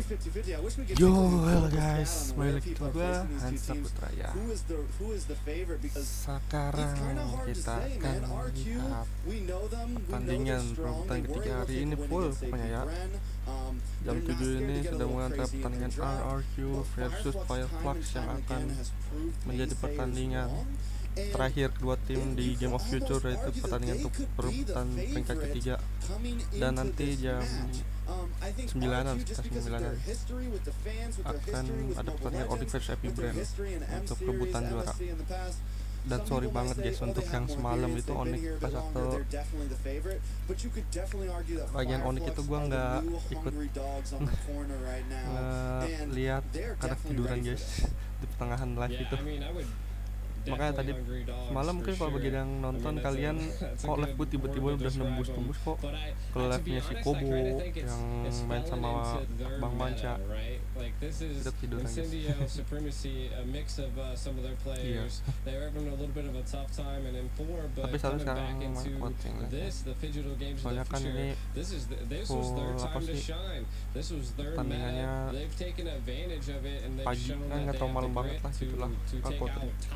Yo, halo guys, balik ke gua Hansa Putra ya. Sekarang kita akan lihat pertandingan perebutan ketiga hari ini full pokoknya ya. Jam 7 ini sudah mulai antara pertandingan RRQ versus Flux yang akan menjadi pertandingan terakhir kedua tim di Game of Future, yaitu pertandingan untuk perebutan peringkat ketiga. Dan nanti jam 9-an, sekitar 9-an akan ada pertandingan Onic versus Bren untuk perebutan juara. Dan sorry banget guys untuk yang semalam itu Onic pas waktu bagian Onic itu gua nggak ikut lihat karena tiduran guys di pertengahan live itu. Makanya tadi malam mungkin kalau bagi yang nonton kalian kok live gue tiba-tiba udah nembus kok ke live-nya si Kobo yang main sama Bang Manca. Kita tiduran guys. Iya. Tapi sekarang kuating lagi. Soalnya kan ini apa sih pertandingannya pagi kan nggak terlalu malam banget lah gitulah. Aku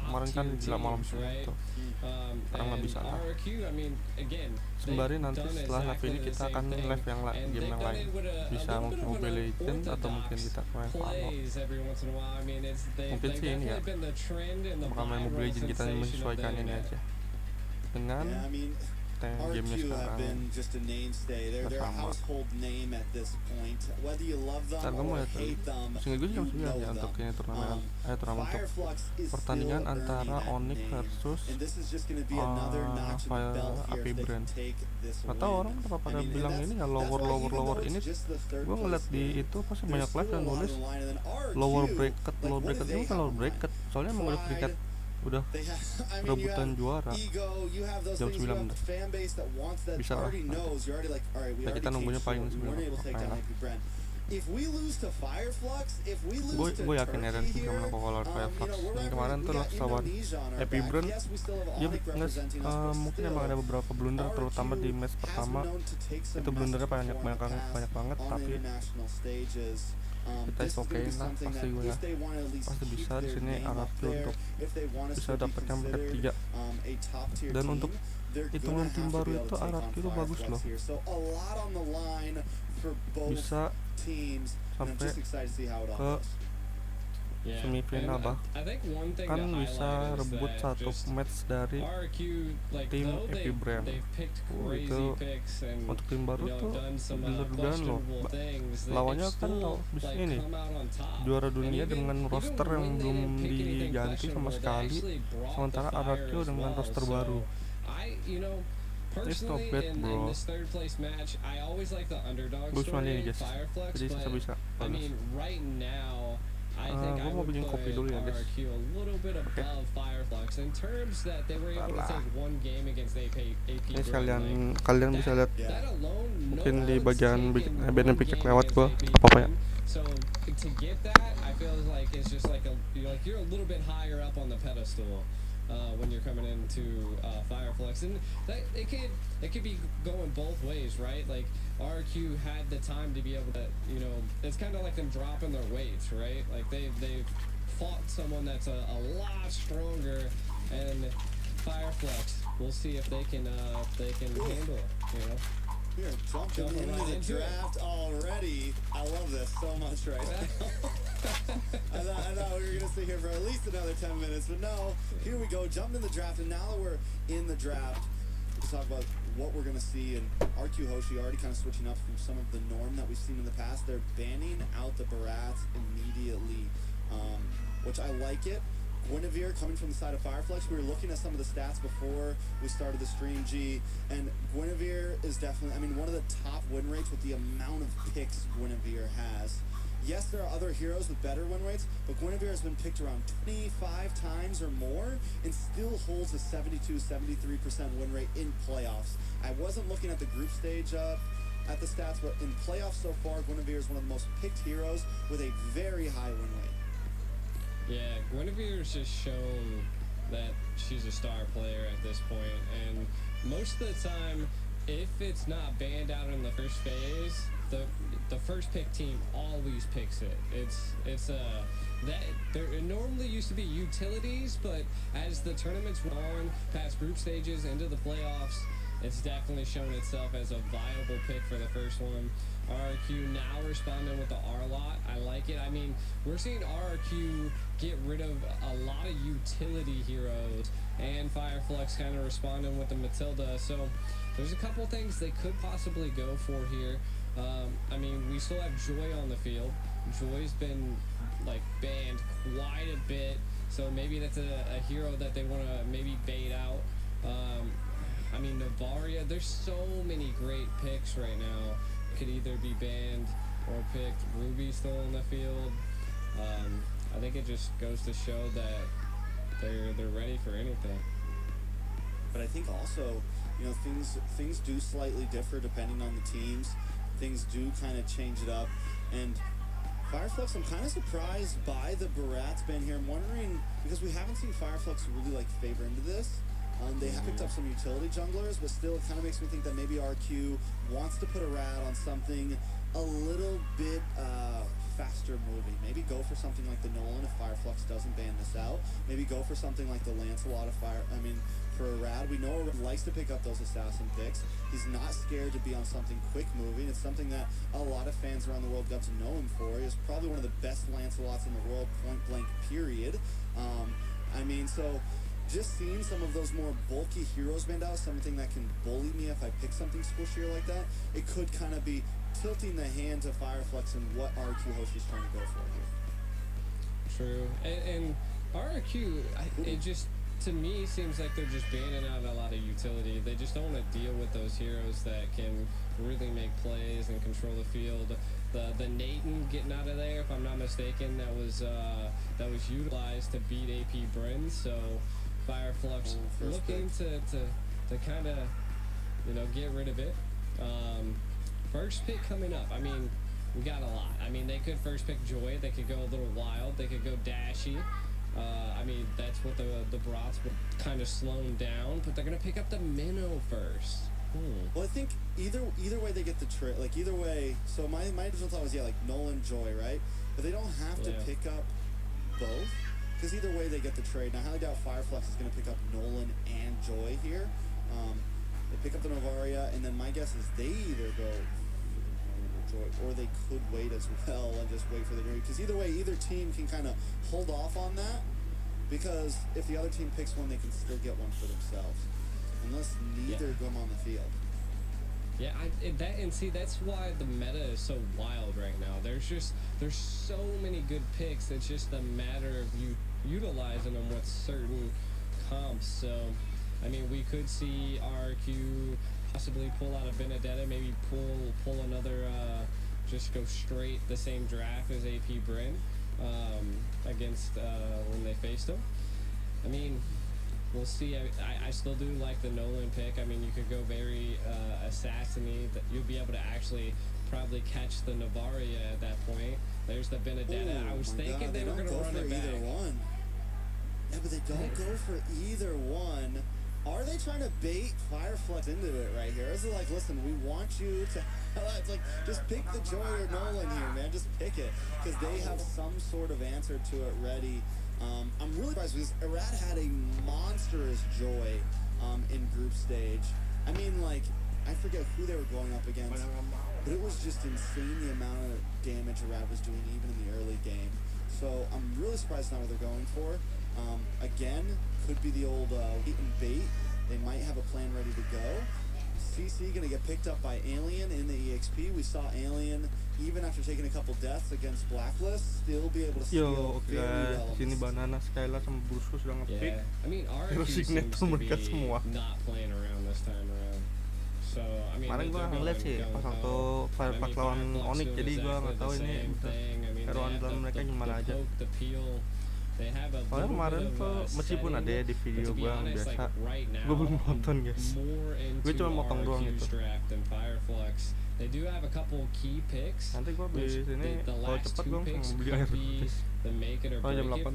kemarin kan gila malam semua tuh. Sekarang nggak bisa lah. Sembari nanti setelah live ini kita akan live yang game yang lain. Bisa mungkin Mobile Legends atau mungkin kita main hal-hal. Mungkin sih ini ya, bakal main Mobile Legends, kita menyesuaikan ini aja dengan gamenya sekarang. Sesama. Ntar gue mau lihat sehingga gue jam 9 ya untuk ini turnamen untuk pertandingan antara Onic versus Bren. Atau orang kenapa pada bilang ini ya lower ini. Gue ngeliat di itu pasti banyak live yang nulis lower bracket itu bukan lower bracket, soalnya emang udah peringkat udah perebutan juara jam 9 bisa lah. Nah, kita nunggunya paling 9 lah. Gue yakin Eren bisa menang kalau Flux. Yang kemarin tuh lawan Bren mungkin emang ada beberapa blunder, terutama di match pertama itu blundernya banyak banget, tapi kita okein lah, pasti gue ya pasti bisa di sini RRQ untuk bisa dapatkan peringkat 3. Dan untuk hitungan tim baru itu RRQ itu bagus loh, bisa sampai ke semifinal, bahkan bisa rebut satu match dari tim Bren. Itu untuk tim baru tuh bener-bener loh. Lawannya kan bisa ini juara dunia dengan roster yang belum diganti sama sekali, sementara RRQ dengan roster baru. It's not bad bro. Gue cuma ini guys, jadi bisa bagus. Gue mau bikin kopi dulu ya guys. Oke. Ini kalian bisa lihat mungkin di bagian band picture lewat gue apa ya. So to get that, I feel like it's just like you're a little bit higher up on the pedestal when you're coming into Fireflux, and that it could be going both ways, right? Like RQ had the time to be able to, it's kind of like them dropping their weights, right? Like they fought someone that's a lot stronger, and Fireflux, we'll see if they can handle it, Here, jumping into the draft already. I love this so much right now. I thought we were going to stay here for at least another 10 minutes, but no, here we go, jumped in the draft, and now that we're in the draft, we'll talk about what we're going to see. And RQ Hoshi already kind of switching up from some of the norm that we've seen in the past. They're banning out the Barats immediately, which I like it. Guinevere coming from the side of Fireflux. We were looking at some of the stats before we started the stream, G, and Guinevere is definitely, one of the top win rates with the amount of picks Guinevere has. Yes, there are other heroes with better win rates, but Guinevere has been picked around 25 times or more and still holds a 72-73% win rate in playoffs. I wasn't looking at the group stage at the stats, but in playoffs so far, Guinevere is one of the most picked heroes with a very high win rate. Yeah, Guinevere's just shown that she's a star player at this point, and most of the time, if it's not banned out in the first phase, the first pick team always picks it. It's that there normally used to be utilities, but as the tournaments went on past group stages into the playoffs, it's definitely shown itself as a viable pick for the first one. RRQ now responding with the R lot. I like it. I mean, we're seeing RRQ get rid of a lot of utility heroes, and Flux kind of responding with the Matilda. So there's a couple things they could possibly go for here. I mean, we still have Joy on the field. Joy's been like banned quite a bit, so maybe that's a hero that they want to maybe bait out. I mean, Navaria, there's so many great picks right now. Could either be banned or picked. Ruby's still on the field. I think it just goes to show that they're ready for anything. But I think also, you know, things do slightly differ depending on the teams. Things do kind of change it up. And Flux, I'm kind of surprised by the Barat's ban here. I'm wondering, because we haven't seen Flux really like favor into this. They have picked up some utility junglers, but still it kind of makes me think that maybe RQ wants to put a rat on something a little bit faster moving. Maybe go for something like the Nolan if Flux doesn't ban this out. Maybe go for something like the Lancelot for a rat. We know Rad likes to pick up those assassin picks. He's not scared to be on something quick moving. It's something that a lot of fans around the world got to know him for. He's probably one of the best Lancelots in the world, point blank, period. So just seeing some of those more bulky heroes banned out, something that can bully me if I pick something squishier like that, it could kind of be tilting the hands of Flux and what RQ Hoshi's trying to go for here. True. And RRQ, it just, to me, seems like they're just banning out a lot of utility. They just don't want to deal with those heroes that can really make plays and control the field. The Nathan getting out of there, if I'm not mistaken, that was utilized to beat AP Bren. So Flux looking to kind of, you know, get rid of it. First pick coming up. I mean, we got a lot. I mean, they could first pick Joy. They could go a little wild. They could go dashy. I mean, that's what the Brats would kind of slow them down. But they're gonna pick up the Minnow first. Well, I think either way they get the trick. Like either way. So my original thought was like Nolan Joy, right? But they don't have to pick up both. Because either way they get the trade. Now, I highly doubt Flux is going to pick up Nolan and Joy here. They pick up the Novaria, and then my guess is they either go Joy, or they could wait as well and just wait for the trade. Because either way, either team can kind of hold off on that. Because if the other team picks one, they can still get one for themselves. Unless neither of them on the field. Yeah, that's why the meta is so wild right now. There's so many good picks. It's just a matter of you utilizing them with certain comps. So, I mean, we could see RQ possibly pull out a Benedetta, maybe pull another, just go straight the same draft as AP Bren against when they faced him. I mean, we'll see. I still do like the Nolan pick. I mean, you could go very assassin-y. You'll be able to actually probably catch the Navaria at that point. There's the Benedetta. I was thinking they were going to run it back. Either one. Yeah, but they don't go for either one. Are they trying to bait Flux into it right here? Is it like, listen, we want you to... It's like, just pick the Joy or Nolan here, man. Just pick it. Because they have some sort of answer to it ready. I'm really surprised because Irad had a monstrous Joy in group stage. I mean, like, I forget who they were going up against, but it was just insane the amount of damage Irad was doing even in the early game. So I'm really surprised not what they're going for. Again, could be the old wait and bait. They might have a plan ready to go. CC gonna get picked up by Alien in the EXP. We saw Alien, even after taking a couple deaths against Blacklist, still be able to steal very well. Sini Banana, Skylar sama Brusco sudah nge-pick. I mean, RRQ seems to be not playing around this time around. So, I mean, kemarin gue ngeliat sih pas waktu Flux lawan Onic, jadi gue nggak tahu ini hero andalan mereka gimana aja. Soalnya kemarin tuh meskipun ada ya di video gue yang biasa, gue belum nonton guys. Gue cuma motong doang gitu. Nanti gue beli sini kalau cepet gue langsung beli air putih. Oh jam 8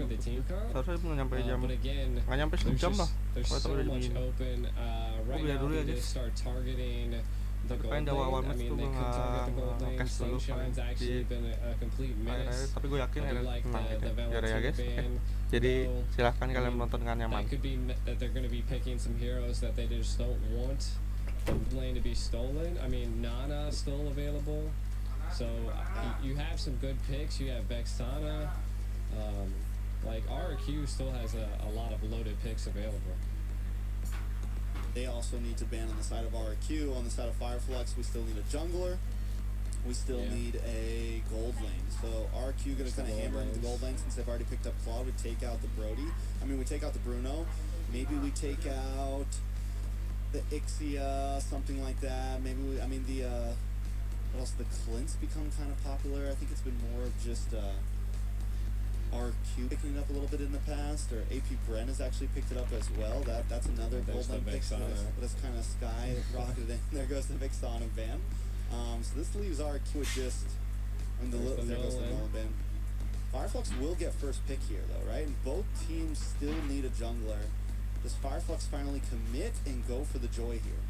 seharusnya belum nyampe jam, nggak nyampe sejam lah kalau udah jam gini. Gue beli dulu ya guys. the Tapi gold paling di awal-awal lane. I match mean, tuh they gue could target the gold lane. nge-cash dulu paling Sunshine's di actually been a complete akhir-akhir, menace. tapi gue yakin I do RR like menang the gitu ya ya Valentine guys. Oke, ban. jadi Though, silahkan I kalian mean, menonton dengan nyaman. that could be that they're going to be picking some heroes that they just don't want the lane to be stolen. I mean, Nana still available, so you have some good picks. You have Vexana, like RRQ still has a lot of loaded picks available. They also need to ban on the side of RRQ. On the side of Fireflux, we still need a jungler. We still need a gold lane. So RRQ going to kind of hammer into the gold lane since they've already picked up Claude. We take out the Brody. I mean, we take out the Bruno. Maybe we take out the Ixia, something like that. Maybe we, I mean, the, what else? The Clint's become kind of popular. I think it's been more of just, RQ picking it up a little bit in the past, or AP Bren has actually picked it up as well. That's another gold lane pick that's kind of sky rocketed in. There goes the Vexana ban. So this leaves RQ with just, I mean, there goes the Nolan ban. Fireflux will get first pick here though, right? And both teams still need a jungler. Does Fireflux finally commit and go for the joy here?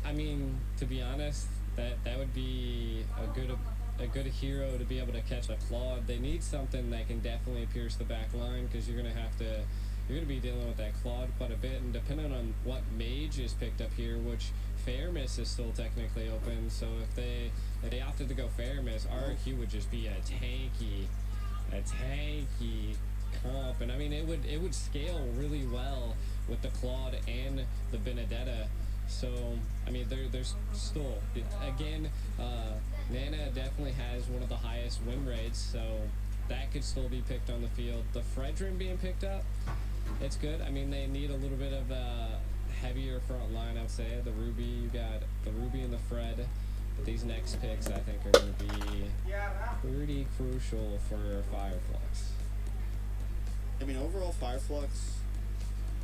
I mean, to be honest, that would be a good hero to be able to catch a Claude. They need something that can definitely pierce the back line, because you're gonna be dealing with that Claude quite a bit, and depending on what mage is picked up here, which Fairmiss is still technically open, so if they opted to go Fairmiss, RRQ would just be a tanky comp, and I mean it would scale really well with the Claude and the Benedetta. So I mean there's still, again, Nana definitely has one of the highest win rates, so that could still be picked on the field. The Fredrin being picked up, it's good. I mean, they need a little bit of a heavier front line, I would say. The Ruby, you got the Ruby and the Fred. But these next picks, I think, are going to be pretty crucial for Fireflux. I mean, overall, Fireflux,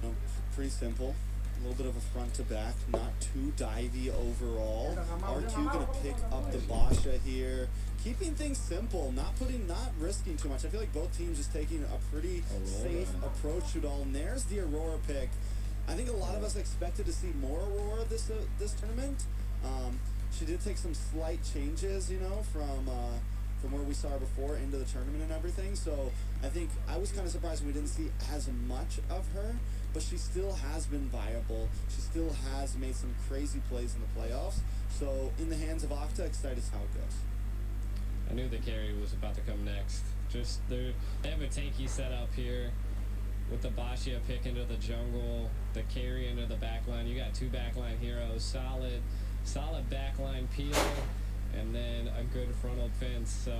you know, pretty simple. A little bit of a front to back, not too divey overall. RQ gonna pick up the Basha here, keeping things simple, not risking too much. I feel like both teams just taking a pretty safe approach to it all. And there's the Aurora pick. I think a lot of us expected to see more Aurora this tournament. She did take some slight changes, you know, from where we saw her before into the tournament and everything. So I think I was kind of surprised we didn't see as much of her, but she still has been viable. She still has made some crazy plays in the playoffs. So in the hands of Octa, excited to see how it goes. I knew the carry was about to come next. Just they have a tanky setup here with the Bashia pick into the jungle, the carry into the backline. You got two backline heroes, solid backline peel, and then a good frontal fence. So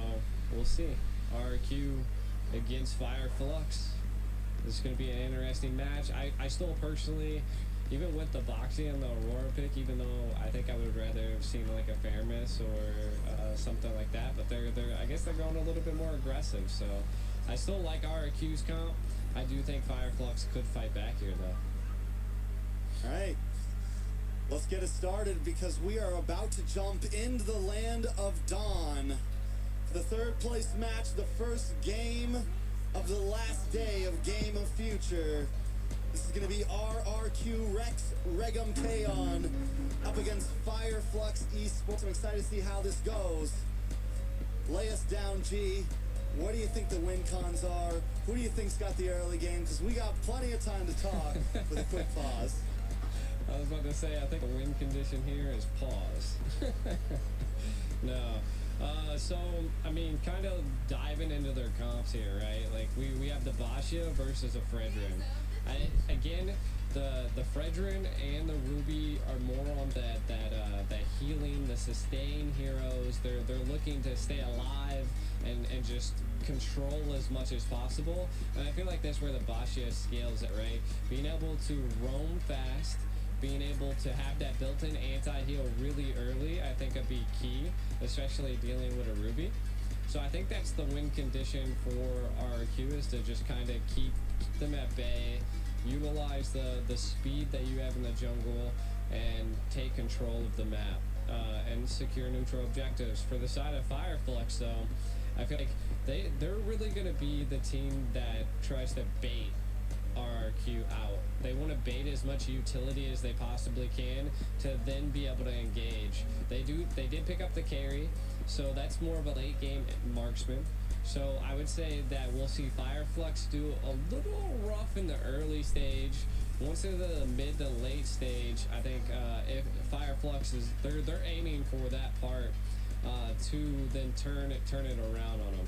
we'll see. RRQ against Fireflux. This is going to be an interesting match. I still personally, even with the Boxy and the Aurora pick, even though I think I would rather have seen like a Fairmiss or something like that, but I guess they're going a little bit more aggressive. So I still like RRQ's comp. I do think Fireflux could fight back here though. All right. Let's get it started, because we are about to jump into the land of Dawn for the third place match, the first game of the last day of Game of Future. This is going to be RRQ Rex Regum Kaon up against Fireflux Esports. I'm excited to see how this goes. Lay us down, G. What do you think the win cons are? Who do you think's got the early game? Because we got plenty of time to talk with a quick pause. I was about to say, I think the win condition here is pause. No. So, I mean, kind of diving into their comps here, right? Like, we have the Bashia versus a Fredrin. Again, the Fredrin and the Ruby are more on that healing, the sustain heroes. They're looking to stay alive and just control as much as possible. And I feel like that's where the Bashia scales it, right? Being able to roam fast, being able to have that built-in anti-heal really early, I think would be key, especially dealing with a Ruby. So I think that's the win condition for RRQ, is to just kind of keep them at bay, utilize the speed that you have in the jungle, and take control of the map, and secure neutral objectives. For the side of Fireflux, though, I feel like they're really going to be the team that tries to bait RRQ out. They want to bait as much utility as they possibly can to then be able to engage. They did pick up the carry, so that's more of a late game marksman. So I would say that we'll see Fireflux do a little rough in the early stage. Once into the mid to late stage, I think if Fireflux is they're aiming for that part to then turn it around on them.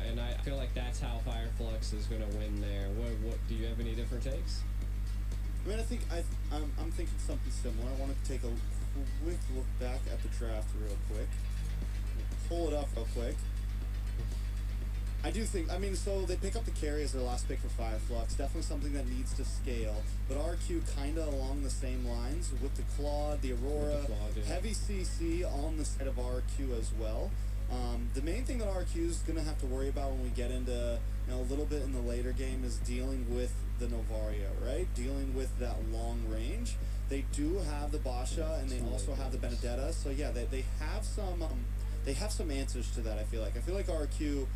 And I feel like that's how Fireflux is going to win there. What do you have any different takes? I mean, I'm thinking something similar. I want to take a quick look back at the draft real quick. Pull it up real quick. I do think, I mean, so they pick up the carry as their last pick for Fireflux. Definitely something that needs to scale. But RQ kind of along the same lines with the Claude, the Aurora, Yeah. heavy CC on the side of RQ as well. The main thing that RQ is going to have to worry about when we get into a little bit in the later game is dealing with the Novaria, right? Dealing with that long range. They do have the Basha and they also have the Benedetta. So yeah, they have some answers to that. I feel like RQ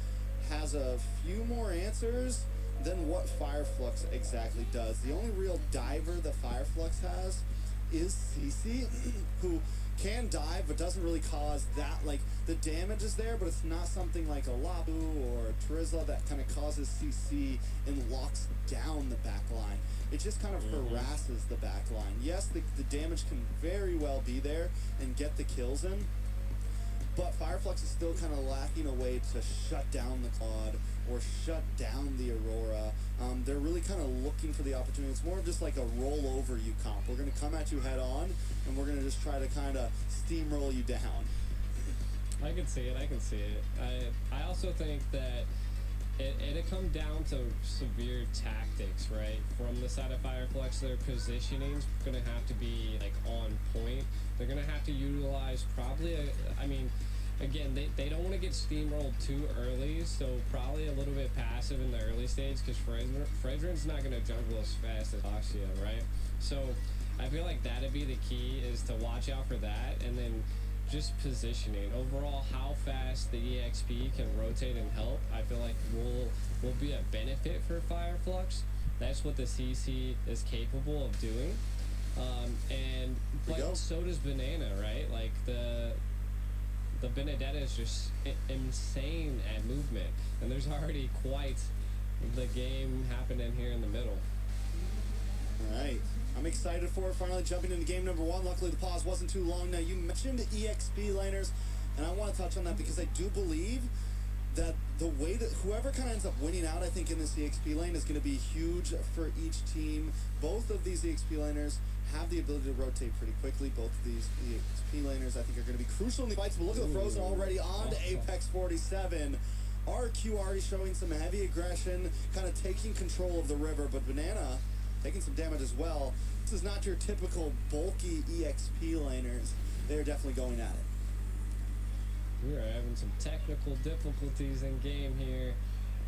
has a few more answers than what Fireflux exactly does. The only real diver that Fireflux has is CC, who can dive but doesn't really cause that, like, the damage is there, but it's not something like a Labu or a Trizla that kind of causes CC and locks down the back line. It just kind of harasses the back line. Yes, the damage can very well be there and get the kills in, but Fireflux is still kind of lacking a way to shut down the Claude or shut down the Aurora. They're really kind of looking for the opportunity. It's more of just like a roll over you comp. We're going to come at you head on, and we're going to just try to kind of steamroll you down. I can see it. I also think that it'll come down to severe tactics, right? From the side of Fireflux, their positioning's going to have to be like on point. They're going to have to utilize probably again, they don't want to get steamrolled too early, so probably a little bit passive in the early stage because Fredrin's not going to jungle as fast as Oxia, right? So I feel like that'd be the key, is to watch out for that, and then just positioning. Overall, how fast the EXP can rotate and help, I feel like will be a benefit for Fireflux. That's what the CC is capable of doing. But so does Banana, right? Like the Benedetta is just insane at movement, and there's already quite the game happening here in the middle. All right. I'm excited for it. Finally jumping into game number one. Luckily, the pause wasn't too long. Now, you mentioned EXP laners, and I want to touch on that because I do believe that the way that whoever kind of ends up winning out, I think, in this EXP lane is going to be huge for each team. Both of these EXP laners have the ability to rotate pretty quickly. Both of these EXP laners, I think, are going to be crucial in the fights. But look at the Frozen already on to Apex 47. RQ already showing some heavy aggression, kind of taking control of the river, but Banana taking some damage as well. This is not your typical bulky EXP laners. They're definitely going at it. We are having some technical difficulties in game here.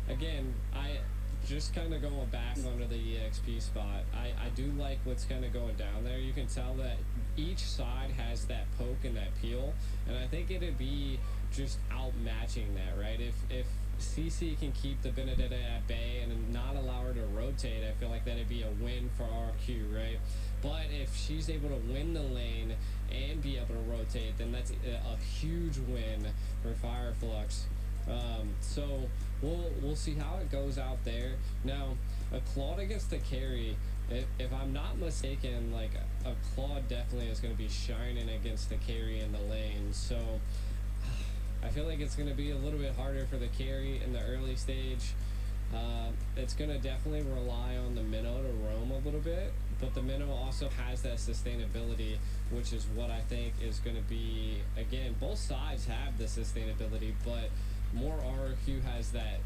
Again, I just kind of going back onto the EXP spot. I do like what's kind of going down there. You can tell that each side has that poke and that peel, and I think it'd be just outmatching that, right? If CC can keep the Benedetta at bay and not allow her to rotate, I feel like that'd be a win for RQ, right? But if she's able to win the lane and be able to rotate, then that's a huge win for Fireflux. So we'll see how it goes out there. Now, a Claude against the carry, if I'm not mistaken, like a Claude definitely is going to be shining against the carry in the lane. So I feel like it's going to be a little bit harder for the carry in the early stage. It's going to definitely rely on the minnow to roam a little bit, but the minnow also has that sustainability, which is what I think is going to be, again, both sides have the sustainability, but more RRQ has that,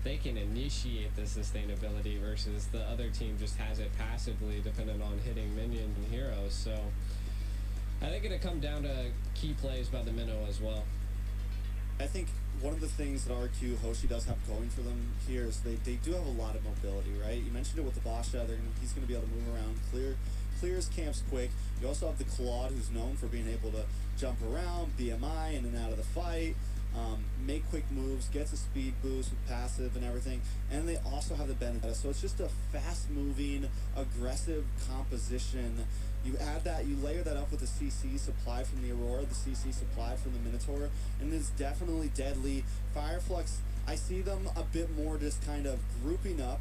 they can initiate the sustainability versus the other team just has it passively depending on hitting minions and heroes. So I think it'll come down to key plays by the minnow as well. I think one of the things that RQ Hoshi does have going for them here is they do have a lot of mobility, right? You mentioned it with the Basha. He's going to be able to move around, clears camps quick. You also have the Claude, who's known for being able to jump around, BMI, in and out of the fight. make quick moves, gets a speed boost with passive and everything, and they also have the benefit. So it's just a fast-moving, aggressive composition. You add that, you layer that up with the CC supplied from the Aurora, the CC supplied from the Minotaur, and it's definitely deadly. Fireflux, I see them a bit more just kind of grouping up,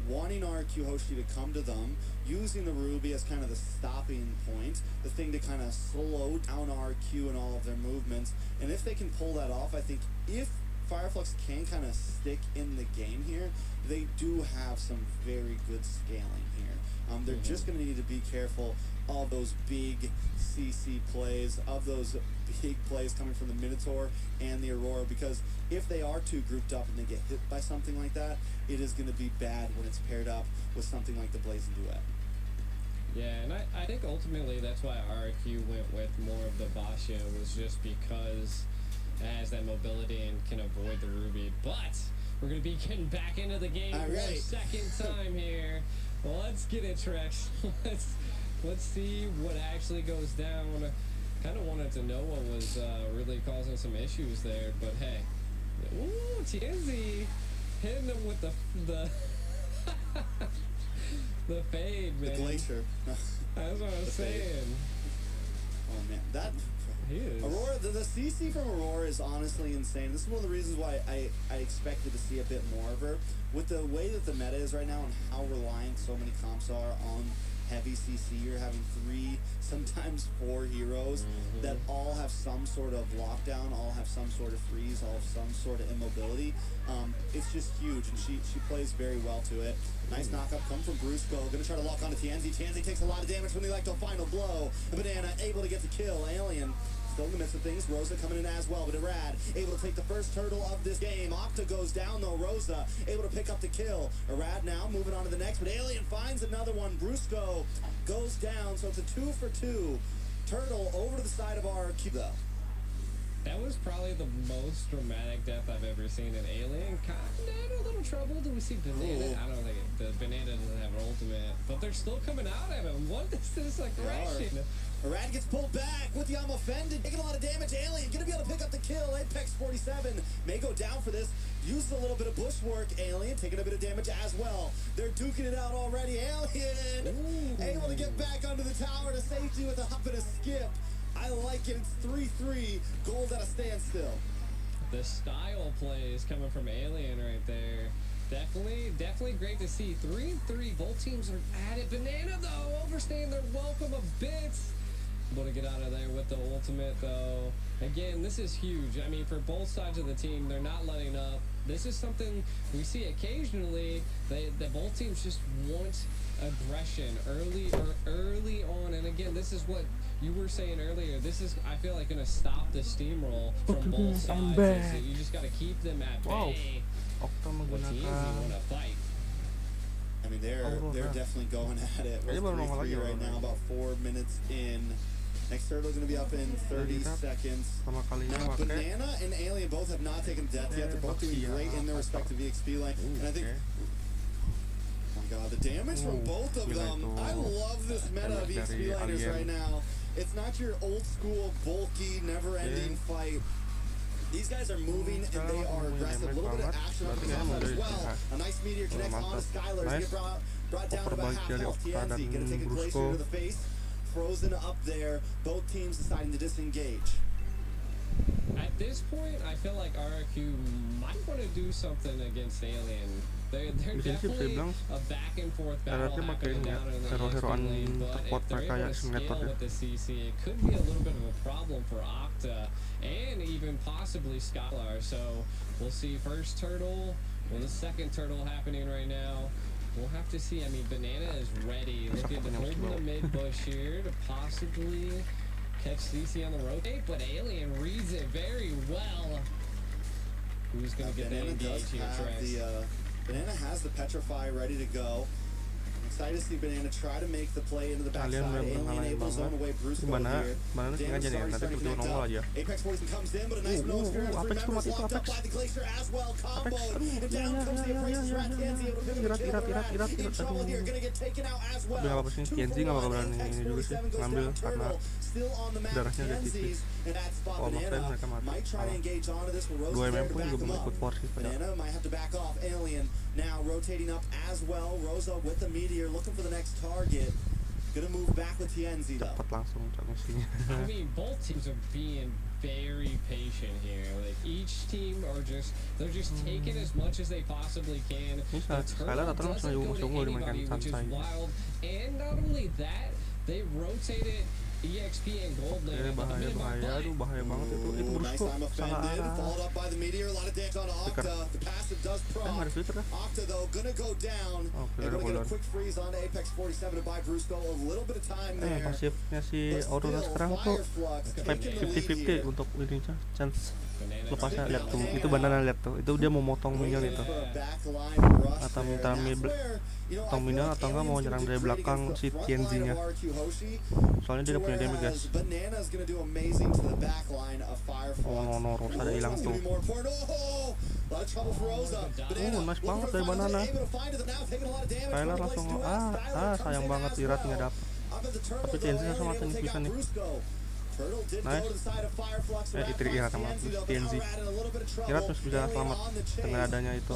wanting RRQ Hoshi to come to them, using the Ruby as kind of the stopping point, the thing to kind of slow down RRQ and all of their movements. And if they can pull that off, I think if Fireflux can kind of stick in the game here, they do have some very good scaling here. They're just going to need to be careful of those big CC plays, of those big plays coming from the Minotaur and the Aurora, because if they are too grouped up and they get hit by something like that, it is going to be bad when it's paired up with something like the Blazing Duet. Yeah, and I think ultimately that's why RRQ went with more of the Basha, was just because it has that mobility and can avoid the Ruby. But we're going to be getting back into the game for a second time here. Well, let's get it, Trex. Let's see what actually goes down. Kind of wanted to know what was really causing some issues there, but hey. Ooh, TNZ hitting him with the the fade, man. The Glacier. That's what I was saying. Oh, man. That... He is. Aurora, the CC from Aurora is honestly insane. This is one of the reasons why I expected to see a bit more of her. With the way that the meta is right now and how reliant so many comps are on heavy CC, you're having 3, sometimes 4 heroes that all have some sort of lockdown, all have some sort of freeze, all have some sort of immobility. It's just huge, and she plays very well to it. Nice knockup come from Brusco. Gonna try to lock onto Tianzi. Tianzi takes a lot of damage from the Electro final blow. Banana able to get the kill. Alien still in the midst of things. Rosa coming in as well, but Irad able to take the first turtle of this game. Octa goes down though. Rosa able to pick up the kill. Irad now moving on to the next, but Alien finds another one. Brusco goes down, so it's a 2 for 2. Turtle over to the side of RRQ though. That was probably the most dramatic death I've ever seen in Alien. Kind of in a little trouble. Do we see Banana? Ooh. I don't think the Banana doesn't have an ultimate, but they're still coming out at him. What is this aggression? Arad gets pulled back with the offended, taking a lot of damage. Alien gonna be able to pick up the kill. Apex 47 may go down for this. Uses a little bit of bushwork. Alien taking a bit of damage as well. They're duking it out already. Alien able to get back onto the tower to safety with a hop and a skip. I like it. It's 3-3. Gold at a standstill. The style play is coming from Alien right there. Definitely great to see. 3-3. Both teams are at it. Banana, though, overstaying their welcome a bit. Able to get out of there with the ultimate, though. Again, this is huge. I mean, for both sides of the team, they're not letting up. This is something we see occasionally. That both teams just want aggression early on. And again, this is what you were saying earlier. This is, I feel like, going to stop the steamroll from both sides. You just got to keep them at bay. Octa What teams you menggunakan want to fight? I mean, they're definitely going at it. We're 3-3 right now, about 4 minutes in. Next turtle is going to be up in 30 seconds. sama kalinya Now, pakai Banana and Alien both have not taken death yet. They're both doing great in their respective EXP lane. And I think, oh my god, the damage from both of them. I love this meta of EXP laners right now. It's not your old school, bulky, never-ending fight. These guys are moving and they are aggressive. A little bit of action on the top as well. A nice meteor connects on Skylar to get brought down to about half health. Tianzi gonna take a glacier to the face. Frozen up there. Both teams deciding to disengage. At this point, I feel like RRQ might want to do something against Alien. They're definitely a back and forth battle happening down in the EXP lane, but if they're able to scale with the CC, it could be a little bit of a problem for Octa and even possibly Scholar. So we'll see first turtle, well, the second turtle happening right now. We'll have to see. I mean, Banana is ready. Looking to hold the mid bush here to possibly catch CC on the rotate, but Alien reads it very well. Who's going to get that engage here, Trex? Banana has the Petrify ready to go. I'm excited to see Banana try to make the play into the backside. Alien able to zone away Bruce here. Mana sengaja nih nanti tiba-tiba nongol aja. Apex 40 comes in, but a nice nose spear. Apex tuh mati, Locked up by the Glacier as well. Combo. And down comes the Apex Rat. Tianzi able to pick up the kill. In trouble here. Gonna get taken out as well. Udah apa sih Tianzi nggak bakal berani ini juga sih ngambil karena darahnya udah tipis. And that spot, Oh, makanya Banana mereka mati. might try to engage onto this, but Rose 2 is there MM to pun back juga him belum ikut up. porsi pada. Banana might have to back off. Alien now rotating up as well. Rosa with the meteor looking for the next target. Gonna move back with TNZ though. Cepat langsung misinya. I mean, both teams are being very patient here. Like each team they're just taking as much as they possibly can. Ini The Skylar turtle datang doesn't go to masuk dimainkan anybody, which is santai. wild. And not only that, they rotated EXP and Gold Lane at the Bahaya minimum, bahaya, aduh bahaya banget itu. Itu Nice Brusco time salah offended. arah. Followed up by the meteor. A lot of damage on Octa. The passive does proc. Ada filter kah? Octa though gonna go down. Oh, Able to get a cooldown. quick freeze onto Apex 47 to buy Brusco. A little bit of time there. Pasifnya si But Aurora still, sekarang tuh Fireflux taking the lead 50-50 here. untuk ini chance Banana lepasnya. right Lihat tuh, now. itu Banana, lihat tuh, itu dia mau motong minion itu, For a backline rush atau there. minta That's where, you know, I tong feel minion like atau enggak mau Alien's nyerang gonna dari do great belakang against si the front TNZ nya, line of RRQ Hoshi, soalnya dia udah punya damage guys. whereas Banana's gonna do amazing to the back line of Fireflux. Oh no, Rosa ada hilang Rosa's tuh. gonna be more important. Oh, a lot of trouble for Rosa. Banana Nice looking banget for dari the final Banana. hit, able to find it, now taking a lot of damage. Skylar One langsung place to do it. Skylar comes sayang in banget as Irat well. nggak dapet. Up at the turtle, Tapi though, TNZ Alien sama able to Onic take bisa out nih. Brusco. Turtle did Nice. go to the side of Fireflux. Itu Irat sama TNZ. Irat terus bisa selamat dengan adanya itu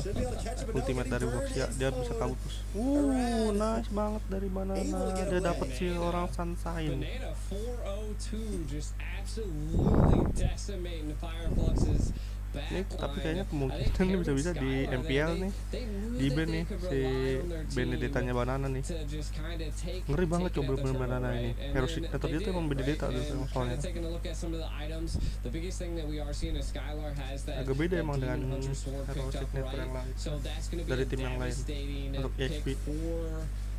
ultimate dari Box ya, dia bisa kabur terus. Nice banget dari Banana, dia dapet si orang Sunshine. Banana 402 just absolutely decimating Fireflux's Ini back tapi line. kayaknya I think kemungkinan nih bisa-bisa di Skylar, MPL nih, they knew di that ban they nih could si rely on their team Benedetanya Banana nih. to just kinda take- Ngeri banget take it coba at the bener turtle, Banana right? ini. And Hero then signature they dia tuh did, emang Benedetta right? tuh And soalnya. kinda taking a look at some of the items, the biggest thing that we are seeing is Skylar has that Agak beda that emang dengan Demon Hunter sword hero picked up, signature yang right? lain. So that's gonna be Dari a tim yang lain. devastating Untuk pick EXP. for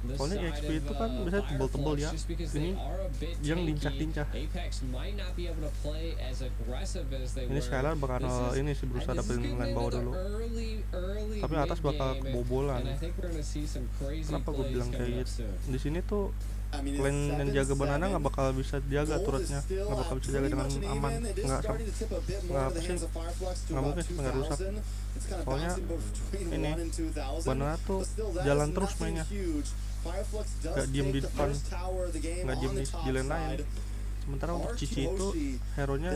the Soalnya side EXP of, itu kan biasanya tebel-tebel ya. Fireflux, just because Ini they are a bit yang tanky. lincah-lincah. Apex might not be able to play as aggressive as they Ini were. Skylar bakal ini sih berusaha dapetin line bawah dulu. Tapi atas bakal kebobolan. Kenapa gue bilang kayak gitu? Di sini tuh lane yang jaga Banana nggak bakal bisa jaga turretnya, nggak bakal bisa jaga dengan aman, nggak apa sih, nggak mungkin sih nggak rusak. Soalnya ini Banana tuh jalan terus mainnya, nggak diem di depan, nggak diem di lane lain. Sementara untuk Cici itu hero nya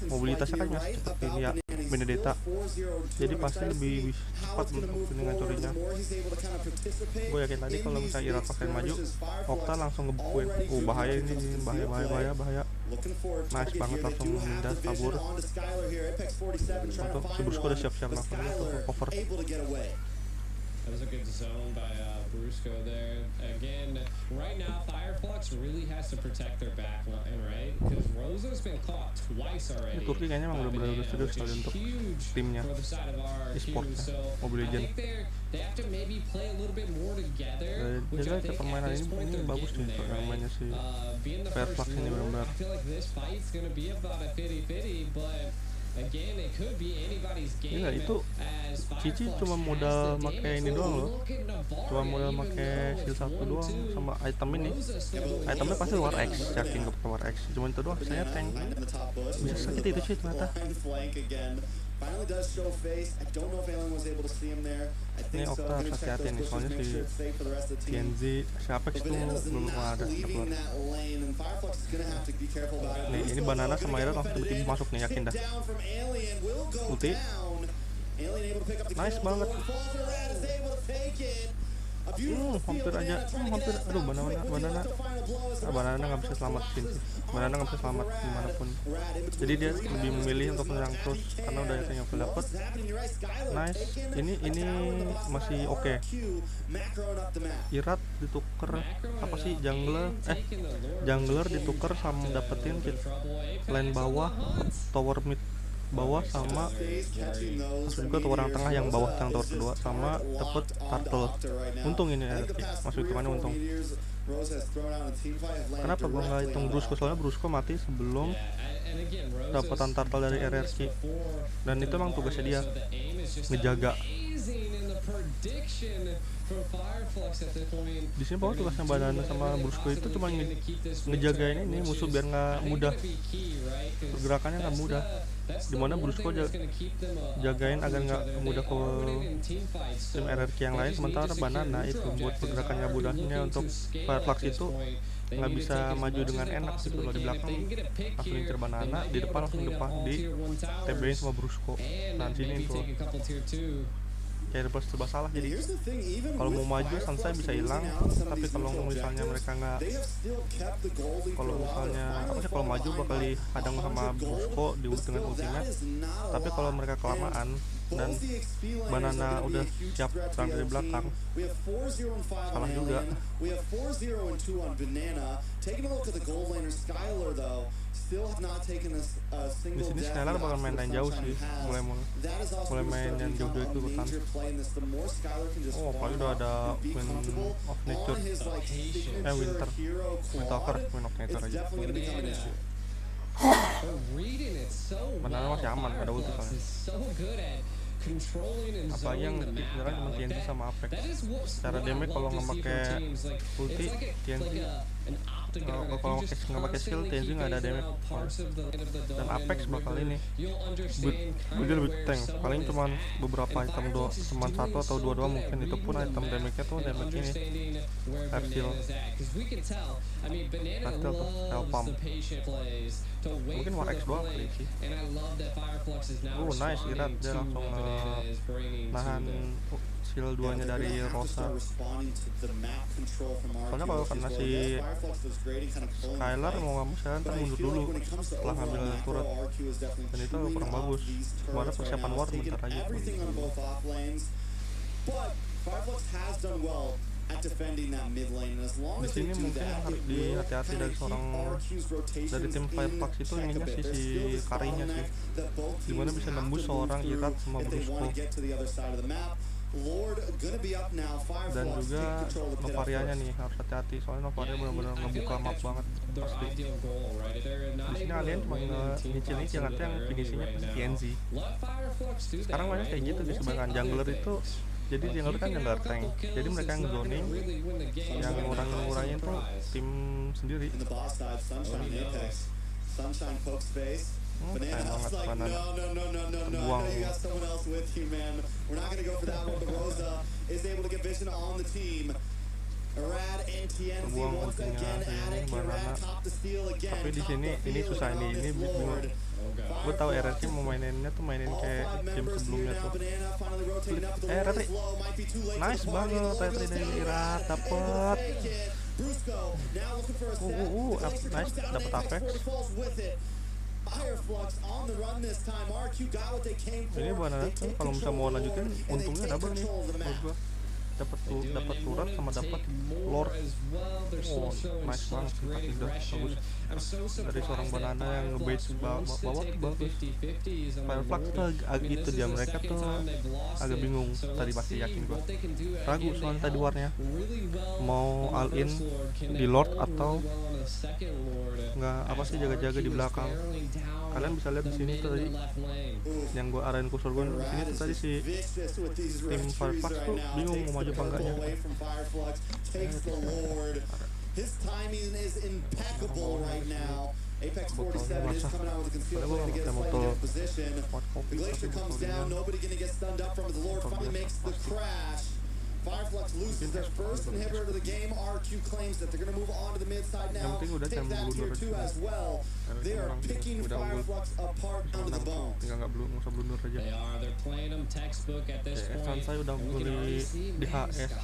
mobilitasnya kan nggak seperti ini ya, Benedetta, jadi pasti lebih cepat untuk ini ngancurinya. Gue yakin tadi kalau misalnya Irat pakai maju, Okta langsung ngebukuin. Bahaya ini, bahaya. Nice banget, langsung menghindar kabur. Untuk si Brusco udah siap-siap langsung untuk cover. That was a good zone by Brusco there. Again, right now, Fireflux really has to protect their back line, right? Because Rosa's been caught twice already. Ini Turki kayaknya emang benar-benar serius kali untuk timnya e-sportnya, Mobile Legends. They have to maybe play a little bit more together. Which I Jadi think permainan at this point ini they're bagus nih, getting there, permainannya right? si Being the Fireflux first ini war, benar-benar. I feel like this fight's gonna be about a 50-50, but again, it could be anybody's game. Iya, itu as Cici Fireflux cuma has modal the make damage. ini So doang loh. looking to bargain, Cuma modal even make though shield it's 1 doang 1-2. sama item ini. Rosa still Itemnya pasti War X, yakin gak pakai War X. Cuma itu doang, saya tank. Bisa sakit itu sih ternyata. Finally does show face. I don't know if Alien was able to see him there. I Ini think so. Okta harus Gonna check hati-hati those nih, bushes, soalnya make si sure it's safe for the rest of the team. TNZ, si Apex But tuh Banana's belum not ada keluar. leaving that lane, and Fireflux is gonna have to be careful about it. Nih, ini Brusco, Banana though, sama gonna Irat get langsung defended tiba-tiba in. masuk nih, yakin dah. Down from Alien will go Ulti. down. Alien able to pick up the Nice kill. banget. Dimohon falls for Rat, is able to take it. A beautiful steal, hampir aja, Banana trying to hampir, get aduh, out Banana, quick with the Banana. electro final blow as the Banana rest nggak bisa selamat sih. Banana nggak bisa selamat dimanapun. Jadi dia lebih memilih untuk menyerang terus karena udah yakin yang dapet. Nice, ini masih oke. Irat dituker apa sih jungler dituker sama dapetin lane bawah, tower mid bawah sama masuk juga tower yang tengah yang bawah yang tower kedua sama dapet turtle. Untung ini RRQ, masuk hitungannya untung. Kenapa gua nggak hitung Brusco, soalnya Brusco mati sebelum dapetan turtle dari RRQ, dan itu emang tugasnya dia ngejaga prediction from Fireflux at this point. Di sini bawah tugasnya Banana sama Brusco itu cuma ngejagain ini musuh biar nggak mudah, pergerakannya nggak mudah. Dimana Brusco jagain agar nggak mudah ke tim RRQ yang lain, sementara Banana itu buat pergerakannya mudahnya untuk Fireflux itu nggak bisa maju dengan enak gitu loh. Di belakang langsung ngincer Banana, di depan langsung di TB-in sama Brusco. Nah sini tuh kayak serba salah, jadi kalau mau maju Sansai bisa hilang, tapi kalau misalnya mereka nggak, kalau misalnya apa sih, kalau maju bakal dihadang sama Brusco dengan ultimate, tapi kalau mereka kelamaan dan Banana udah siap serang dari belakang, salah juga. Di sini Skylar bakal main yang jauh sih, mulai main yang jauh-jauh itu ikutan. Oh, apalagi udah ada Wind of Nature, Winter, Wind of Nature aja. Banana masih aman, ada ulti soalnya. Apalagi yang nyerang cuma TNT sama Apex. Secara damage kalau nggak pakai ulti, TNT kalau nggak pakai skill, TNT nggak ada damage. Dan Apex bakal ini dia lebih tank, paling cuma beberapa item cuma satu atau dua doang mungkin, itu pun item damage-nya tuh damage ini Reptil tuh Hell Pump, mungkin 1x doang kali sih. Nice, kira dia langsung nahan skill 2 nya dari Rosa. Soalnya kalau kena si Skylar mau nggak mau saya ntar mundur dulu setelah ngambil turret, dan itu kurang bagus. Kemana persiapan war bentar aja tuh. Di sini mungkin yang harus dihati-hati dari tim Fireflux itu ininya sih, si karinya sih, dimana bisa nembus seorang Irat sama Brusco. Dan juga Novarianya nih harus hati-hati, soalnya Novaria benar-benar ngebuka map banget pasti. Di sini alien cuma nyicil-nyicil, nanti yang finishingnya pasti TNZ. Sekarang banyak kayak gitu di sebagian jungler itu. Jadi jungler kan jungler tank, jadi mereka yang zoning, yang ngurangin tuh tim sendiri. Banana banget, Banana terbuang. Terbuang ultinya ini Banana. Tapi di sini ini susah, ini bingung. Gue tahu RRQ mau mainin kayak game sebelumnya tuh. RRQ nice banget, RRQ dari Irat dapet. Nice, dapet Apex. Ini Banana tuh kalau bisa mau lanjutin untungnya double nih menurut gua. Dapat turret sama dapat lord. Oh, nice banget sih, pasti udah bagus dari seorang Banana yang ngebait bawah bagus. Fireflux tuh gitu dia, mereka tuh agak bingung tadi, pasti yakin gua ragu soal tadi warnya mau all in di lord atau nggak, apa sih, jaga-jaga di belakang. Kalian bisa lihat di sini tuh tadi yang gua arahin kursor gua di sini tuh tadi si tim Fireflux tuh bingung mau maju apa enggaknya. Botolnya basah, padahal gua nggak pakai botol hot coffee, tapi botolnya Fireflux loses their first inhibitor to the game. RQ claims that they're going to move on to the mid side now. Take that tier 2 as well. They are picking Fireflux apart under the bone. Tinggal nggak usah blunder aja. They're playing them textbook at this point. Saya udah beli di HS.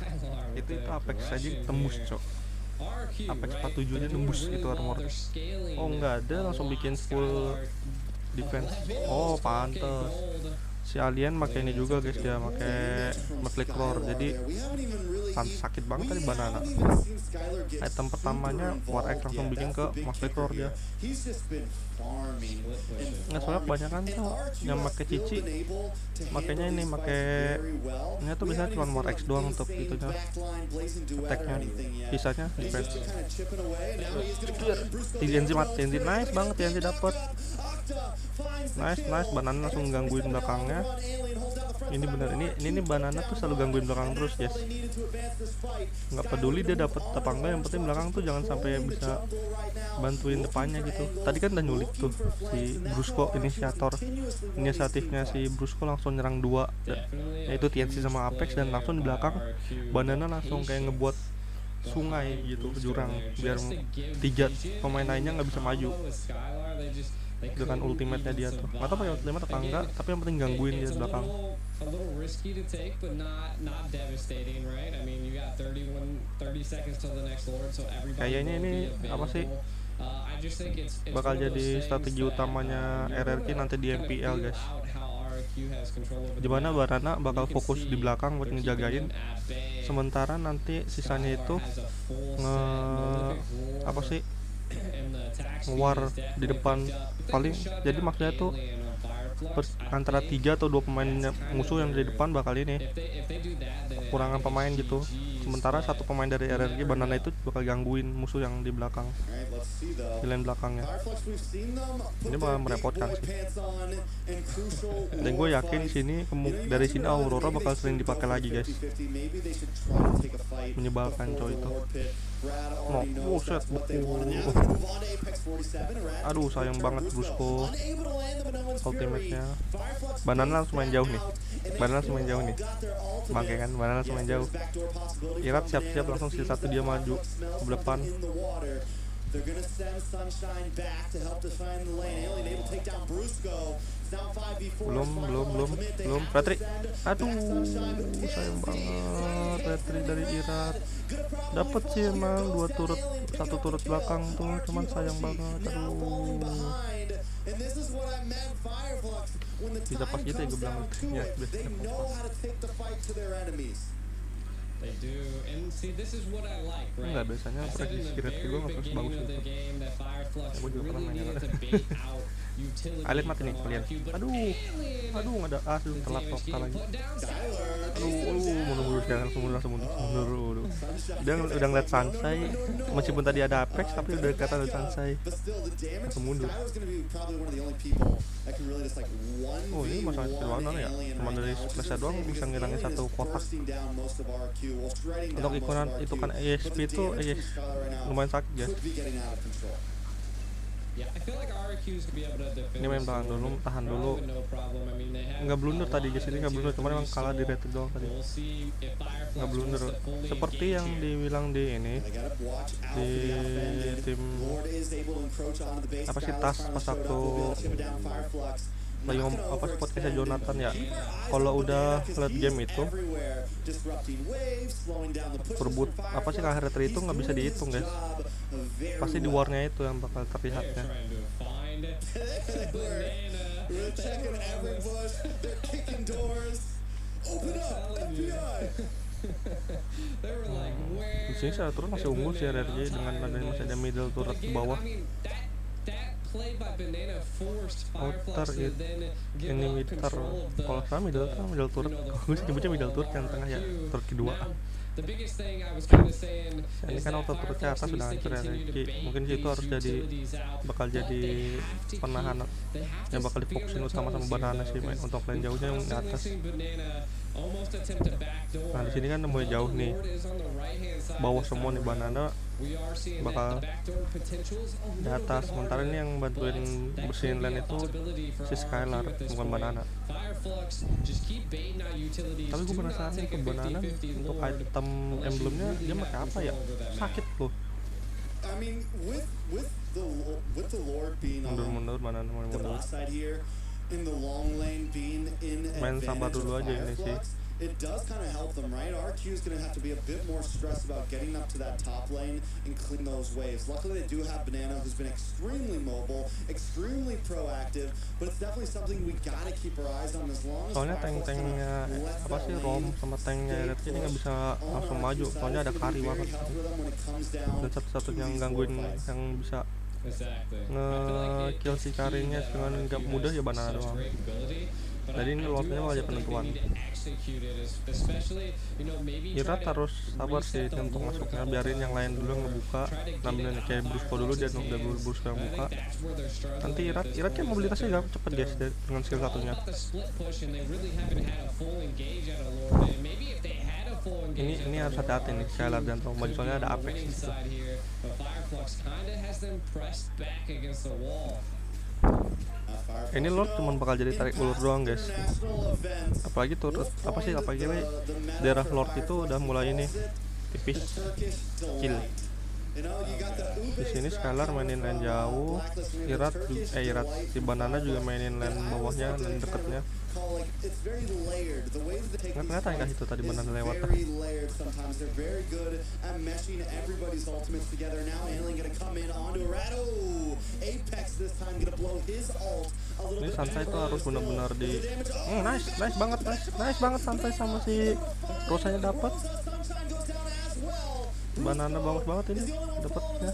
Itu Apex aja tembus, cok. Apex 47 aja tembus itu armor. Oh enggak ada, langsung bikin full defense. Oh pantes. Si alien pakai ini juga guys, dia pakai Meflikror, jadi sakit banget tadi Banana. Item pertamanya War X langsung bikin ke Meflikror dia. Nggak, soalnya kebanyakan tuh yang pakai cici, makanya ini makanya tuh biasanya cuma War X doang untuk itunya, attack-nya, sisanya defense. TNZ nice banget, TNZ dapet. Nice, Banana langsung gangguin belakangnya. Ini bener, ini banana tuh selalu gangguin belakang terus guys. Nggak peduli dia dapet apa enggak, yang penting belakang tuh jangan sampai bisa bantuin depannya gitu. Tadi kan udah nyulik tuh si Brusco, inisiatifnya si Brusco langsung nyerang 2, yaitu TNC sama Apex, dan langsung di belakang banana langsung kayak ngebuat sungai gitu, jurang, biar 3 pemain lainnya nggak bisa maju dengan ultimate-nya dia tuh. Nggak tahu pakai ultimate apa enggak, tapi yang penting gangguin dia di belakang. A little risky to take, but not devastating, right? I mean, you got 30 seconds till the next lord, so everybody. Kayaknya ini apa sih? I just think it's Bakal jadi strategi utamanya RRQ nanti di MPL guys. Dimana Barana bakal fokus di belakang buat ngejagain, sementara nanti sisanya itu apa sih, ngewar di depan paling. Jadi maksudnya tuh antara 3 atau 2 pemain musuh yang di depan bakal ini kekurangan pemain gitu, sementara 1 pemain dari RRQ banana itu bakal gangguin musuh yang di belakang, di lane belakangnya. Ini bakal merepotkan sih, dan gue yakin dari sini Aurora bakal sering dipakai lagi guys. Menyebalkan coy itu. Buset, aduh sayang banget Brusco ultimate-nya. Banana langsung main jauh nih, bangke kan, banana langsung main jauh. Irat siap-siap langsung skill 1 dia maju ke depan. Belum Patrick. Aduh sayang banget Patrick dari Irat. Dapat sih emang 2 turret, 1 turret belakang tuh, cuman sayang banget. Aduh, bisa pas gitu ya gue bilang ya, enggak, biasanya prediksi rate gue nggak terus bagus gitu. Gue juga pernah main Alit mati nih kalian. Aduh nggak ada telat total lagi. Mundur sekarang, langsung mundur. Dia udah ngeliat Sansai, meskipun tadi ada Apex tapi udah kelihatan ada Sansai, langsung mundur. Oh ini masalah kedua ya, cuma dari splash doang bisa ngilangin 1 kotak. Untuk itu kan ESP itu lumayan sakit guys. Ini main tahan dulu. Nggak blunder tadi guys, ini nggak blunder, cuma emang kalah di rated doang tadi. Nggak blunder, seperti yang dibilang di tim apa sih tas pas waktu lagi podcastnya Jonathan ya. Kalau udah late game itu apa sih akhir retri itu nggak bisa dihitung guys, pasti di warnya itu yang bakal terlihatnya. Di sini secara turun masih unggul sih RRQ dengan adanya masih ada middle turret di bawah. Outer ini middle, kalau sama middle turret, gue sih nyebutnya middle turret yang tengah ya, turret kedua. Ini kan auto turretnya atas sudah hancur ya, mungkin situ harus bakal jadi penahan yang bakal difokusin utama sama banana sih main untuk lane jauhnya yang di atas. Nah di sini kan mulai jauh nih, bawah semua nih banana bakal di atas, sementara ini yang bantuin bersihin lane itu si Skylar, bukan banana. Tapi gue penasaran nih ke banana untuk item emblemnya dia pakai apa ya, sakit loh. Mundur banana mundur. Main sabar dulu aja ini sih. It does kind of help them, right? RQ is going to have to be a bit more stressed about getting up to that top lane and clean those waves. Luckily, they do have Banana, who's been extremely mobile, extremely proactive, but it's definitely something we gotta keep our eyes on as long as. Soalnya tank-tanknya apa sih Rom sama tanknya RRQ ini nggak bisa langsung maju, soalnya ada carry banget. Dan satu-satunya yang gangguin yang bisa nge-kill si carry-nya dengan gak mudah ya banana doang. Jadi ini lordnya malah penentuan. Irat harus sabar sih untuk masuknya, biarin yang lain dulu ngebuka. Namanya kayak Brusco dulu, dia udah Brusco yang buka. Nanti Irat kan mobilitasnya gak cepet guys dengan skill satunya. Ini harus hati-hati nih, Skylar dan Tom maju soalnya ada Apex gitu. Ini Lord cuma bakal jadi tarik ulur doang guys. Apalagi daerah Lord itu udah mulai ini tipis kill. Di sini Skylar mainin lane jauh, Irat si Banana juga mainin lane bawahnya, lane deketnya. Nggak kelihatan kah itu tadi Banana lewat? Ini Santai itu harus benar-benar di nice banget Santai sama si Rosanya dapat. Banana bagus banget ini dapatnya.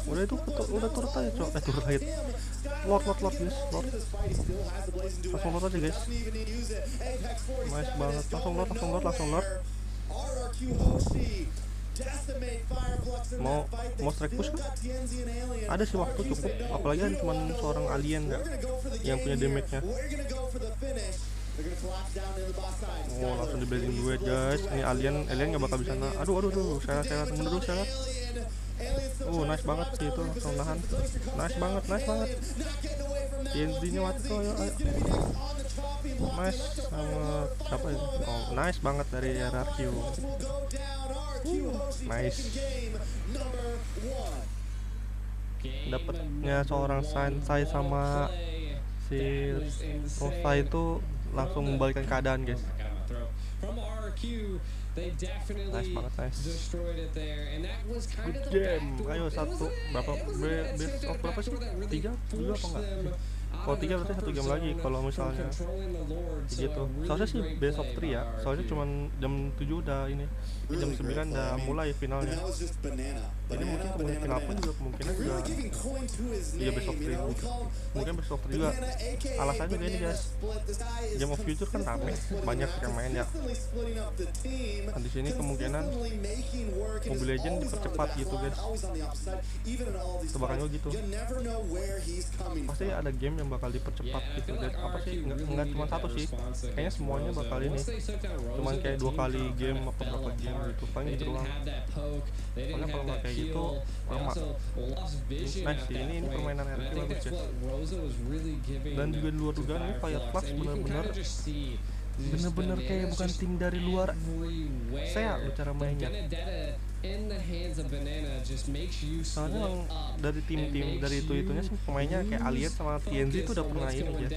Udah turut aja cok, turut aja. Lord guys, Lord. Langsung Lord aja guys. Nice banget, langsung Lord. Mau strike push kan? Ada sih waktu cukup, apalagi kan cuma seorang alien nggak yang punya damage-nya. Oh, langsung di blazing duet guys. Ini alien nggak bakal bisa aduh saya mundur dulu saya. Nice banget sih itu, langsung nahan. Nice banget. TNT-nya mati tuh, ayo. Nice sama siapa ya? Nice banget dari RRQ. Nice. Dapatnya seorang Santai sama si Rosa itu langsung membalikkan keadaan guys. Nice banget, nice. Good game. Ayo satu berapa best of berapa sih? 3 apa enggak? Kalau 3 berarti 1 game lagi kalau misalnya gitu. Soalnya sih best of 3 ya. Soalnya cuma jam 7 udah ini. Jam 9 udah mulai finalnya. Jadi mungkin final pun juga kemungkinan juga iya best of 3. Mungkin best of 3 juga. Alasannya juga ini guys. Game of Future kan rame, banyak yang main ya. Nah, di sini kemungkinan Mobile Legends dipercepat gitu guys. Tebakannya gitu. Pasti ada game yang bakal dipercepat gitu. Dan apa sih? Enggak cuma satu sih. Kayaknya semuanya bakal ini. Cuman kayak 2 kali game apa berapa game gitu. Paling gitu doang. Soalnya kalau nggak kayak gitu lama. Nice sih, ini permainan RRQ bagus guys. Dan juga di luar dugaan ini Flux bener-bener kayak bukan tim dari luar. Saya cara mainnya. Soalnya emang dari tim-tim dari itunya sih pemainnya kayak Alien sama TNZ itu udah pernah ini ya.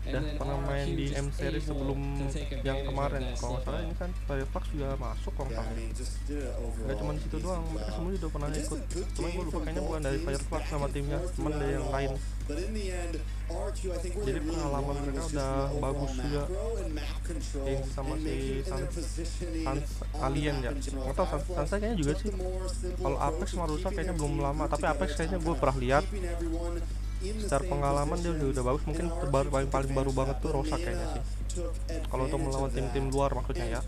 Udah pernah main di M series sebelum yang kemarin. Kalau nggak salah ini kan Flux juga masuk kalau nggak salah. Gak cuma di situ doang, mereka semua udah pernah ikut. Cuma gue lupa kayaknya bukan dari Flux sama timnya, cuman dari yang lain. Jadi pengalaman mereka udah bagus juga. Sama si Alien ya. Nggak tahu Sansa kayaknya juga sih. Kalau Apex sama Rusa kayaknya belum lama, tapi Apex kayaknya gue pernah lihat. Secara pengalaman dia udah bagus, mungkin paling baru banget tuh Rosa kayaknya sih. Kalau untuk melawan tim-tim luar maksudnya ya.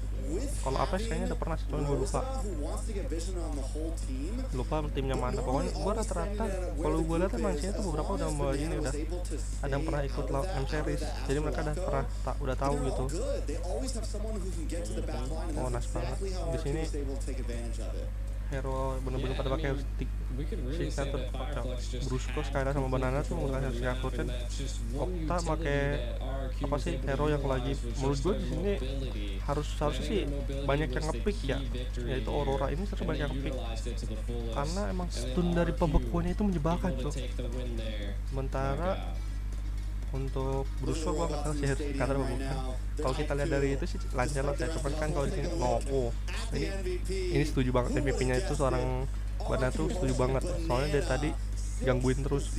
Kalau Apex kayaknya udah pernah sih, cuman gue lupa timnya mana. Pokoknya gue rata-rata kalau gue lihat emang sini tuh beberapa udah ini udah ada yang pernah ikut M series, jadi mereka udah tahu gitu. Nice banget di sini. Hero bener-bener pada pakai stick si satu Brusco Skylar sama Banana tuh menggunakan si Akursen. Okta pakai apa sih hero yang lagi menurut gue di sini harusnya sih banyak yang ngepick ya, yaitu Aurora ini harus banyak yang ngepick karena emang stun dari pembekuannya itu menjebakan tuh. Sementara untuk Brusco gua nggak tahu sih karena pembekuan. Kalau kita lihat dari itu sih lancar lah ya, cuman kan kalau di sini ini setuju banget MVP-nya itu seorang Banana tuh setuju banget, soalnya dari tadi gangguin terus.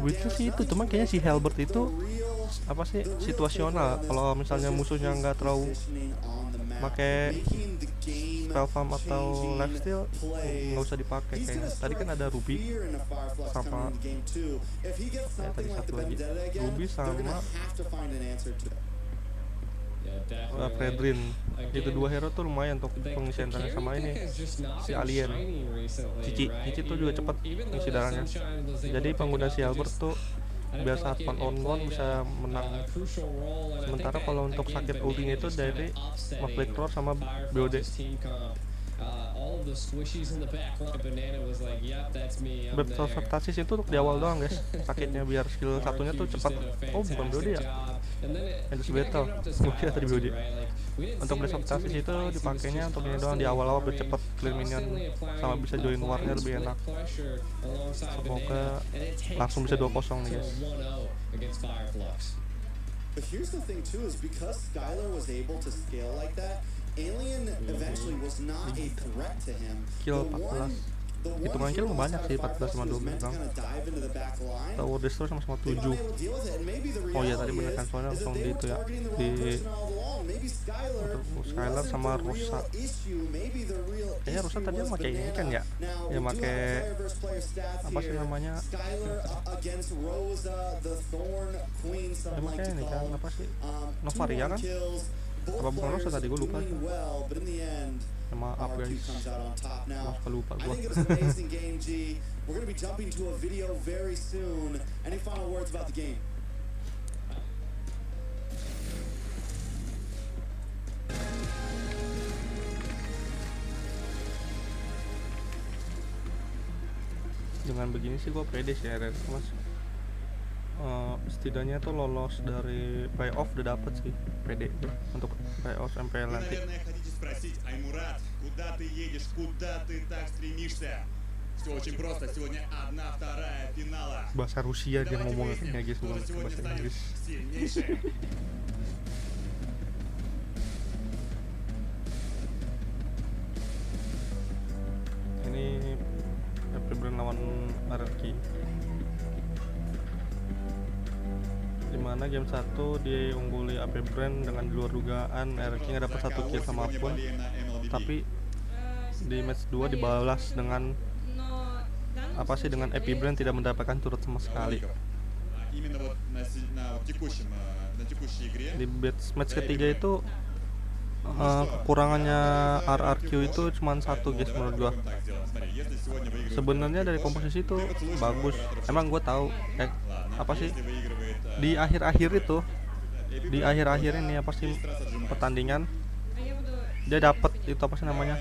Itu sih itu, cuman kayaknya si Halbert itu apa sih situasional. Kalau misalnya musuhnya nggak terlalu pakai spell farm atau lifesteal nggak usah dipakai kayaknya. Tadi kan ada Ruby sama tadi satu lagi Ruby sama Bren. Itu dua hero tuh lumayan untuk pengisian darahnya. Sama ini si alien Cici tuh juga cepet ngisi darahnya. Jadi pengguna si Albert tuh biar saat penonton bisa menang. Sementara kalau untuk sakit ultinya itu dari Maflikror sama BOD. Berkonsertasi itu untuk di awal doang guys sakitnya, biar skill satunya tuh cepat. Oh bukan BOD ya, Endless Battle mungkin tadi BOD. Untuk berkonsertasi itu dipakainya untuk ini doang di awal-awal biar cepet clear minion sama bisa join warnya lebih enak. Semoga langsung bisa 2-0 nih guys. But here's the thing too, is because Skylar was able to scale like that, Alien eventually was not a threat to him. Kill 14. Hitungan kill banyak sih, 14 sama 12 bang. Tower Destroy sama 7. Oh iya tadi bener kan, soalnya langsung di itu ya, di Skylar sama Rosa. Kayaknya Rosa tadi pakai ini kan ya, ya pakai apa sih namanya, ya pakai ini kan, apa sih, Novaria kan, apa bukan Rosa tadi, gue lupa. Maaf guys, maaf kalau lupa gue. We're going to be jumping to a video very soon. Any final words about the game? Dengan begini sih gue pede sih RRQ mas. Setidaknya tuh lolos dari playoff udah dapet sih, pede untuk playoff sampai nanti. Bahasa Rusia dia ngomongnya guys, bukan bahasa Inggris. Ini Bren lawan RRQ, dimana game 1 diungguli AP Bren dengan di luar dugaan. RRQ nggak dapat 1 kill sama pun, tapi di match 2 dibalas dengan apa sih, dengan AP Bren tidak mendapatkan turret sama sekali. Di match ketiga itu kekurangannya RRQ itu cuma 1 guys menurut gua. Sebenarnya dari komposisi itu bagus, emang gua tahu apa sih di akhir-akhir itu, di akhir-akhir ini apa sih pertandingan dia dapat itu apa sih namanya,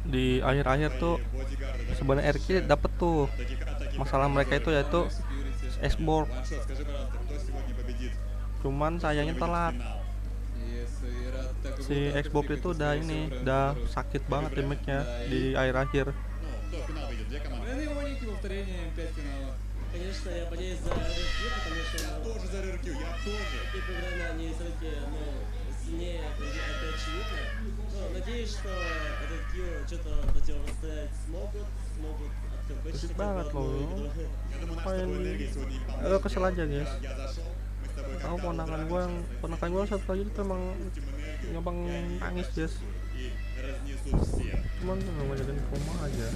di akhir-akhir tuh sebenarnya RQ dapet tuh. Masalah mereka itu yaitu export, cuman sayangnya telat. Si export itu udah ini, udah sakit banget damage-nya di akhir-akhir. Конечно, я болею за RRQ, потому что я тоже за RRQ, я тоже. И когда они все-таки, сильнее, это очевидно. Но надеюсь, что RRQ что-то противостоять смогут Besit banget loh. Main kesel aja guys. Tahu ponakan gua satu lagi itu emang gampang nangis guys. Cuman nggak mau jadi koma aja.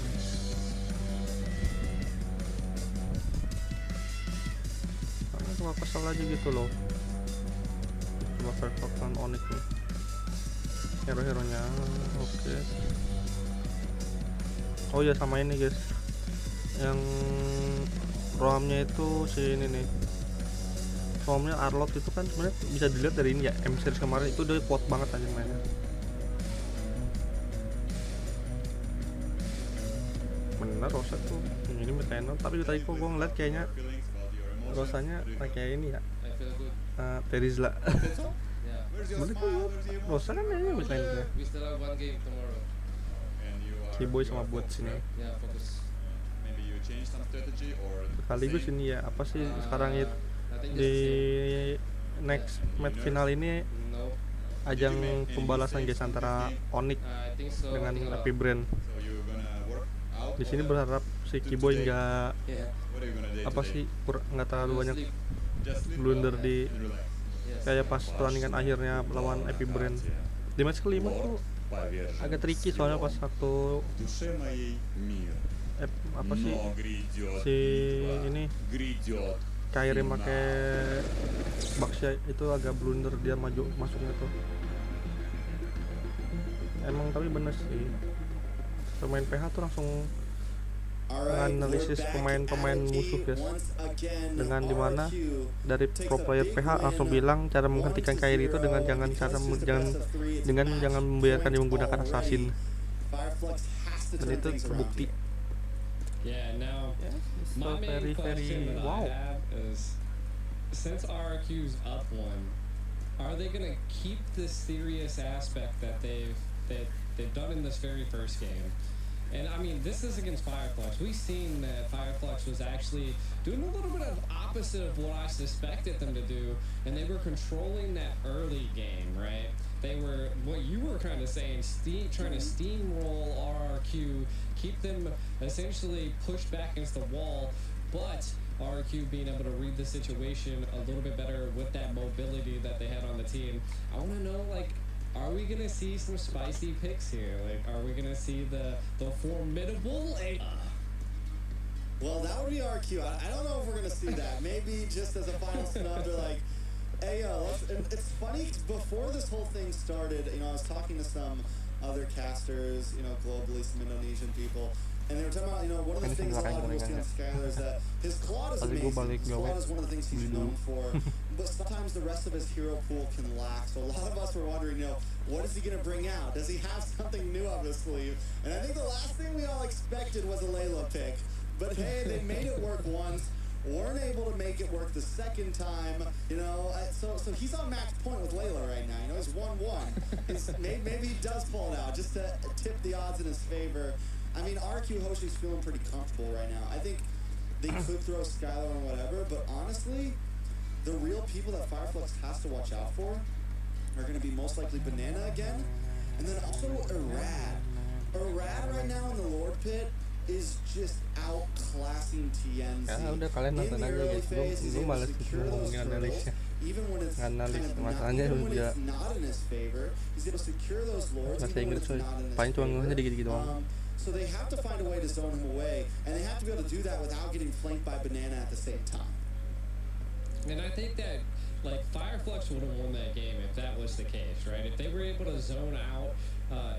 Karena cuma kesel aja gitu loh. Coba Perebutan Onic nih. Hero-heronya oke. Oh ya sama ini guys, yang ROM-nya itu si ini nih, ROM-nya Arlot itu kan sebenarnya bisa dilihat dari ini ya, M-series kemarin itu udah kuat banget aja mainnya. Bener Rosa tuh ini Metano, tapi tadi kok gue ngeliat kayaknya Rosanya kayak ini ya, Terizla. Bener kok Rosa kan kayaknya Metano. Boy sama buat sini sekaligus ini ya, apa sih sekarang itu di next match final ini ajang pembalasan guys antara Onic dengan AP Bren. Di sini berharap si Kiboy nggak nggak terlalu banyak blunder di kayak pas pertandingan akhirnya lawan Bren. Di match kelima tuh agak tricky soalnya pas waktu si ini Kyrie make Baksya itu agak blunder, dia masuknya tuh. Emang tapi bener sih, pemain PH tuh langsung menganalisis pemain musuh guys, dengan dimana dari pro player PH langsung bilang cara menghentikan Kyrie itu dengan jangan membiarkan dia menggunakan assassin, dan itu terbukti. Yeah, now my main question that I have is, since RRQ's up one, are they gonna keep this serious aspect that they've done in this very first game? And I mean, this is against Fireflux. We've seen that Fireflux was actually doing a little bit of opposite of what I suspected them to do, and they were controlling that early game, right? They were, what you were kind of saying, trying to steamroll RRQ, keep them essentially pushed back against the wall, but RRQ being able to read the situation a little bit better with that mobility that they had on the team. I want to know, like, are we gonna see some spicy picks here? Like, are we gonna see the formidable? Well, that would be RQ. I don't know if we're gonna see that. Maybe just as a final snub, they're like, hey, it's funny, before this whole thing started, you know, I was talking to some other casters, you know, globally, some Indonesian people, and they were talking about, you know, one of the things a lot of people see on Skylar is that his Claude is amazing. His Claude is one of the things he's known for, but sometimes the rest of his hero pool can lack. So a lot of us were wondering, you know, what is he going to bring out? Does he have something new up his sleeve? And I think the last thing we all expected was a Layla pick. But hey, they made it work once, weren't able to make it work the second time, you know. So he's on max point with Layla right now. You know, he's 1-1. Maybe he does pull it out just to tip the odds in his favor. I mean, RQ Hoshi's feeling pretty comfortable right now. I think they could throw Skylar and whatever, but honestly, the real people that Fireflux has to watch out for are going to be most likely Banana again, and then also Irad. Irad right now in the Lord Pit is just outclassing TNZ. Udah kalian nonton aja guys, gue malas ngomongin analisnya. Analis masalahnya juga bahasa Inggris coy, paling cuma ngomongnya dikit-dikit doang. So they have to find a way to zone him away, and they have to be able to do that without getting flanked by Banana at the same time. And I think that, like, Fireflux would have won that game if that was the case, right? If they were able to zone out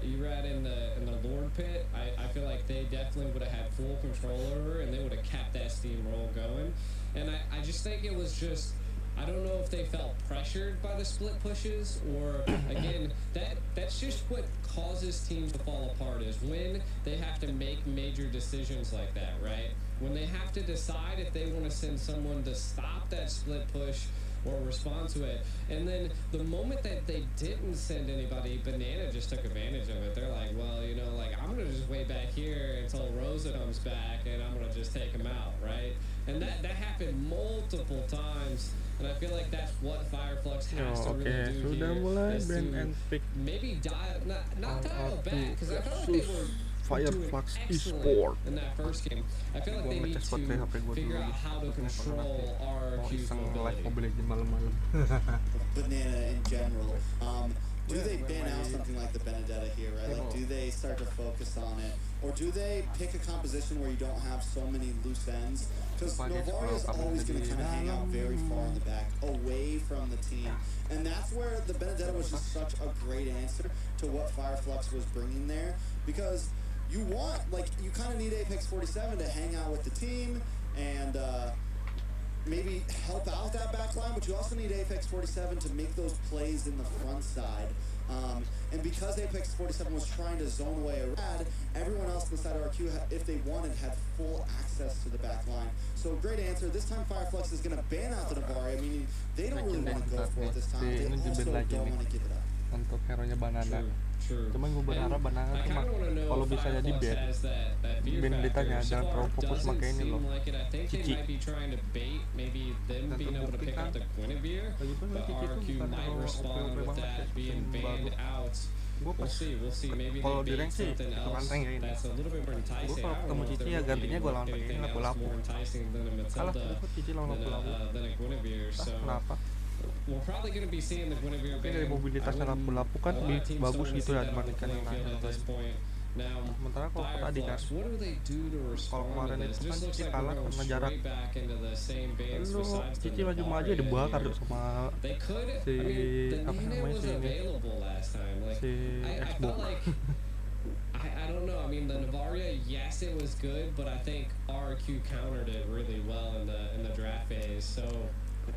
Erad in the Lord Pit, I feel like they definitely would have had full control over her, and they would have kept that steamroll going. And I just think it was just, I don't know if they felt pressured by the split pushes, or again, that's just what causes teams to fall apart, is when they have to make major decisions like that, right? When they have to decide if they want to send someone to stop that split push or respond to it. And then the moment that they didn't send anybody, Banana just took advantage of it. They're like, well, you know, like, I'm going to just wait back here until Rosa comes back, and I'm going to just take him out, right? And that happened multiple times, and I feel like that's what Fireflux has to really do here, is to maybe not dial back, because I felt like they were Fireflux Esport in that first game. I feel like they need to figure out how to control RRQ's mobility. Banana in general. Do they ban out something like the Benedetta here, right? Like, do they start to focus on it? Or do they pick a composition where you don't have so many loose ends? Because Novaria is always going to kind of hang out very far in the back, away from the team. And that's where the Benedetta was just such a great answer to what Fireflux was bringing there. Because you want, like, you kind of need Apex 47 to hang out with the team and maybe help out that back line, but you also need Apex 47 to make those plays in the front side. And because Apex 47 was trying to zone away Irad, everyone else inside RQ, if they wanted, had full access to the back line. So great answer. This time Fireflux is going to ban out the Navaria, meaning they don't really want to go for it this time. They also don't want to give it up. Untuk hero-nya Banana. Cuman gue berharap Banana tuh kalau bisa jadi ban ditanya jangan terlalu fokus pakai ini loh, Cici. Dan terbukti kan lagi pun Cici tuh bukan hero OP banget ya, Gue pas We'll see. Maybe kalau they di rank bait sih something itu else kan rank ya ini. that's a little bit more Gue enticing. kalau I don't ketemu know if Cici they're ya looking gantinya gue lawan pakai anything ini else lapu-lapu. more enticing than a Kalah Matilda terus Cici lawan lapu-lapu. than a Guinevere. So Kenapa? we're probably going to be seeing the Guinevere Tapi ban. dari mobilitasnya lapu-lapu kan A lot lebih of teams bagus don't wanna gitu see ya that on the dibandingkan yang playing field lain. at this point. Now, Sementara kalau tadi kan, Fireflux, what do they do to kalau respond to kemarin this? itu It kan just looks Cici like kalah we're going karena jarak. straight back into the same bans Lu besides Cici the maju-maju Aria dibakar here. tuh sama They could, si I mean, the apa Nina namanya was si ini available last time. Like, si I Xbox. felt like, I don't know. I mean, the Navaria, yes, it was good, but I think RRQ countered it really well in the draft phase. So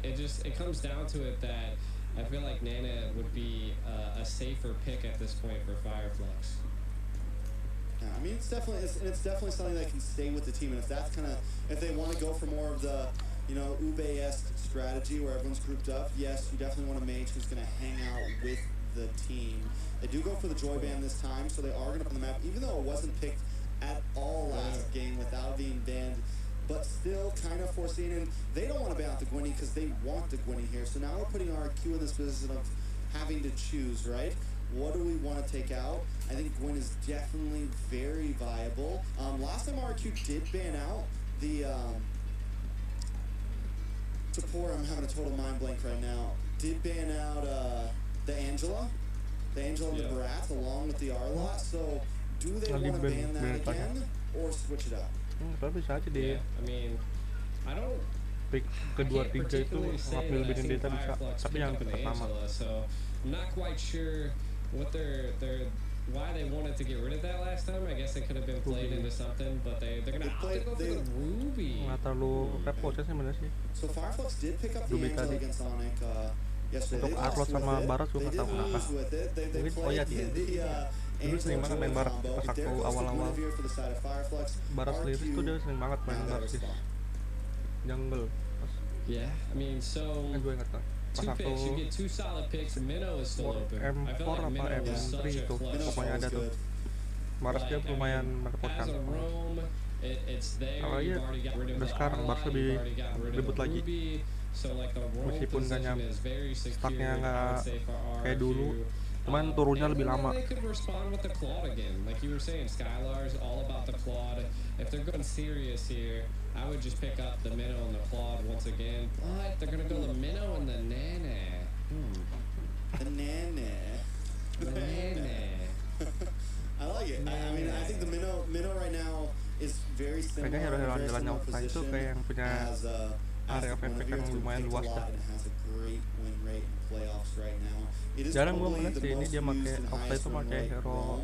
it comes down to it that I feel like Nana would be a safer pick at this point for Fireflux. Yeah, I mean, it's definitely something that can stay with the team, and if they want to go for more of the, Ube-esque strategy where everyone's grouped up, yes, you definitely want a mage who's going to hang out with the team. They do go for the Joy Band this time, so they are going to put the map, even though it wasn't picked at all last game without being banned, but still kind of foreseen. And they don't want to ban out the Gwynny because they want the Gwynny here. So now we're putting RRQ in this position of having to choose, right? What do we want to take out? I think Gwyn is definitely very viable. Last time RRQ did ban out the I'm having a total mind blank right now. Did ban out the Angela and the Brat along with the Arlot. So do they want to ban that again or switch it up? Tapi bisa aja deh. I mean, I don't. Pick kedua tiga itu ngambil binin data bisa, tapi yang pick pertama. So I'm not quite sure what why they wanted to get rid of that last time. I guess it could have been played into something, but they're gonna opt to go for the Ruby. Nggak terlalu repot sih sebenarnya sih. So Fireflux did pick up the Ruby Angel tadi. against Onic yesterday. Untuk Arlot sama Barat gue nggak tahu kenapa. Mungkin ya dia. Dulu sering banget main Barat pas aku awal-awal. Barat Liris tuh dia sering banget main Barat sih. Jungle. Yeah, I mean, so Gue ingat kan. Pas two aku picks, you get two solid picks. Minnow is still open. I feel M4 like apa Minnow is M3 such a itu clutch. pokoknya ada tuh. Barat dia lumayan merepotkan. As a roam, it's there. Kalau You've iya, already got rid of udah the sekarang Arlot, Barat you've lebih already got rid of ribut the lagi. Ruby. So like the roam Meskipun nggak position is very secure, startnya I nggak would say, for kayak RRQ. dulu, cuman turunnya And lebih then lama. They could respond with the Claude again, like you were saying. Skylar's all about the Claude. If they're going serious here, I would just pick up the Minnow and the Claude once again. But they're gonna go the Minnow and the Nana. The Nana. The Nana. I like it. I mean, I think the Minnow right now is very similar. Kayaknya hero-hero very andalannya similar Okta itu position kayak yang punya as area the efek Guinevere. yang It's been lumayan picked a luas lot dah. and has a great win rate in playoffs right now. It is Jarang gue probably ngeliat the sih ini most dia used pakai and Okta highest itu win pakai rate hero roam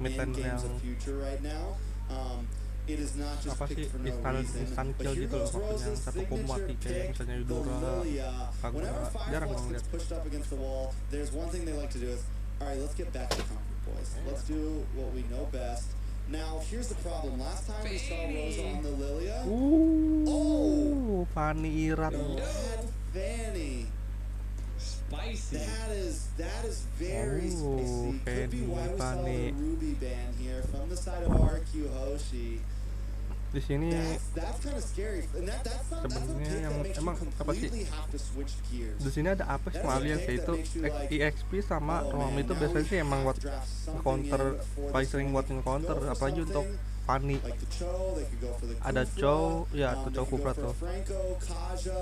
mid in lane games yang of future right now. It is not just apa sih picked for no instant reason. But kill here gitu loh, goes maksudnya Rose's satu combo mati signature kayak pick, misalnya the Juara, Lilia. Kagura. Whenever Jarang Fireflux gue gets ngeliat. pushed up against the wall, there's one thing they like to do is, all right, let's get back to comfort, boys. Let's do what we know best. Now, here's the problem. Last time we saw Rosa on the Lilia, Fanny Irat. Red Fanny. Spicy. That is very Oh, spicy. Could be why we saw the Fanny. Ruby ban here from the side of RQ Hoshi. Di sini That's kind of scary. And that's a Sebenarnya pick yang that makes you emang apa sih? completely have to switch gears. di sini ada apa sih alias yaitu EXP sama ROM itu biasanya sih emang buat counter, paling sering buat nge-counter, apalagi untuk Fanny. Like the Cho, they could go for the Ada Kufra, Cho, ya they Cho could go Kufra for tuh. Franco, Kaja.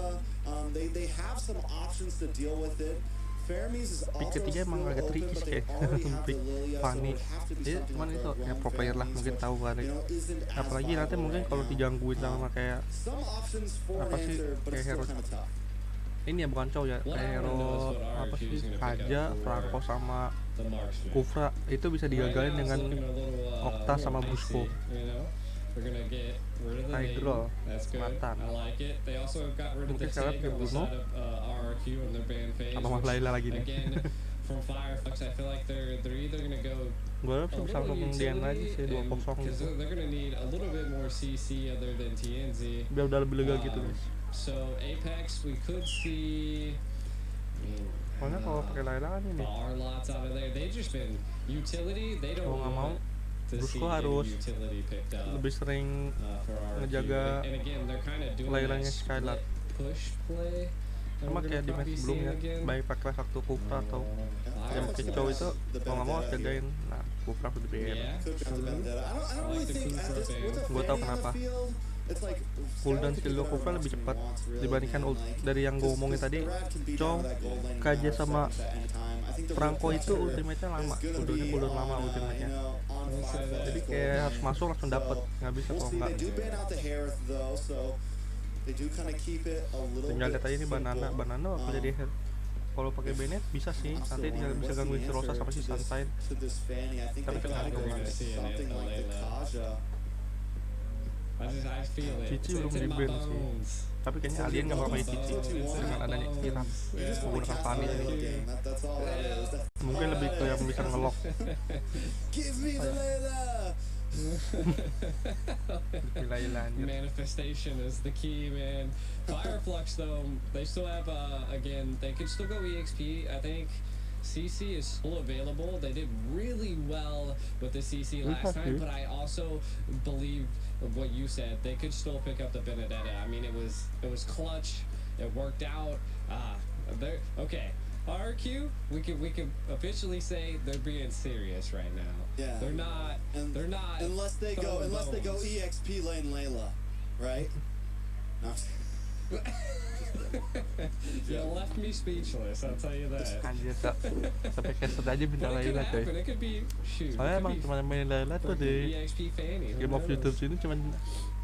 They have some options to deal with it. Fermis is Pick also ketiga emang still agak open, tricky but sih they kayak already have the pick Lilia, so it Fanny. would have to be Ya something cuman like itu a ya Rom pro player lah Fermis, mungkin which, tahu kali. isn't as Apalagi nanti viable mungkin right kalau now. digangguin sama kayak Some options for apa an sih, answer, but kayak it's still hero kind of tough. ini ya bukan Chow ya, What kayak I hero wanna know is what apa RRQ sih is gonna pick Kaja, up for Franco sama the marksman. Kufra itu bisa digagalin Right now, dengan it's looking a little, Okta little sama icy, Busco. you know? We're gonna get rid of the Hydro, maiden. That's good. Matan. I like it. They also got rid of Mungkin the sekarang Tig on the dibunuh. side of RRQ in their ban phase. Apa Mas which, Laila lagi nih? Again, from Fireflux, I feel like they're either gonna go Gue harap a bisa little langsung dian aja sih utility, 2-0 because gitu. they're gonna need a little bit more CC other than TNZ. Biar udah lebih lega gitu guys. So Apex, we could see. Soalnya kalau pakai Laila kan ini Bar lots out of there. They've just been utility. They don't Mau nggak mau, want to see Busco any harus utility picked up lebih sering for RRQ. ngejaga And again, they're kind of doing Lailanya that Skylar. split push play. Sama kayak di match sebelumnya, baik pakai waktu Kupra atau yang kicau itu mau nggak mau harus jagain. Nah, Kupra udah BN. Gue tau kenapa. Cooldown skill gue Kupra lebih cepat dibandingkan dari yang gue ngomongin tadi. Chow, KJ sama Franco itu ultimate-nya lama, cooldown lama ultimate-nya. Jadi kayak harus masuk langsung dapet, nggak bisa kalau nggak. Tinggal lihat aja ini banana apa jadi hair. Kalau pakai Bennett bisa sih, nanti tinggal bisa gangguin si Rosa sama si Sunshine. Tapi tergantung. Cici belum di ban sih. Tapi kayaknya alien nggak bakal pakai Cici dengan adanya Harap menggunakan panik ini. Mungkin lebih ke yang bisa ngelok. Manifestation is the key, man. Flux though, they still have again, they could still go EXP. I think CC is still available. They did really well with the CC last time, but I also believe what you said. They could still pick up the Benedetta. I mean, it was clutch. It worked out. They're okay. RRQ, we can officially say they're being serious right now. Yeah. They're not unless they go EXP lane Layla, right? No. You left me speechless, I'll tell you that. Anjir, sampai cancel aja bintang Layla coy. Soalnya emang cuma main Layla tuh di Game of YouTube sini cuma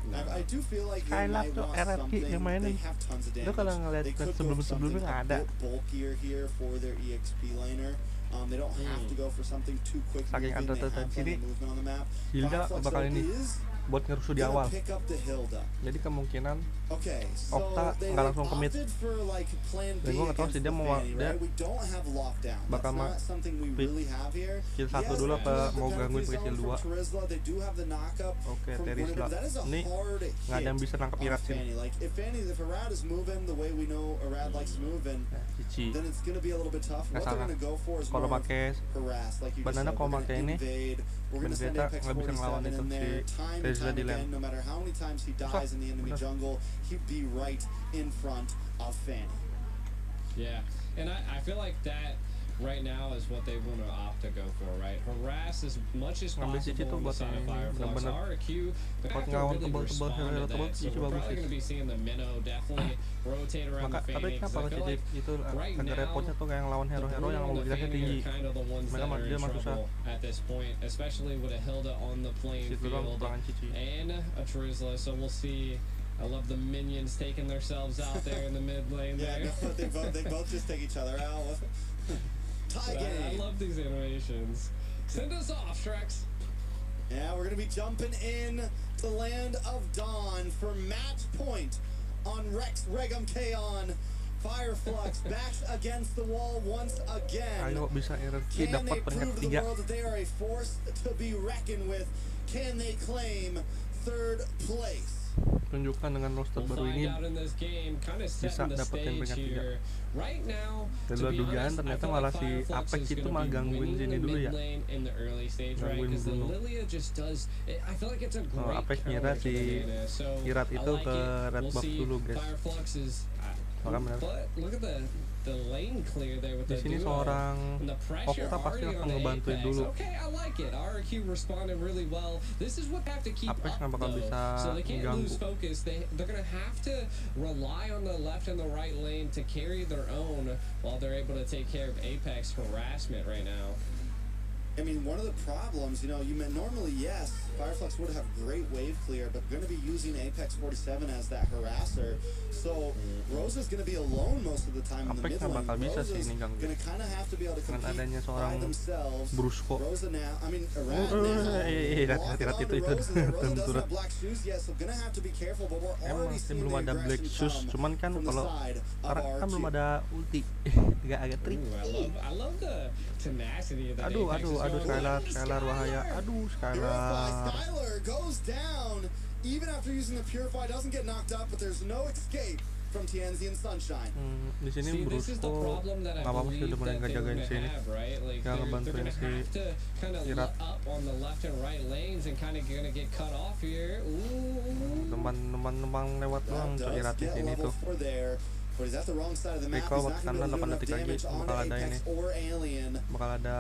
Skylab tuh RRQ yang mainin. Lu kalau ngeliat sebelum-sebelumnya nggak ada. Saking underrated sini, Hilda bakal ini buat ngerusuh di awal. Jadi kemungkinan Okta nggak langsung commit. Dan gue nggak tahu sih dia bakal kill 1 dulu apa mau gangguin pakai kill 2. Oke, Terisla. Ini nggak ada yang bisa nangkep Irat sih. Cici. Nggak salah. Kalau pakai banana, kalau pakai ini Benedetta nggak bisa ngelawan itu si Terisla di lane. Yeah, and I feel like that right now is what they want to opt to go for, right? Harass as much as possible on the side of Fireflux. RRQ, they're going to really respond to that, so we're probably going to be seeing the Minnow definitely rotate around the Phoenix. I feel like right now, kind of the ones that are in trouble at this point, especially with a Hilda on the playing field and a Trizla, so we'll see. I love the minions taking themselves out there in the mid lane there. Yeah, no, they both just take each other out. Tie game. I love these animations. Send us off, Shreks. Yeah, we're gonna be jumping in to Land of Dawn for match point on Rex Regum Kaon. Fireflux backs against the wall once again. Ayo bisa RRQ Can dapat they peringkat prove to the 3. world that they are a force to be reckoned with? Can they claim third place? Tunjukkan dengan roster baru ini bisa dapetin peringkat 3. Dan luar dugaan ternyata malah si Apex itu malah gangguin sini dulu ya, gangguin Bruno. Apex ngira si Irat itu ke red box dulu guys. Maka benar. Di sini seorang Okta pasti akan ngebantuin dulu. Apex nggak bakal bisa mengganggu. They're gonna have to rely on the left and the right lane to carry their own while they're able to take care of Apex harassment right now. I mean, one of the problems, you meant normally, yes, Fireflux would have great wave clear, but going to be using Apex 47 as that harasser. So, Rosa's going to be alone most of the time in the mid lane. Rosa's going to kind of have to be able to compete by themselves. Rosa now, I mean, Arad now. Rosa doesn't have black shoes yet, so going to have to be careful, but we're already seeing the Black shoes, cuman kan kalau sekarang kan belum ada ulti. agak tricky. I love the tenacity of that. Aduh, Skylar bahaya. Aduh, Skylar goes down even after using the Purify, doesn't get knocked up, but there's no escape from TNZ and Sunshine. Di sini Brusco nggak apa-apa sih udah mulai ngejagain sini, nggak ngebantuin si Irat. Teman-teman lewat doang untuk Irat di sini tuh. But he's at the wrong side of the map. Recall He's buat not going to kanan do 8 enough detik lagi damage onto bakal ada ini, Apex or Alien. bakal ada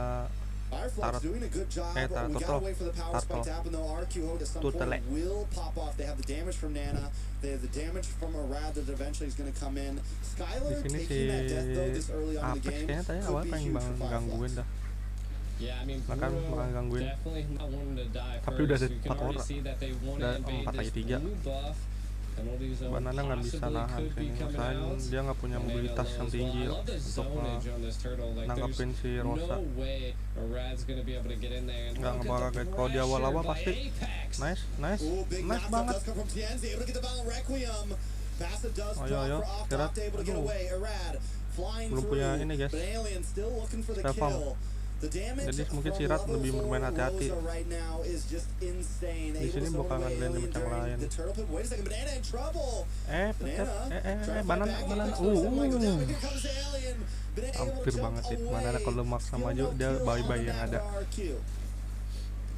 Fireflux Tarot. doing a good job. Tarot We gotta wait for the power spike to happen though. RRQ at some Tutele. point will pop off. They have the damage from Nana. They have the damage from Arad that eventually is going to come in. Di Skylar sini si taking that death though this early on in Apex the game kayaknya tadi could awal be pengen huge for gangguin Fireflux. dah, Yeah, I mean, bahkan bakal gangguin. definitely not wanting to die Tapi first. udah ada You can 4 already orang. see that they want Udah to invade 4 lagi this 3. blue buff. Penalty zone Banana nggak bisa possibly nahan could be sini, coming masalah out. dia nggak punya And they mobilitas know yang as tinggi well. I love the untuk zonage on this turtle. Like, nanggapin si there's Rosa. no way Arad's gonna be able to get in there. And Nggak look at ngebakar the guys. Kalau di awal-awal pressure by pasti Apex. nice Ooh, big nice knockdown banget. does come from Tienzi, able to get the Violent Requiem. Bassa does Ayo, drop ayo, for off gerak. top, able to get Aduh. away. Arad flying Belum through, punya ini, guys. but Alien still looking for the Reform. kill. The damage Jadi mungkin from si Rat level lebih 4 bermain hati-hati. Rosa right now is just insane. Di sini Able to bakal throw away ngandelin Alien damage yang during lain. the turtle pit. Wait a second, Banana in trouble. Petet, Banana trying to banana fight back. banana. Apex forces him, Michael down. Here comes Alien. Banana able to Hampir jump banget itu. away. Banana kalau maksa Still maju no dia kill on bye-bye the yang map ada. for RRQ.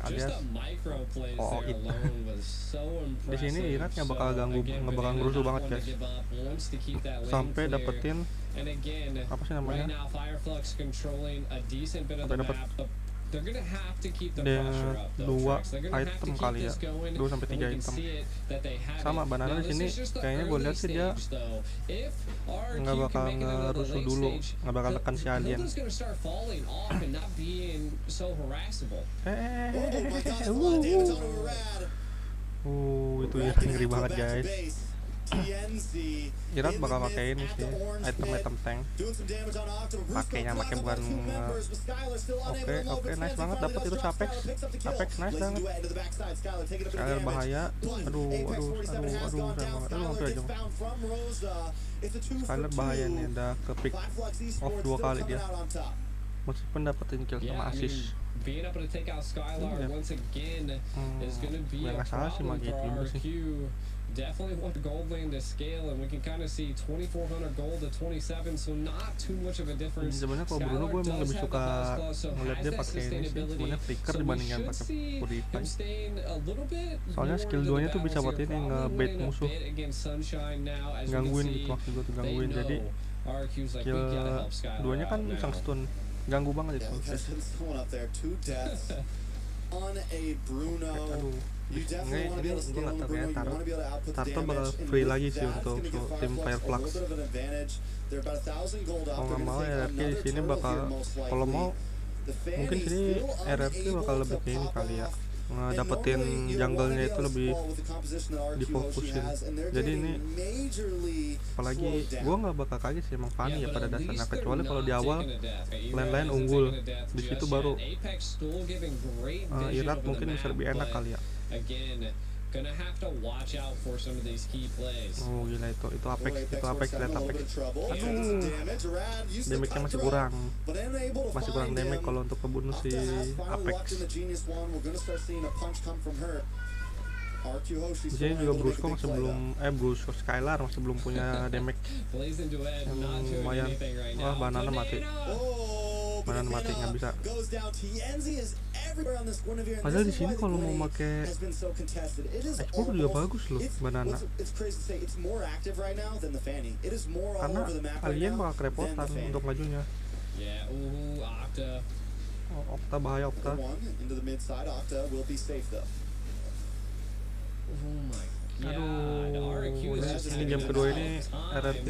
Just Alias the micro plays Oh, there it. alone was so impressive. Di sini Irak nggak bakal So, ganggu, again, nggak bakal Banana ngerusuh not banget one to guys. give up, wants to keep that lane Sampai clear. dapetin And again, apa sih right namanya? now Fireflux controlling a decent bit of the Sampai dapet map. They're gonna have to keep the Dia pressure up though. 2 Trax. They're gonna have to item keep kali ya, this going, 2 sampai and 3 we can item. see it that they have Sama it. Banana Now, di this sini is just the kayaknya gue early lihat sih dia stage, though. If RRQ nggak can bakal make it into the ngerusuh late dulu, stage, nggak bakal tekan si alien. Hilda's gonna start falling off and not being so harassable. Oh my god, that's a lot of damage onto Arad. Itu ya Arad gonna ngeri have to banget go back to guys. base. TNZ Irak in bakal the pakai midst ini at sih, the orange item-item pit. tank. Doing some damage on Octo. Bruce Pakainya got pakai caught bukan by two members, but Skylar still unable to load, oke, but nice Fancy banget finally dapet does itu drop. Apex. Skylar picks up the kill. Apex nice Blazing banget. duet into the backside. Skylar taking a bit of Skylar damage. bahaya. But Aduh, Apex aduh, 47 aduh, has aduh, gone down. aduh, Skylar hampir gets aja. found from Rosa. It's a 2 for Skylar bahaya 2. nih, udah ke pick Flux Esports off 2 still kali coming dia. out on top. Meskipun dapetin kill Yeah, sama I mean, assist. being able to take out Skylar Iya. once again is going to be Yang a nggak salah sih problem Magi for itu sih. RRQ. Definitely want the gold lane to scale, and we can kind of see 2,400 gold to 27, so not too much of a difference. Sebenarnya kalau Bruno gue emang lebih suka ngeliat dia pakai ini sih, sebenarnya flicker dibandingkan pakai purify. Soalnya skill 2-nya tuh bisa buat ini nge-bait musuh, gangguin gitu, maksud gue tuh gangguin. Jadi skill 2-nya kan iseng stun, ganggu banget itu. Yeah, that's someone up there. 2 deaths on a Bruno. Aduh, You definitely want to be able to gue scale nggak on the tahu Bruno. ya, You want to be able to output the Tarto bakal damage. And free with lagi sih that, untuk it's gonna give tim Fireflux Fireflux. a little bit of an advantage. They're about 1,000 gold up. Mau They're nggak mau gonna take RRQ di another sini turtle bakal, here most kalau likely. mau The fan mungkin is sini still RRQ bakal unable lebih to ke ini pop kali ya, off. ngedapetin jungle-nya itu lebih difokusin. Jadi ini apalagi gue nggak bakal kaget sih emang Fanny ya pada dasarnya, kecuali kalau di awal lain-lain unggul, di situ baru Irak mungkin bisa lebih enak kali ya. Gonna have to watch out for some of these key plays. Oh gila itu Apex, lihat Apex. Aduh, damage-nya masih kurang damage kalau untuk kebunuh si Apex. Di sini juga Brusco masih belum, Brusco Skylar masih belum punya damage lumayan. Wah, Banana mati. Banana mati, nggak bisa. Padahal di sini kalau mau pakai ekspor juga bagus loh Banana. Karena alien bakal kerepotan untuk majunya. Oh, Okta bahaya Okta. Aduh, ini game kedua ini RRQ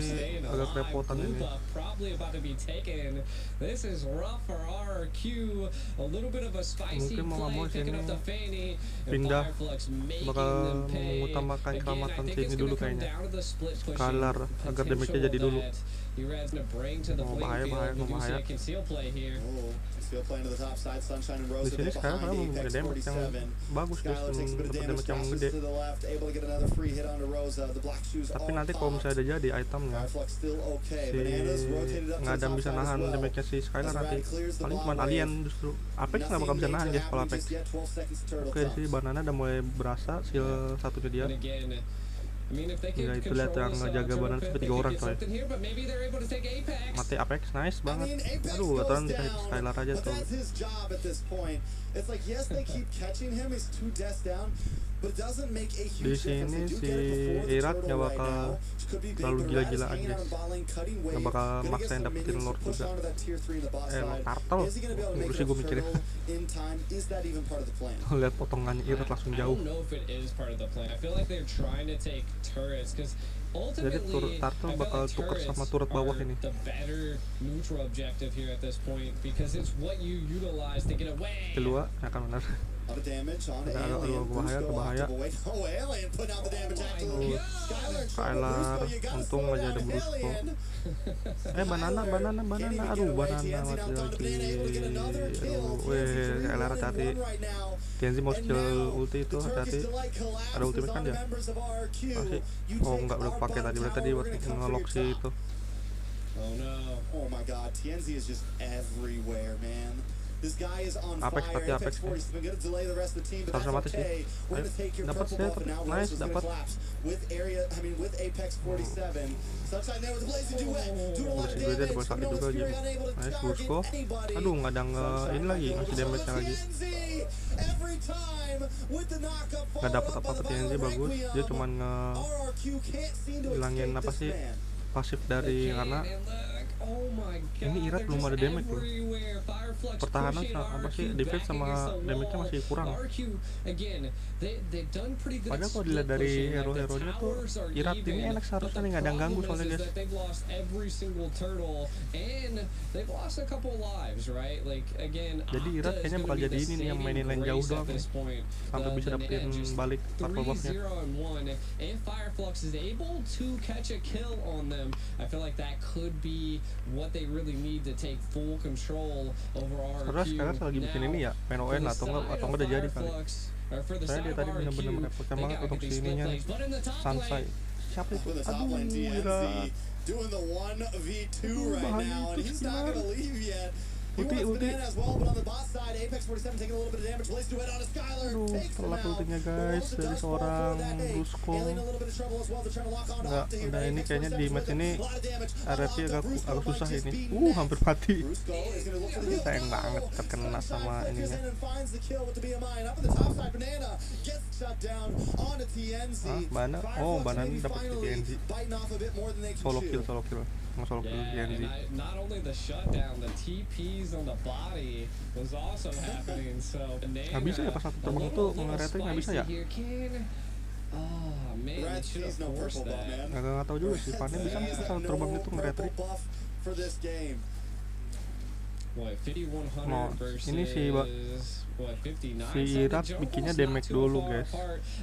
agak kerepotan ini. Mungkin mau nggak mau sini pindah, bakal mengutamakan keselamatan sini dulu kayaknya. Skylar agar damage-nya jadi dulu. Mau bahaya. Di sini sekarang karena belum ada damage yang bagus guys, belum dapat damage yang gede. Tapi nanti kalau misalnya ada jadi itemnya, si nggak ada bisa nahan damage-nya si Skylar nanti. Paling cuma alien justru. Apex nggak bakal bisa nahan guys kalau Apex. Oke, di sini Banana udah mulai berasa skill satunya dia. Gila itu lihat yang ngejaga Banana sampai 3 orang coy. Mati Apex, nice banget. Aduh, aturan dikasih Skylar aja tuh. but it doesn't make a Di huge sini difference. They do si get it before the Irat turtle nggak right bakal now, which could be big, terlalu but Rat is gila-gilaan, hanging out guys. on bot lane, cutting Nggak wave, bakal gonna get maksain some dapetin minions to Lord push juga. onto that tier 3 in the bot Lord side. Turtle. Is he gonna be able to make Terus it gue up mikirin turtle in time? Is that even part of the plan? lihat potongannya Irat langsung I jauh. don't know if it is part of the plan. I feel like they're trying to take turrets because Jadi ultimately Turtle I feel bakal like tuker sama turrets turret bawah are ini. the better neutral objective here at this point because it's what you utilize to get away. Kedua akan benar. A lot of damage on Aduh, Alien. bahaya, Brusco bahaya. octave away. Oh, Alien putting out the damage actually. God. Skylar in trouble. Skylar, Brusco, you gotta untung slow aja down ada Brusco. Alien. Banana. Can't even get Aduh, away. banana TNZ mati bounced onto Banana, able to get another lagi. kill. Aduh, TNZ Skylar 3-1 hati-hati. in 1 right now. TNZ mau And skill now, ulti itu, the Turkish hati-hati. Delight collapses Ada ultimate kan on the ya? members of RRQ. Masih. You Oh, take enggak, udah our pakai bottom tadi. Berarti tower, tadi we're buat gonna come for ngelok your si top. itu. Oh no. Oh my god, TNZ is just everywhere, man. This guy is on Apex, fire. tapi Apex, 40 is gonna delay the rest of the team, but Harusnya mati that's sih. okay. We're gonna Ayo, take your dapat purple sih, buff, and now nice, Rose is gonna dapat. collapse with Apex 47. Sunshine there with the blazing duet, doing a lot of Masih beda, damage. boleh sakit Noah's juga Fury gitu. unable to Nice, target Brusco. anybody. Aduh, nggak ada Sunshine ini lagi, might ngasih be able damage-nya to lagi. TNZ every time with the knockup, Nggak followed dapat up by apa-apa the TNZ Violent bagus. Dia Requiem. cuman RRQ can't seem to ngilangin escape apa this sih man. pasif dari karena Oh my God, ini Irat belum ada damage loh. Pertahanan apa sih, defense sama damage-nya masih kurang. Padahal kalau dilihat dari hero-heronya tuh Irat ini enak seharusnya nih, nggak ada yang ganggu soalnya guys. Jadi Irat kayaknya bakal jadi ini nih yang mainin lane jauh doang nih, sampai bisa dapetin balik purple buff-nya. And Fireflux is able to catch a kill on them. I feel like that could be what they really need to take full control over RRQ. Terus sekarang lagi bikin ini ya, main ON lah, atau enggak udah jadi kali. Saya dia tadi bener-bener merepotkan banget untuk si ininya nih, Sansai. Siapa itu? With the top Aduh, lane, TNZ Irat. doing the 1v2 right bahaya now, and itu he's not gonna leave yet. He Ulti, wants ulti. Banana as well, but on the bot side, Apex 47 taking a little bit of damage. Blaze duet on a Skylar, Aduh, takes him telat out. ultinya But guys Rose dari does fall seorang for that. Hey, Brusco. Alien a little bit of trouble as well. They're trying to lock on to Udah, Octa here, udah but ini Apex kayaknya 47 di match with ini a lot of damage. RRQ agak Brusco susah might just ini. be next. Hampir mati. Brusco is gonna look for the kill. Sayang banget No! terkena Sunshine sama flickers ininya. in and finds the kill with the BMI. And up in the top side, Banana gets shut down on a TNZ. Banana, Fireflux Banana maybe dapat finally TNZ. biting off a bit more than they can Solo chew. kill, mau solo kill TNZ. Not only the shutdown, the TPs on the body was also happening. So Nggak bisa ya pas satu terbang tuh nge-retake, nggak bisa ya? Oh man, Red they should sees have no forced purple buff, that. man. Nggak tahu juga sih, Panen bisa nggak pas satu terbang itu nge-retake? Purple buff for this game. What, 5100 No, versus ini si what, 59? si Irat bikinnya damage dulu guys.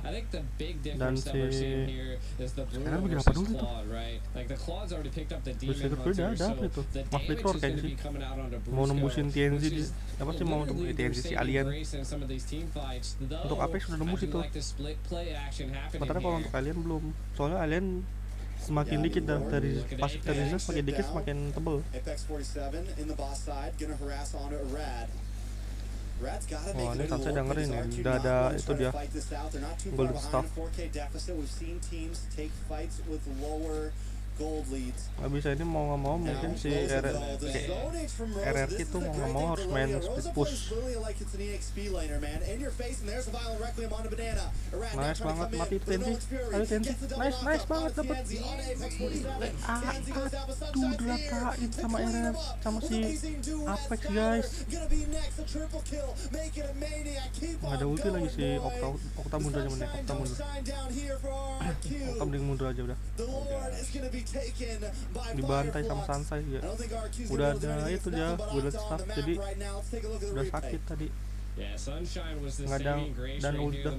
I think the big Dan difference that we're si seeing here is the sekarang Bruno bikin apa versus dulu tuh? Claude, right? Like the Claude's already picked up the Demon Bersikap Hunter, beda, so apa itu? the Mas damage Victor is kayaknya going to sih. be coming out onto Mau Brusco, nembusin TNZ which dia. is Apa sih mau literally TNZ their si saving alien. grace in some of these team fights, though. Untuk Apex udah nembus I do itu. like the split play action happening Sementara kalau here. untuk alien belum. Soalnya alien semakin dikit dari pasif dari semakin dikit semakin tebel. Apex 47 in the boss side, gonna harass onto Rad. Rad's gotta make Oh, it ini into Sansai Lord dengerin because nih, RQ udah not ada gonna itu try to dia, fight this out. They're not too far golden behind staff. in a 4K deficit. We've seen teams take fights with lower gold leads. Nggak bisa, ini mau nggak mau mungkin si RRQ tuh mau nggak mau harus main split push. Nice banget, mati TNZ. Ayo TNZ, nice banget dapet. Aduh, dilatakin sama RR, sama si Apex guys. Nggak ada ulti lagi si Okta mundur aja meneh, Okta mundur. Okta mending mundur aja udah. Dibantai sama Sansai ya. Udah ada itu dia, golden staff, jadi udah sakit tadi. Nggak ada, dan udah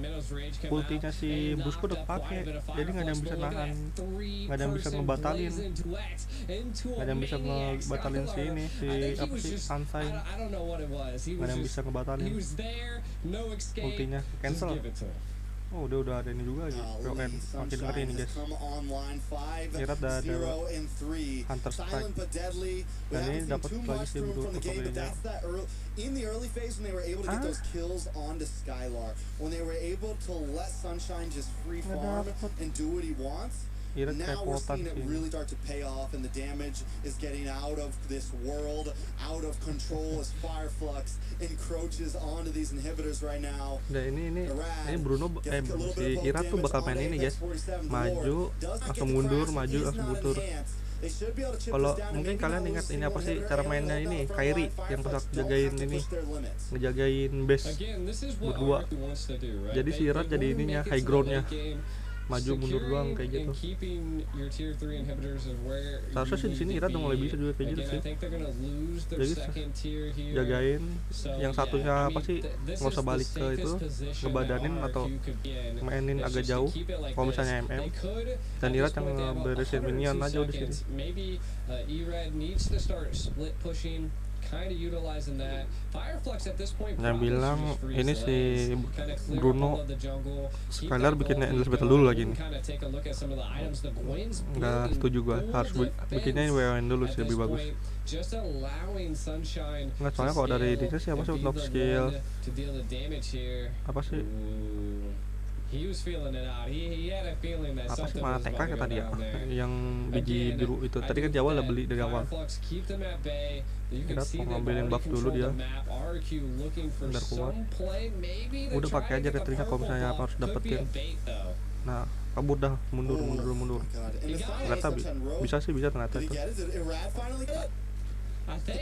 ultinya si Brusco udah pakai, jadi nggak ada yang bisa nahan, nggak ada yang bisa ngebatalin, nggak ada yang bisa ngebatalin si ini, si apa sih, Sansai, nggak ada yang bisa ngebatalin ultinya, cancel. Oh, udah ada ini juga lagi, PON, makin ngeri nih guys. Irat udah ada Hunter Strike, dan ini dapat lagi sih untuk pembelinya. In the early phase when they were able to get those kills onto Skylar, when they were able to let Sunshine just free farm and do what he wants, Irat kayak now we're potan seeing it sih. really start to pay off, and the damage is getting out of this world, out of control as Fireflux encroaches onto these inhibitors right now. Nah ini Bruno si Irat tuh bakal main ini guys, maju langsung mundur, maju langsung mundur. Kalau mungkin kalian ingat ini apa sih cara mainnya ini Kairi yang pas jagain ini, ngejagain base berdua. Jadi si Irat jadi ininya high groundnya, maju mundur doang kayak gitu. Seharusnya sih di sini Irat udah mulai bisa juga kayak gitu sih. Jadi jagain yang satunya apa sih, nggak usah balik ke itu, ngebadanin atau mainin agak jauh kalau misalnya MM, dan Irat yang beresin minion aja udah sini. Yang bilang ini si Bruno Skylar bikinnya endless battle dulu lagi nih. Nggak setuju gua, harus bikinnya WON dulu sih, lebih bagus. Nggak, soalnya kalau dari ini siapa sih untuk skill apa sih? Apa sih mana TK kayak tadi ya, yang biji biru itu tadi kan Jawa lah beli dari awal. Kita mau ngambilin buff dulu dia biar kuat. Udah pakai aja retringnya kalau misalnya harus dapetin. Nah kabur dah, mundur. Ternyata bisa ternyata itu.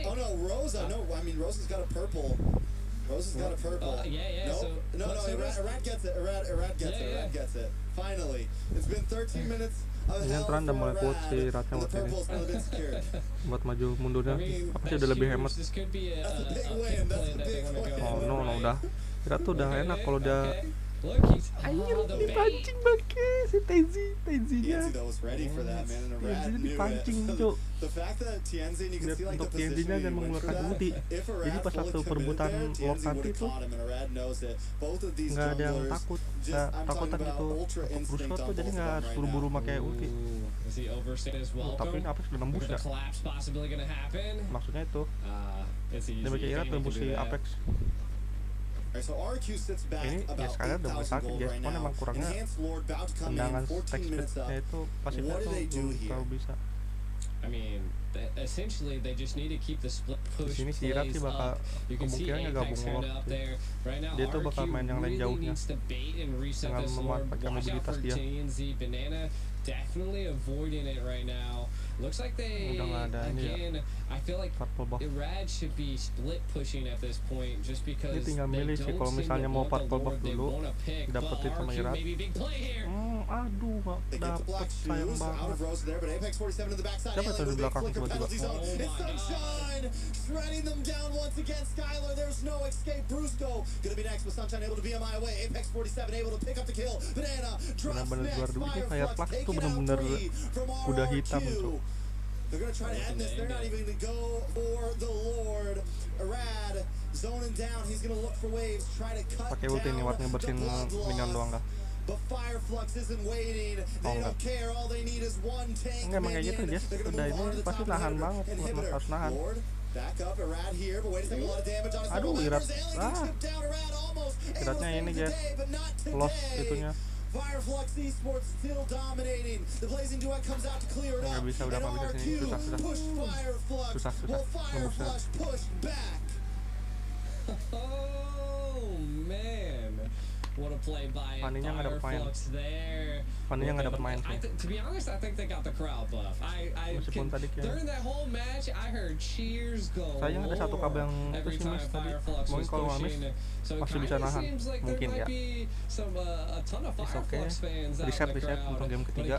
Oh no, Rosa. No, I mean Rosa's got a purple. Rosa's got a purple. No, Irad gets it. Irad gets it. Finally, it's been 13 minutes. Ini Tran udah mulai kuat si Ratnya buat ini, buat maju mundurnya apa sih udah lebih hemat. Oh no udah Rat tuh udah enak kalau udah anjir dipancing bangke si Tenzi-nya dipancing cuk. Untuk Tienzi-nya dan mengeluarkan ulti, jadi pas waktu perebutan lock nanti tuh nggak ada yang takutan gitu Bruce tuh, jadi nggak harus buru-buru pakai ulti. Tapi ini Apex udah nembus ya, maksudnya itu dia pakai Irat nembus si Apex. Ini ya sekalian udah mulai sakit guys, cuman emang kurangnya tendangan stack speednya itu pasifnya tuh belum terlalu bisa. Di sini si Irat sih bakal kemungkinannya gabung Lord sih. Dia tuh bakal main yang lain jauhnya dengan memanfaatkan mobilitas dia. Definitely avoiding it right now. Looks like they again. I feel like Irad should be split pushing at this point just because dia tinggal milih sih kalau misalnya mau purple buff dulu dapetin sama Irad. Aduh gak dapet, sayang banget. Siapa tuh di belakang tiba-tiba? Bener-bener juara dulu ini kayak Flux tuh bener-bener kuda hitam tuh. They're gonna try to end this. They're not even gonna go for the Lord. Irad zoning down. He's gonna look for waves. Try to cut pakai ulti nih buat ngebersihin minion doang dah. But Fireflux isn't waiting. They don't care. All they need is one tank. Enggak, emang kayak gitu guys. Udah ini pasti nahan banget, harus nahan. Back up Irad here, but wait a second, a lot of damage on his aduh Irad, Iradnya ini guys, lost itunya. Fireflux Esports still dominating. The blazing duet comes out to clear it up. Nggak bisa, udah nggak bisa sini, susah. Fireflux push back. Oh man, what a play by Fireflux there. Fanny-nya nggak dapat main sih. To be honest, I think they got the crowd buff. Meskipun tadi during that whole match, I heard cheers go. Sayang ada satu kabel yang terus miss tadi. Mungkin kalau nggak miss masih bisa nahan, mungkin ya. It's okay. Reset untuk game ketiga.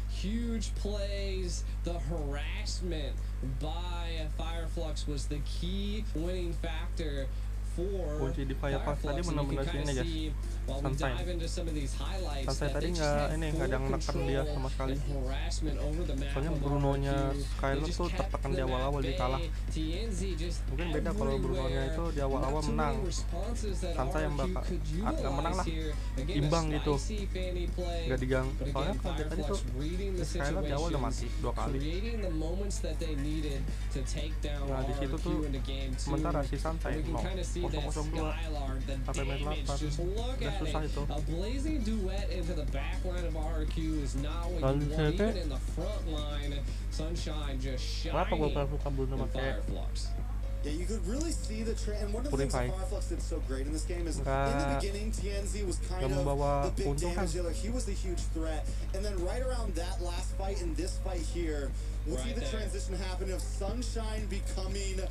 Huge plays, the harassment by Fireflux was the key winning factor. Kunci di Fireflux tadi benar-benar sini guys, santai tadi nggak ada yang neken dia sama sekali. Soalnya Bruno-nya Skylar tuh tertekan di awal-awal, dia kalah. Mungkin beda kalau Bruno-nya itu di awal-awal menang, santai yang bakal nggak menang lah, imbang gitu, nggak digang. Soalnya kalau dia tadi tuh Skylar di awal udah mati 2 kali. Nah di situ tuh sementara si santai mau that 002 Skylar, the sampai menit damage, 8. just look Udah at susah it. itu. A blazing duet into the back line of RRQ is not what Lalu you want. siapa? Even in the front line, Sunshine just Kenapa gue shining suka Bruno in pakai Fireflux. Yeah, you could really see the trend. And one of the things that Purify. Fireflux did so great in this game is in the Nggak- beginning, TNZ was kind nggak of membawa the big keuntungan. damage dealer. He was the huge threat. And then right around that last fight and this fight here, we'll see Right the there. transition happen of Sunshine becoming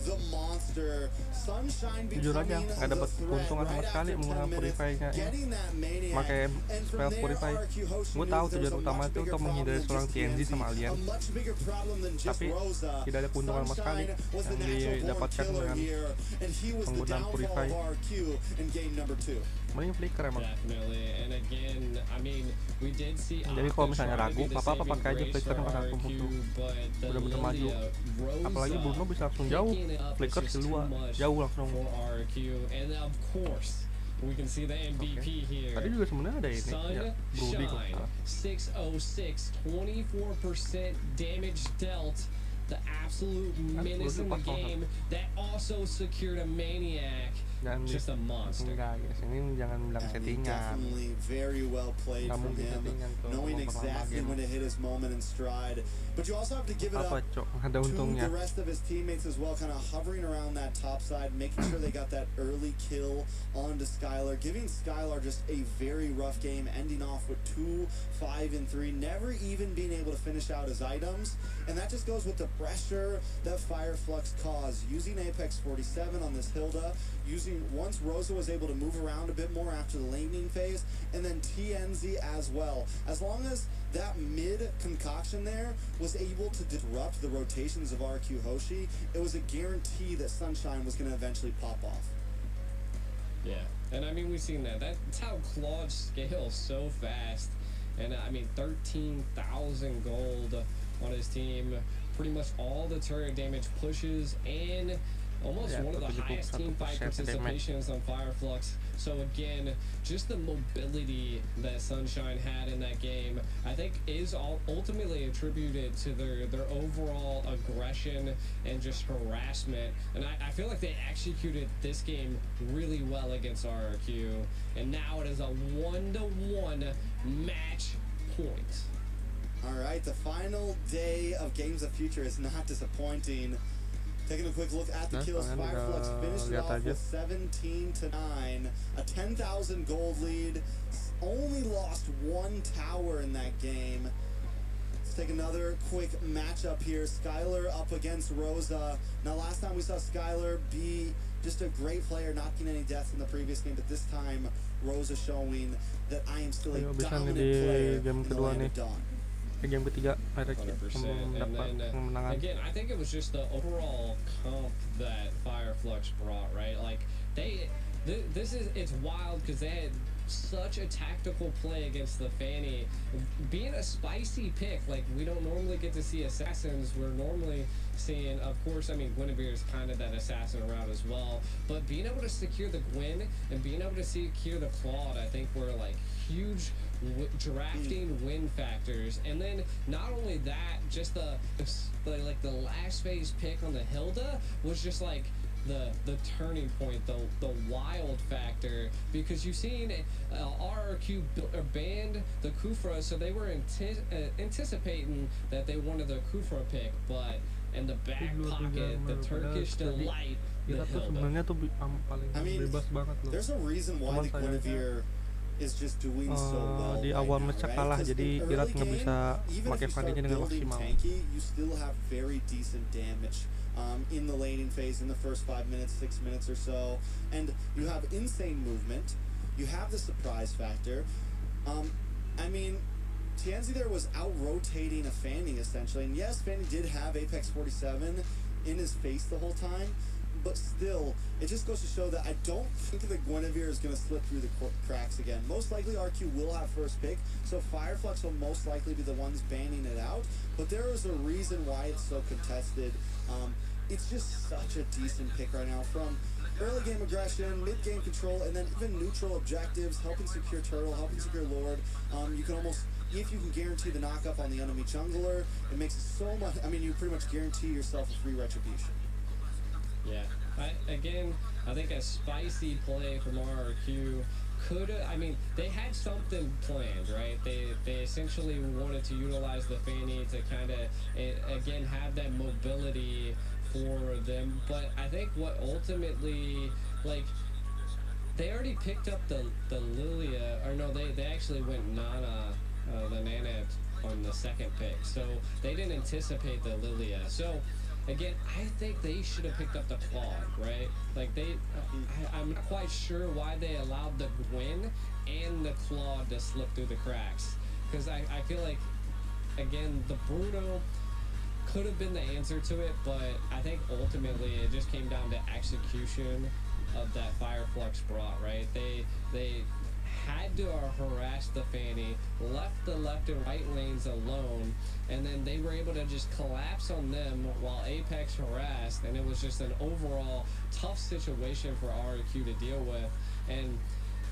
the monster. Sunshine Jujur aja, becoming nggak the dapat threat keuntungan sama right sekali after 10 menggunakan minutes, Purify-nya. getting that maniac. Pakai And spell from there, Purify. RRQ Hoshi Gue knew tahu there was tujuan a utama much itu bigger untuk problem menghindari than seorang just TNZ TNZ. sama Alien. A much bigger problem than just Tapi Rosa. tidak ada keuntungan sama sekali Sunshine was the yang natural born didapatkan killer dengan here, and he was the penggunaan downfall Purify. of RRQ in game number 2. Mending flicker emang. Definitely, and again, I mean, we did see. Jadi kalau misalnya Octa try to ragu, be the apa-apa saving pakai aja grace flicker for pas aku RRQ, musuh but the bener-bener maju. Lilia, Rosa Apalagi Bruno bisa langsung jauh, picking it up is flicker just keluar, too much jauh langsung. for RRQ, and of course, we can see the MVP here. Tadi juga sebenarnya ada ini, ya, Brody kalau nggak Sunshine, salah. 606, 24% damage dealt. The absolute menace in the Brody pas game that also secured a maniac. Dan Just a monster. enggak guys, ini jangan bilang settingan. Definitely very well played Nggak from mungkin him, settingan tuh, knowing memperlama exactly game. when to hit his moment in stride. But you also have to give it Apa up cok, ada to untungnya. the rest of his teammates as well, kind of hovering around that top side, making sure they got that early kill onto Skylar, giving Skylar just a very rough game, ending off with 2, 5, and 3, never even being able to finish out his items. And that just goes with the pressure that Fireflux caused, using Apex 47 on this Hilda, using once Rosa was able to move around a bit more after the laning phase, and then TNZ as well. As long as that mid concoction there was able to disrupt the rotations of RQ Hoshi, it was a guarantee that Sunshine was going to eventually pop off. Yeah, and I mean, we've seen that. That's how Claude scales so fast. And I mean, 13,000 gold on his team. Pretty much all the turret damage pushes and almost Yeah, one of the 71% highest team fight damage. participations on Fireflux. So again, just the mobility that Sunshine had in that game, I think is ultimately attributed to their overall aggression and just harassment. And I feel like they executed this game really well against RRQ. And now it is a 1-1 match point. All right, the final day of Games of Future is not disappointing. Taking a quick look at the Nah, kills, kalian Fireflux udah finished it lihat off aja. with 17-9, a 10,000 gold lead. Only lost 1 tower in that game. Let's take another quick matchup here. Skylar up against Rosa. Now, last time we saw Skylar be just a great player, not getting any deaths in the previous game, but this time Rosa showing that I am still a Ayo, bisa nih dominant di player game in the kedua land nih. of Dawn. Game ketiga, RRQ 100%. And mendapat then kemenangan. again, I think it was just the overall comp that Fireflux brought, right? Like it's wild because they had such a tactical play against the Fanny, being a spicy pick. Like, we don't normally get to see assassins. We're normally seeing, of course, I mean, Guinevere is kind of that assassin around as well, but being able to secure the Gwyn and being able to secure the Claude, I think were like huge drafting win factors. And then not only that, just the last phase pick on the Hilda was just like the turning point, the wild factor, because you've seen RRQ banned the Kufra, so they were anticipating that they wanted the Kufra pick, but in the back pocket, the Turkish delight, the Kita tuh Hilda. sebenarnya tuh paling I mean, bebas banget loh. There's a reason why Cuman the sayangnya, Guinevere is just doing so well di right awal now, match right? kalah, 'Cause jadi in Irat early nggak game, bisa even pakai if you Fanny-nya start dengan building maksimal. tanky, you still have very decent damage in the laning phase in the first 5 minutes, 6 minutes or so, and you have insane movement. You have the surprise factor. I mean, TNZ there was out rotating a Fanny essentially, and yes, Fanny did have Apex 47 in his face the whole time, but still, it just goes to show that I don't think that Guinevere is going to slip through the cracks again. Most likely RQ will have first pick, so Fireflux will most likely be the ones banning it out, but there is a reason why it's so contested. It's just such a decent pick right now, from early game aggression, mid game control, and then even neutral objectives, helping secure Turtle, helping secure Lord. You can almost, if you can guarantee the knock-up on the enemy jungler, it makes it so much, I mean, you pretty much guarantee yourself a free retribution. Yeah, I think a spicy play from RRQ they had something planned, right? They essentially wanted to utilize the fanny to kind of, again, have that mobility for them. But I think what ultimately, like, they already picked up the Lilia, or no, they actually went Nana, the Nana on the second pick. So they didn't anticipate the Lilia. So again, I think they should have picked up the Claude, right? Like I'm not quite sure why they allowed the Gwen and the Claude to slip through the cracks. Because I feel like, again, the Bruno could have been the answer to it, but I think ultimately it just came down to execution of that Flux brought, right? They had to harass the fanny, left the left and right lanes alone, and then they were able to just collapse on them while Apex harassed, and it was just an overall tough situation for RRQ to deal with. And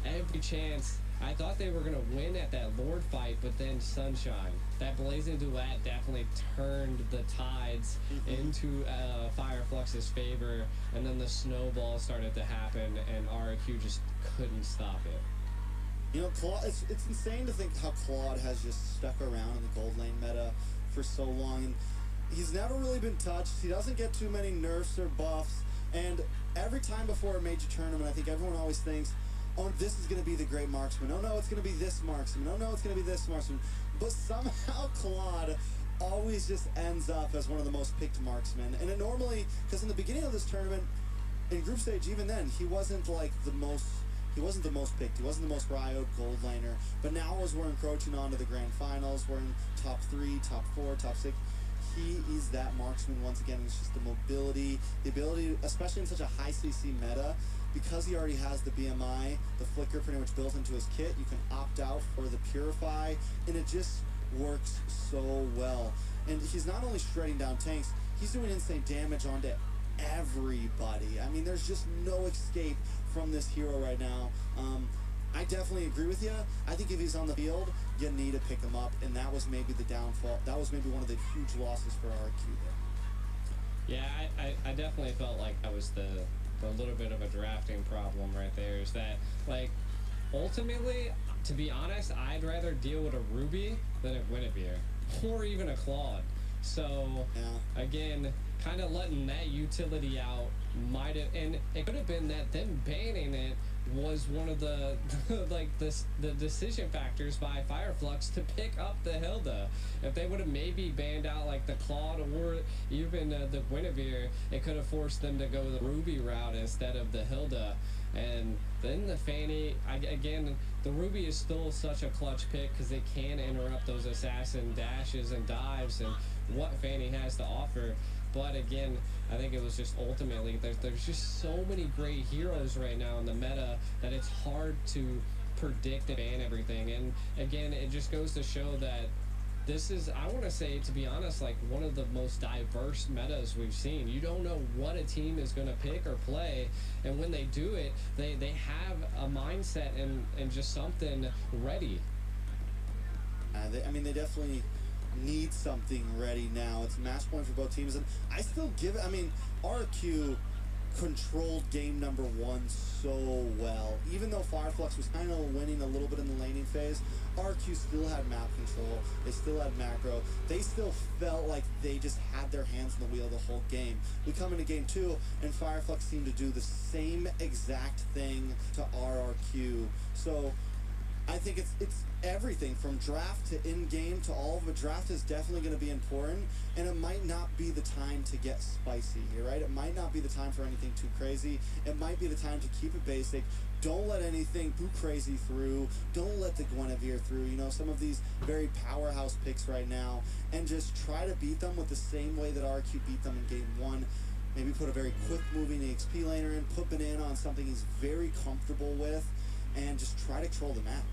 every chance, I thought they were going to win at that Lord fight, but then Sunshine, that Blazing Duet definitely turned the tides into Flux's favor, and then the snowball started to happen, and RRQ just couldn't stop it. You know, Claude, it's insane to think how Claude has just stuck around in the gold lane meta for so long. And he's never really been touched. He doesn't get too many nerfs or buffs. And every time before a major tournament, I think everyone always thinks, oh, this is going to be the great marksman. Oh, no, it's going to be this marksman. Oh, no, it's going to be this marksman. But somehow Claude always just ends up as one of the most picked marksmen. And it normally, because in the beginning of this tournament, in group stage, even then, he wasn't like the most... He wasn't the most picked. He wasn't the most rioed gold laner. But now as we're encroaching onto the grand finals, we're in top 3, top 4, top 6. He is that marksman once again. It's just the mobility, the ability, especially in such a high CC meta, because he already has the BMI, the flicker pretty much built into his kit. You can opt out for the Purify, and it just works so well. And he's not only shredding down tanks, he's doing insane damage onto everybody. I mean, there's just no escape from this hero right now. I definitely agree with you. I think if he's on the field, you need to pick him up, and that was maybe the downfall. That was maybe one of the huge losses for RRQ there. Yeah, I definitely felt like that was the little bit of a drafting problem right there, is that, like, ultimately, to be honest, I'd rather deal with a Ruby than a Guinevere, or even a Claude. So, yeah. Again, kind of letting that utility out might have, and it could have been that them banning it was one of the the decision factors by Flux to pick up the Hilda. If they would have maybe banned out like the Claude or even the Guinevere, it could have forced them to go the Ruby route instead of the Hilda. And then the Fanny, again, the Ruby is still such a clutch pick because it can interrupt those assassin dashes and dives and what Fanny has to offer. But again, I think it was just ultimately, there's just so many great heroes right now in the meta that it's hard to predict and ban everything. And again, it just goes to show that this is, I want to say, to be honest, like one of the most diverse metas we've seen. You don't know what a team is going to pick or play, and when they do it, they have a mindset and just something ready. They definitely need something ready now. It's a match point for both teams, and I still give it, RQ controlled game number 1 so well. Even though Flux was kind of winning a little bit in the laning phase, RQ still had map control, they still had macro, they still felt like they just had their hands on the wheel the whole game. We come into game 2, and Flux seemed to do the same exact thing to RRQ. So I think it's everything from draft to in-game to all of it. Draft is definitely going to be important, and it might not be the time to get spicy here, right? It might not be the time for anything too crazy. It might be the time to keep it basic. Don't let anything too crazy through. Don't let the Guinevere through. You know, some of these very powerhouse picks right now, and just try to beat them with the same way that RQ beat them in game 1. Maybe put a very quick-moving EXP laner in, put Banana on something he's very comfortable with, and just try to control the map.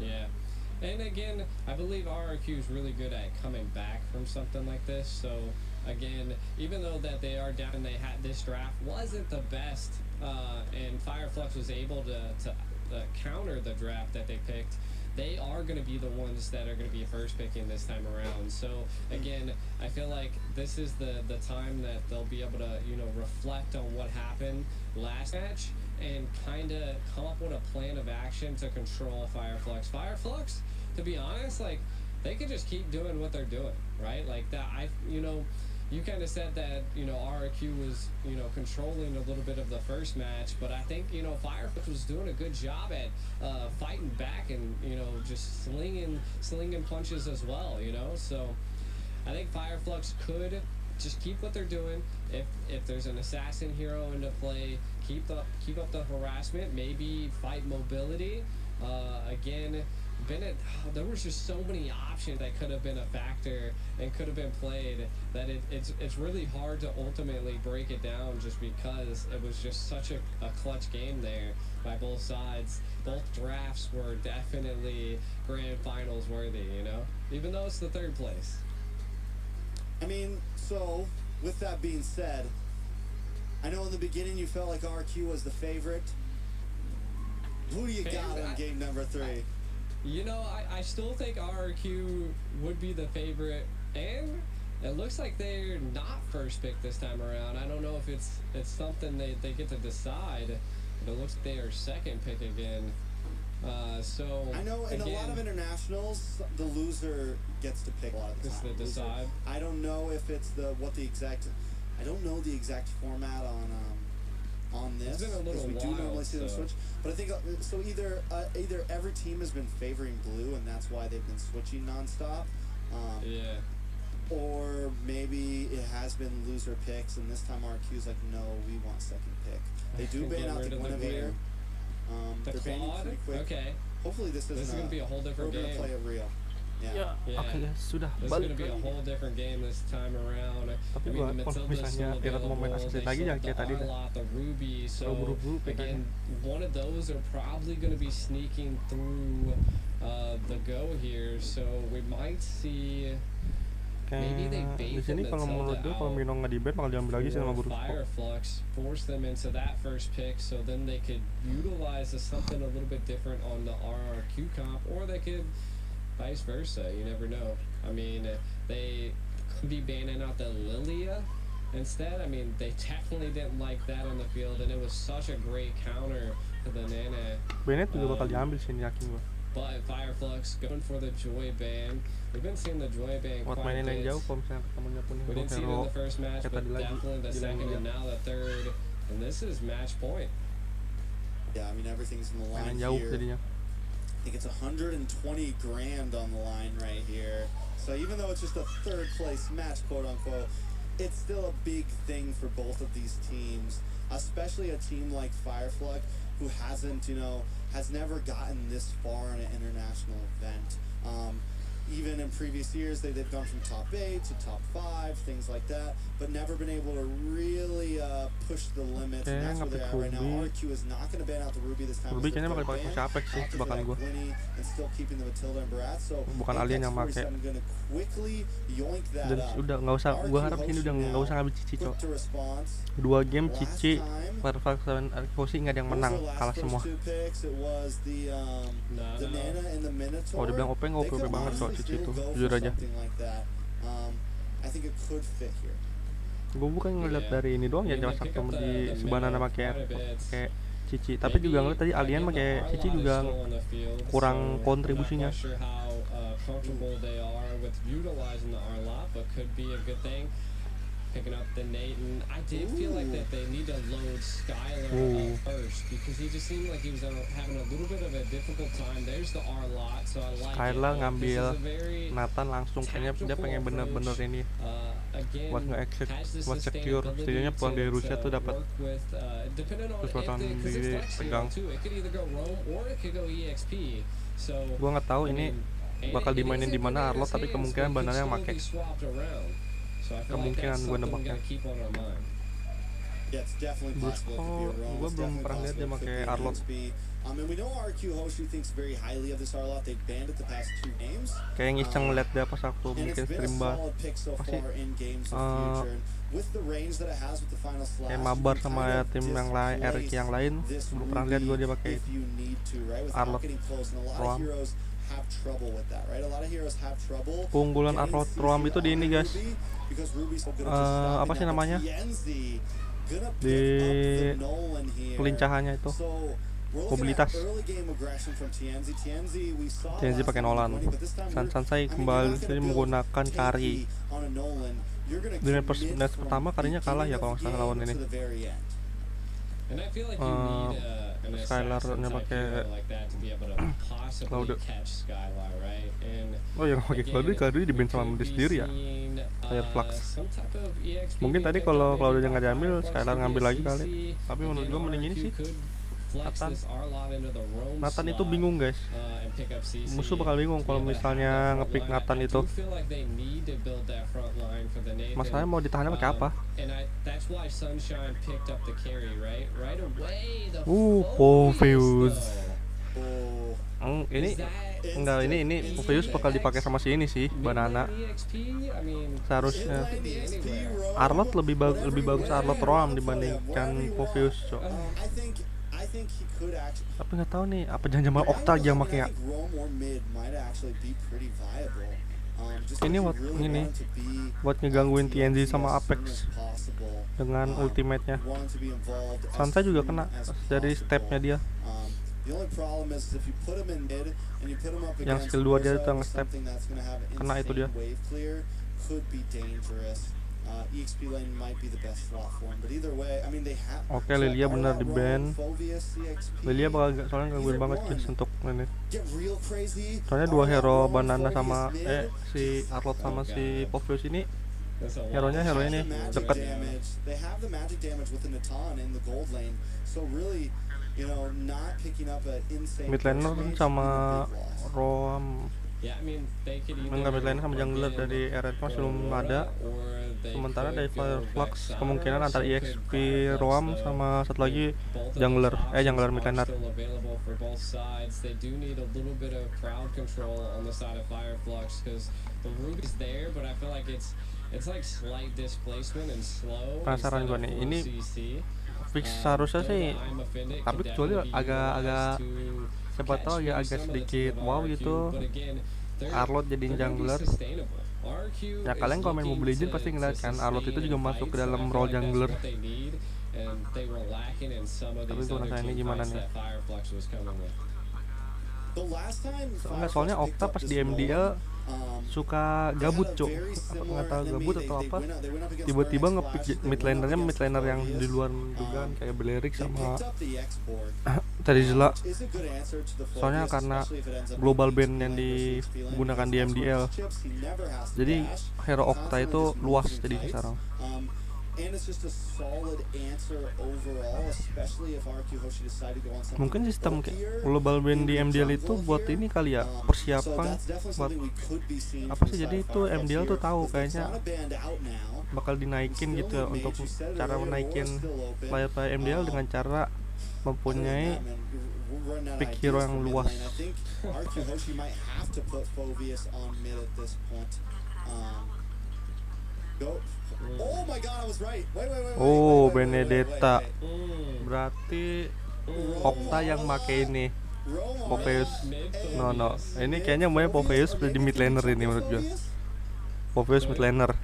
Yeah. And again, I believe RRQ is really good at coming back from something like this. So again, even though that they are down and they had this draft wasn't the best, and Flux was able to counter the draft that they picked, they are going to be the ones that are going to be first picking this time around. So again, I feel like this is the time that they'll be able to, you know, reflect on what happened last match and kind of come up with a plan of action to control Fireflux. Fireflux, to be honest, like, they could just keep doing what they're doing, right? Like that, you know, you kind of said that, you know, RRQ was, you know, controlling a little bit of the first match, but I think, you know, Fireflux was doing a good job at fighting back and, you know, just slinging punches as well, you know. So I think Fireflux could just keep what they're doing. If there's an assassin hero into play, keep up the harassment, maybe fight mobility. Again, Bennett, there was just so many options that could have been a factor and could have been played that it's really hard to ultimately break it down just because it was just such a clutch game there by both sides. Both drafts were definitely grand finals worthy, you know, even though it's the third place. I mean, so with that being said, I know in the beginning you felt like RQ was the favorite. Who do you got in game number 3? You know, I still think RRQ would be the favorite, and it looks like they're not first pick this time around. I don't know if it's something they get to decide, but it looks like they are second pick again. So I know in again, a lot of internationals, the loser gets to pick a lot of the Gets time. to decide. I don't know if it's I don't know the exact format on this. It's been a little because we do while, normally see them so- switch. But I think so. Either every team has been favoring blue, and that's why they've been switching nonstop. yeah. Or maybe it has been loser picks, and this time RQ's like, no, we want second pick. They do ban Get out rid the of the Guinevere. The They're banning Claude? pretty quick. Okay. Hopefully this This is isn't going to be a whole different we're game. gonna play it real. Yeah. Yeah. Oke guys, sudah This is balik going to be a lagi. whole different game this time around. Tapi I mean, gua the kalau Matilda's misalnya still Irat mau main available. assassin They lagi still jangan have kayak the tadi dah. Arlot, the Ruby. So buru-buru kayaknya. again, one of those are probably going to be sneaking through the go here. So we might see. Maybe they Kayak bait di sini the kalau menurut Matilda gue kalau out Mino nggak di ban bakal diambil lagi sih sama for Guru. Fireflux, force them into that first pick, so then they could utilize something a little bit different on the RRQ comp, or they could vice versa. You never know. I mean, they could be banning out the Lilia instead. I mean, they definitely didn't like that on the field, and it was such a great counter to the Nana. Bennett juga bakal diambil sini yakin gue. But Fireflux going for the Joy ban. We've been seeing the Joy ban Buat quite a mainin yang bit. jauh kalau misalnya ketemunya pun We untuk didn't see it in hero the first match, kayak but tadi lagi definitely the di second Lilia. and now the third. And this is match point. Yeah, I mean everything's in the line Mainin jauh here. jadinya. I think it's 120 grand on the line right here. So even though it's just a third place match, quote unquote, it's still a big thing for both of these teams, especially a team like Fireflux who hasn't, has never gotten this far in an international event. Even in previous years, they've gone from top 8 to top 5, things like that, but never been able to really push the limits. And that's where they're at right now. Ruby. RQ is not going to ban out the Ruby this time. Ruby as their kayaknya bakal third pakai ban. Apex sih Opted for tebakan that gue. Gwynny and still keeping the Matilda and Brat. So Bukan Alien yang Apex make. 47 going to quickly yoink that Dan up. udah nggak usah, gue harap sini udah nggak usah ngambil Cici cok. Quick to response. 2 game Last Cici, time, Fireflux dan Arkosi nggak ada yang menang, what was their kalah last semua. first 2 picks? It was the No. Nana and the Minotaur. Oh, dibilang OP nggak They OP could banget soal honestly Cici still itu, go for jujur aja. something like that. I think it could fit here. Gue bukan ngeliat Yeah. dari ini doang ya, I mean, jalan they pick satu up di the sebelah middle pakai quite a bit. kayak Cici, tapi juga ngeliat tadi Alien pakai Cici juga kurang kontribusinya. I'm not quite sure how comfortable they are with utilizing the Arlot, but could be a good thing. Picking up the Nate, and I did feel like that they need to load Skylar Ooh. up first because he just seemed like he was having a little bit of a difficult time. There's the Arlot, so I like Skylar it. ngambil This is a very Nathan langsung, kayaknya dia pengen bener-bener ini again, buat nge-exit, has the buat secure. sustainability Setidaknya pulang dari to Rusia tuh dapat work with, depending on sesuatu if yang they- 'cause it's flexible dipegang. too. It could either go roam or it could go EXP. So Gue nggak tahu I ini mean, bakal it dimainin is di mana in Arlot, tapi Banana's kemungkinan hands, but Banana yang could make. still be swapped around. So I feel like Kemungkinan that's gue something we nebaknya. gotta keep on our mind. Yeah, it's definitely possible it could be a roam. Gue It's belum definitely pernah lihat dia possible it pakai could be an Arlot. EXP. And we know RRQ Hoshi thinks very highly of this Arlot. They banned it the past 2 games. Kayak ngiseng ngeliat dia pas aku And mungkin it's been a stream bar solid pick so pasti far in games of future. And with the range that it has with the final slash, kayak you mabar can sama kind of tim yang lain, RRQ displace yang lain. this Belum pernah lihat gue dia Ruby pakai if you need to, right? Without Arlot getting close. And a lot Roam. of heroes have trouble with that, right? A lot of heroes have trouble. Keunggulan getting Arlot CC Roam itu di on ini guys, Ruby because Ruby's so good at just stopping apa sih that. But namanya, TNZ gonna di pick up the Nolan here. pelincahannya itu So, we're looking mobilitas. at early game aggression from TNZ. We saw TNZ last pakai time Nolan. winning, but this time Sansai you're kembali not gonna build menggunakan kari. tanky on a Nolan. You're gonna Dengan commit match from pertama karinya kalah ya kalau nggak salah beginning lawan to ini. the very end. And I feel like you need an Skylar assassin nya type pakai hero like that to be able to possibly Cloud. catch Skylar, right? And Oh yang pakai Cloud di ban sama dia sendiri ya. Kayak Flux. Mungkin tadi kalau Cloud-nya nggak diambil, Skylar ngambil lagi kali. Tapi menurut gua mending ini sih. Nathan itu bingung guys. Musuh bakal bingung kalau misalnya ngepick Nathan itu. Masalahnya mau ditahannya pakai apa? Poveus. Ini enggak, ini Poveus bakal dipakai sama si ini sih, Banana. Seharusnya Arlot lebih bagus Arlot Roam dibandingkan Poveus, cok. Tapi nggak tahu nih, apa jangan-jangan Okta yang pakai ya? Ini buat ngegangguin TNZ sama Apex dengan ultimate-nya. Sansa juga kena dari step-nya dia. Yang skill 2 dia itu yang step, kena itu dia. Oke, Lilia benar di ban. Lilia bakal soalnya gangguin banget guys untuk ini. Soalnya dua hero Banana sama si Arlot sama si Poveus ini hero-nya ini deket. Mid laner sama Roam. Enggak, mid laner sama jungler dari RRQ masih belum ada. Sementara dari Flux kemungkinan antara EXP Roam sama satu lagi jungler mid laner. Penasaran gua nih, ini fix seharusnya sih, tapi kecuali agak siapa tahu agak sedikit wow gitu Arlot jadi jungler. Ya kalian komen Mobile Legends pasti ngeliat kan Arlot itu juga masuk ke dalam role jungler. Tapi gue rasa ini gimana nih? Soalnya Okta pas di MDL suka gabut, cok. Nggak tahu gabut atau apa, tiba-tiba ngepick mid laner yang di luar dugaan kayak Belerik sama Terizla. Soalnya karena global ban yang digunakan di MDL, jadi hero Okta itu luas jadinya sekarang. Mungkin sistem global ban di MDL itu buat ini kali ya, persiapan buat apa sih, jadi itu MDL tuh tahu kayaknya bakal dinaikin gitu ya, untuk cara menaikin player MDL dengan cara mempunyai pick hero yang luas. Oh, Benedetta. Berarti Okta yang make ini Poveus. No. Ini kayaknya mau Poveus di mid laner ini menurut gue. Poveus mid laner.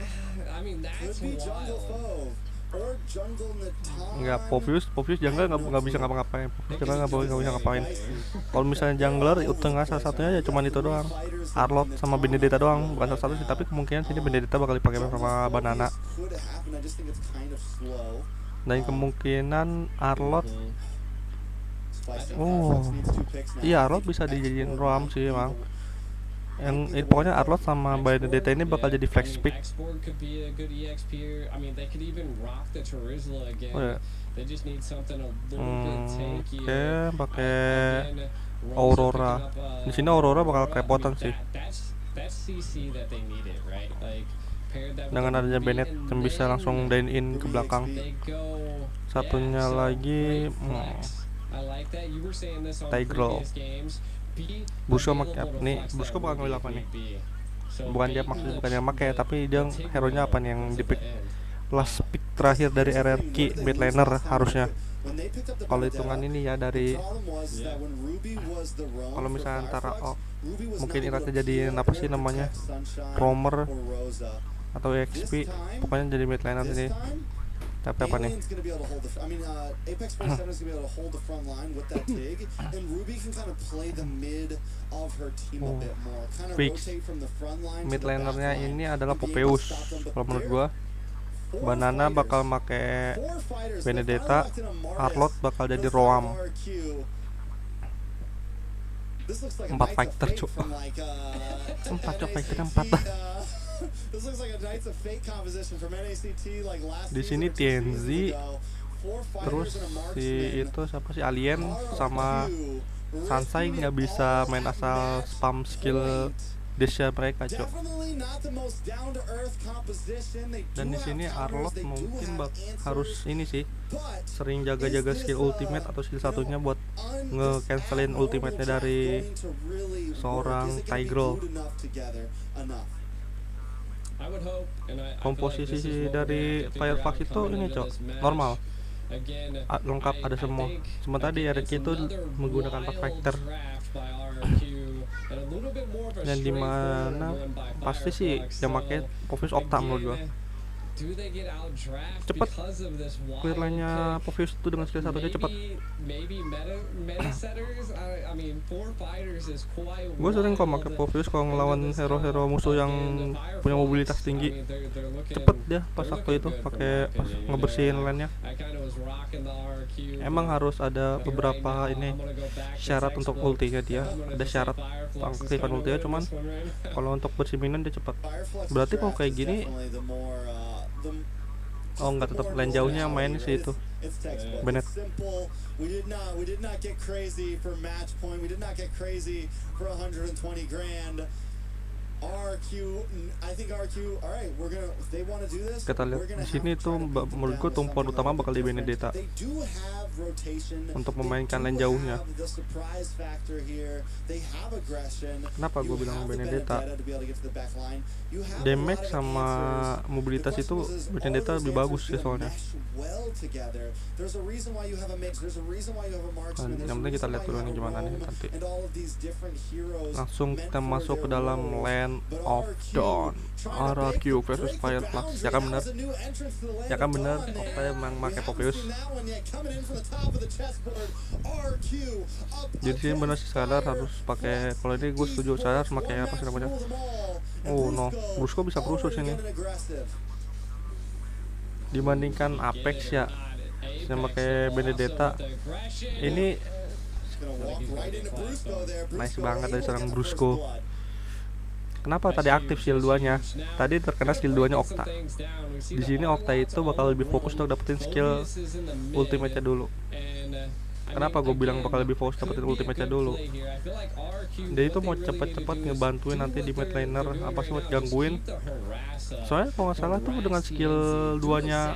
Enggak, Poveus jungle nggak bisa ngapa-ngapain. Nggak bisa ngapain. Kalau misalnya jungler itu tengah salah satunya ya cuman itu doang. Arlot sama Benedetta doang, bukan salah satu sih, tapi kemungkinan sini Benedetta bakal dipakai sama Banana. Dan kemungkinan Arlot iya, Arlot bisa dijadiin Roam sih emang. Yang pokoknya Arlot sama Benedetta ini bakal jadi flex pick. Oke, pakai Aurora. Di sini Aurora bakal kerepotan sih. dengan adanya Bennett yang bisa langsung dine in ke belakang. Satunya lagi Tiger. Busco nih, Busco bakal ngambil apa nih? Bukan dia maksudnya bukan yang make, tapi dia hero-nya apa nih yang di pick last pick terakhir dari RRQ mid laner harusnya. Kalau hitungan ini ya dari kalau misalnya antara mungkin iratnya jadi apa sih namanya roamer atau XP, pokoknya jadi mid laner ini. Tapi apa nih? Fix mid lanernya ini adalah Popeus kalau menurut gua. Banana bakal make Benedetta, Arlot bakal jadi Roam. 4 fighter cuk. 4 cuk fighternya 4. Di sini TNZ, terus si itu siapa sih Alien sama Sansai nggak bisa main asal spam skill Desya mereka cok. Dan di sini Arlot mungkin harus ini sih sering jaga-jaga skill ultimate atau skill satunya buat nge-cancelin ultimate-nya dari seorang Tiger. Komposisi dari Fireflux itu ini cok normal, lengkap ada semua. Sementara di RRQ itu menggunakan 4 fighter. Dan dimana pasti sih yang pakai Pofius Octa menurut gua. Cepet clear line-nya Pofius itu dengan skill satunya cepet. Gue sering kok pakai Pofius kalau ngelawan hero-hero musuh yang punya mobilitas tinggi. Cepet dia pas waktu itu pakai ngebersihin lane-nya. Emang harus ada beberapa ini syarat untuk ultinya dia. Ada syarat aktifan ultinya, cuman kalau untuk bersih minion dia cepet. Berarti kalau kayak gini nggak tetap lane jauhnya main sih itu Bennett. Kita lihat di sini tuh menurut gue tumpuan utama bakal di Benedetta untuk memainkan lane jauhnya. Kenapa gue bilang Benedetta? Damage sama mobilitas itu Benedetta lebih bagus sih soalnya. Yang penting kita lihat dulu nih gimana nih nanti. Langsung kita masuk ke dalam lane of Dawn, RRQ versus Fireflux. Ya kan bener, Okta emang pakai Popeus. Jadi sini bener sih sadar harus pakai. Kalau ini gue setuju sadar harus pakai apa sih namanya? Oh no, Brusco bisa berusus ini. Dibandingkan Apex ya, yang pakai Benedetta ini nice banget dari seorang Brusco. Kenapa tadi aktif skill 2-nya? Tadi terkena skill 2-nya Okta. Di sini Okta itu bakal lebih fokus untuk dapetin skill ultimate-nya dulu. Kenapa gue bilang bakal lebih fokus dapetin ultimate-nya dulu? Dia itu mau cepet-cepet ngebantuin nanti di mid laner apa sih buat gangguin. Soalnya kalau nggak salah tuh dengan skill 2-nya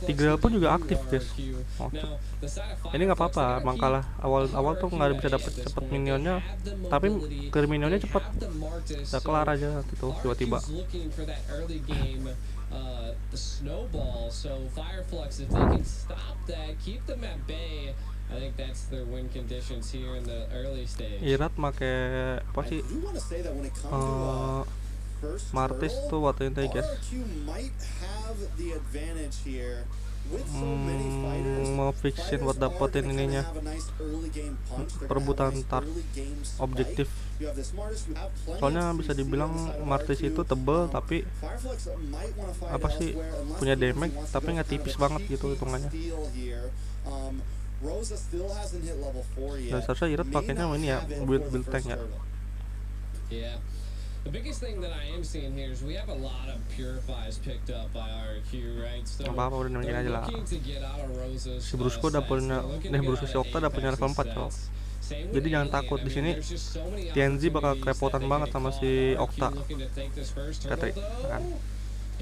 Tigreal pun juga aktif guys. Ini nggak apa-apa, emang kalah awal-awal tuh nggak bisa dapet cepet minionnya, tapi clear minionnya cepet. Udah kelar aja nanti tuh tiba-tiba. Irat make apa sih? Martis tuh waktu itu guys. Mau fixin buat dapetin ininya perebutan objektif. Soalnya bisa dibilang Martis itu tebel tapi apa sih punya damage tapi nggak tipis banget gitu hitungannya. Dan seharusnya Irat pakainya ini ya build tank ya. The biggest thing that I am seeing here is we have a lot of purifies picked up by RRQ, right? So apa-apa udah nungguin aja lah. Si Brusco udah punya, Brusco si Okta udah punya level 4 cok. Jadi jangan takut di sini. TNZ bakal kerepotan banget sama si Okta. Katri, kan?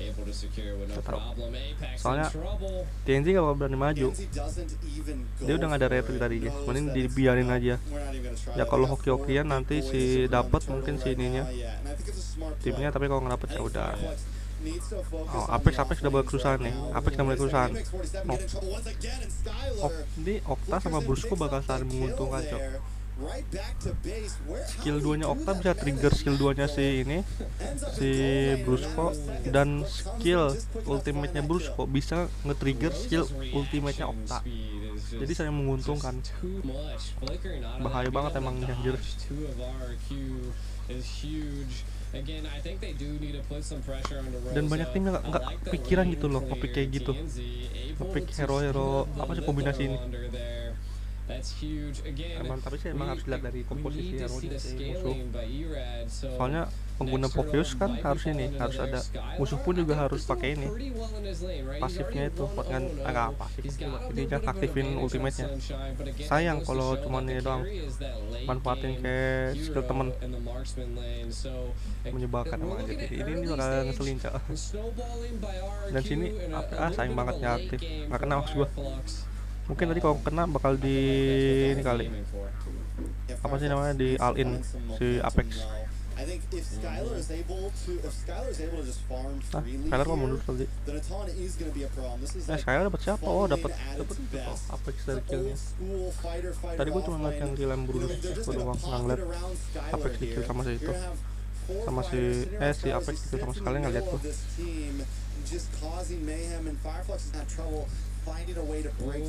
able to secure with no Kita tahu. problem. Apex in Soalnya trouble. TNZ gak bakal berani maju. TNZ doesn't even go Dia udah gak ada for retri tadi guys, those mending that dibiarin said, aja. "We're not even gonna try Ya that." kalau We got hoki-hokian four nanti big si boys that dapat run mungkin si turtle right ininya now, yeah. And I think it's a smart play. timnya, tapi kalau nggak dapet I ya think udah. Fireflux needs to focus Oh, on Apex the udah off mulai lanes kesusahan right nih. now. Apex udah mulai kesusahan. Apex 47 Oh. get in trouble once again, and Skylar Ini Okta sama Brusco bakal saling menguntungkan cok. right back to base. Skill 2-nya Okta bisa trigger skill 2-nya si ini, si Brusco, dan skill ultimate-nya Brusco bisa nge-trigger skill ultimate-nya Okta. Jadi saya menguntungkan. Bahaya banget emang ini, anjir. Dan banyak tim nggak pikiran gitu loh, ngepick kayak gitu, ngepick hero-hero apa sih kombinasi ini. Emang, tapi sih emang harus lihat dari komposisi hero-nya si musuh. Soalnya pengguna Pokeus kan harus ini, harus ada musuh pun juga harus pakai ini pasifnya itu buat agak pasif ini kan aktifin ultimate-nya. Sayang kalau cuma ini doang, manfaatin kayak skill temen, menyebalkan emang aja. Ini bakal ngeselin cak. Dan sini sayang banget nggak aktif, nggak kena maksud gua. Mungkin tadi kalau kena bakal di ini kali, apa sih namanya, di all in si Apex. Skylar kok mundur tadi? Skylar dapat siapa? Oh dapat Apex dari killnya. Tadi gua cuma ngeliat yang kill Bruce, gua doang nggak ngeliat Apex di kill sama si itu, sama si Apex itu sama sekali nggak lihat gua.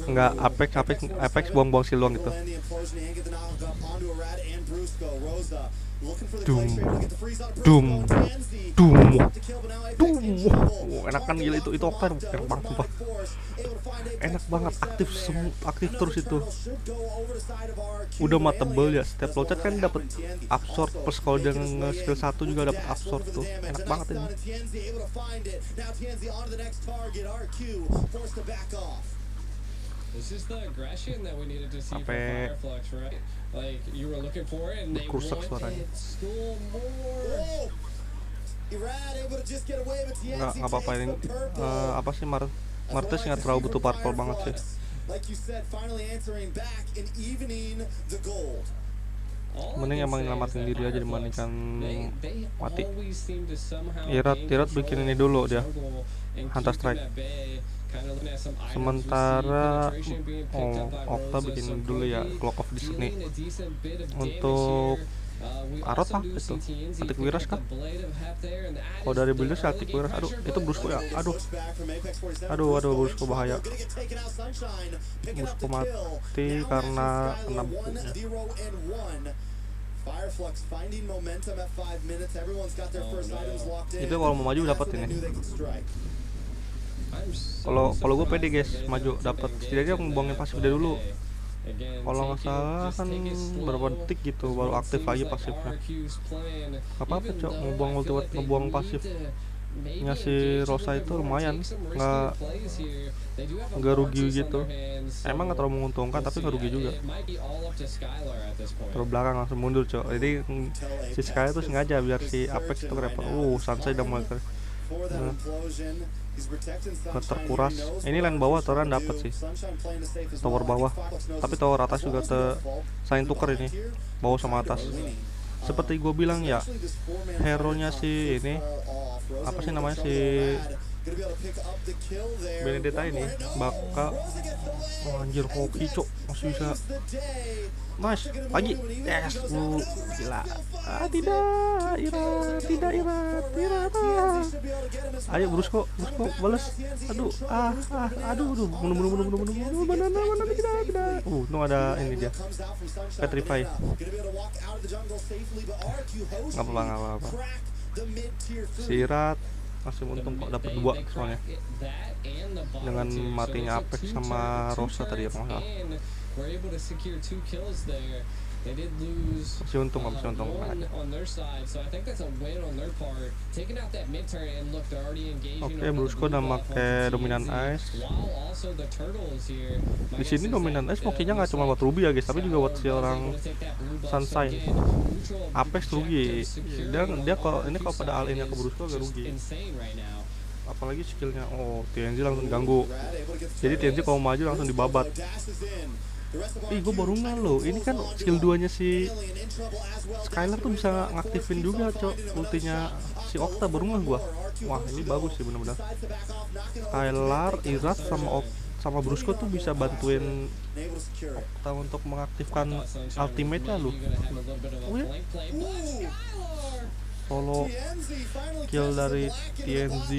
Enggak, Apex buang-buang siluang gitu. Dum. Enakan gila itu Okta enak banget sumpah. Enak banget, aktif terus itu. Udah mah tebel ya, setiap loncat kan dapat absorb, plus kalau dia nge-skill 1 juga dapat absorb tuh. Enak banget ini. Sampai berkursak suaranya. Nggak apa-apa ini. Apa sih Martes nggak terlalu butuh purple banget sih. Mending emang nyelamatin diri aja dibandingkan mati. Tirat bikin ini dulu dia, Hunter Strike. Sementara Okta bikin dulu ya Clock of Destiny. Untuk Arot lah itu, Atik Wiras kah? Oh dari buildnya si Atik Wiras, aduh itu Brusco ya, aduh Brusco bahaya. Brusco mati karena kena bukunya. Itu kalau mau maju dapat ini. Kalau gue pede guys, maju dapat. Setidaknya ngebuangin pasif dia dulu. Kalau nggak salah kan berapa detik gitu baru aktif lagi pasifnya. Apa cok, ngebuang pasif si Rosa itu lumayan, nggak rugi gitu. Emang nggak terlalu menguntungkan tapi nggak rugi juga. Terus belakang langsung mundur cok. Jadi si Sky itu sengaja biar si Apex itu repot. Sansai udah mulai terkuras. Ini lane bawah toran dapat sih, tower bawah, tapi tower atas juga saling tuker ini, bawah sama atas. Seperti gue bilang ya, hero nya si ini apa sih namanya, si Benedetta ini bakal anjir hoki cok, masih bisa mas lagi yes gila. Tidak Irat. Ayo Brusco balas. Aduh bunuh mana tidak. Itu ada ini dia petrify. Nggak apa-apa. Si Irat masih untung kok dapat 2 soalnya dengan matinya Apex sama Rosa tadi ya kalau nggak salah. Masih untung aja. Oke, Brusco udah pakai dominan ice. Di sini dominan ice hokinya nggak cuma buat Ruby ya guys, tapi juga buat si orang Sunshine. Apex rugi. Dia kalau pada all in ke Brusco agak rugi. apalagi skillnya. Oh, TNZ langsung ganggu. Jadi TNZ kalau maju langsung dibabat. Ih, gue baru nggak loh. Ini kan skill 2-nya si Skylar tuh bisa ngaktifin juga, cok, ultinya si Okta. Baru nggak gua. Wah, ini bagus sih bener-bener. Skylar, Irat sama Brusco tuh bisa bantuin Okta untuk mengaktifkan ultimate-nya loh. Oh ya? Solo kill dari TNZ.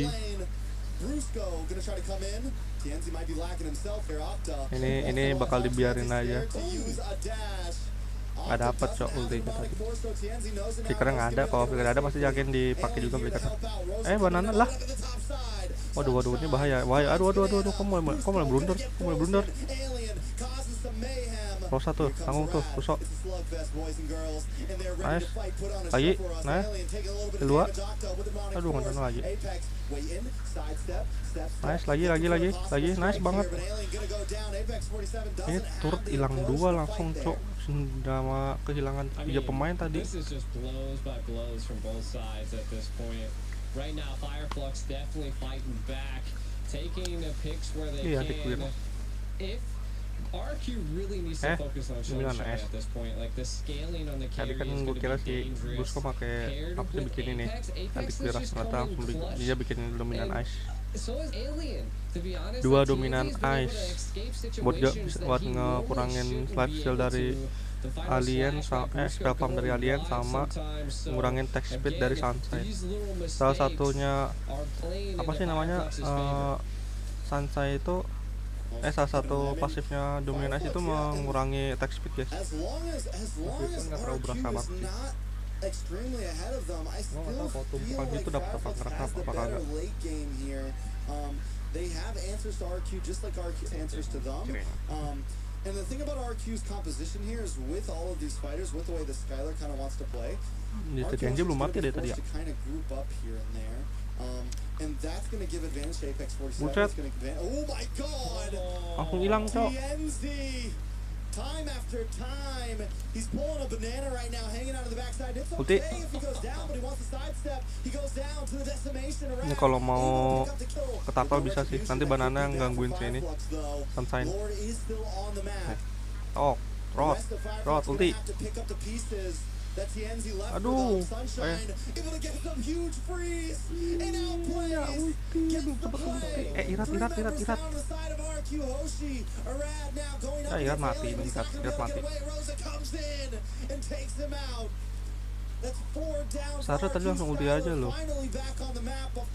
Ini bakal dibiarin aja. Nggak dapet, cok, ultinya tadi. Flickernya nggak ada. Kalau flicker ada pasti yakin dipakai juga flickernya. Banana lah. Waduh, ini bahaya. Aduh. Kok mulai blunder. Rosa tuh, tanggung tuh, rusok. Nice. Lagi, nice. Kedua. Aduh, nggak lagi. Nice, lagi. Nice banget. Ini turret hilang 2 langsung, cok. Sama kehilangan 3 pemain tadi. Iya, anti-clear. RRQ really needs to focus on showing at this point. Like the scaling on the carry Tadi kan is gue going to kira be si dangerous. Brusco pakai apa sih bikin ini anti-clear, ternyata dia bikin dominan ice. So is Alien. To be honest, Dua dominan ice buat ngurangin life steal dari alien, spell pump dari alien, sama ngurangin attack speed dari Sunshine. Salah satunya apa sih namanya, Sunshine itu salah satu pasifnya dominan ice itu mengurangi attack speed, guys. Tapi itu nggak terlalu berasa banget sih. Gue nggak tahu kalau tumpukan gitu dapat apa ngerasa apa kagak. They have answers to RQ just like RQ answers to them. And the thing about RQ's composition here is with all of these fighters, with the way the Skylar kind of wants to play, RQ belum mati deh tadi ya. kind of group up here and there. And that's going to give advantage to Apex 47. Buset. Oh my god! Langsung hilang, cok. TNZ! Time after time, he's pulling a banana right now, hanging out of the backside. It's okay if he goes down, but he wants to sidestep. He goes down to the decimation. Ini kalau mau ketatal bisa sih. Nanti banana yang gangguin si ini. Sunshine. Oh, Rod, ulti. Aduh, Irat. Irat mati. Seharusnya tadi langsung ulti aja loh.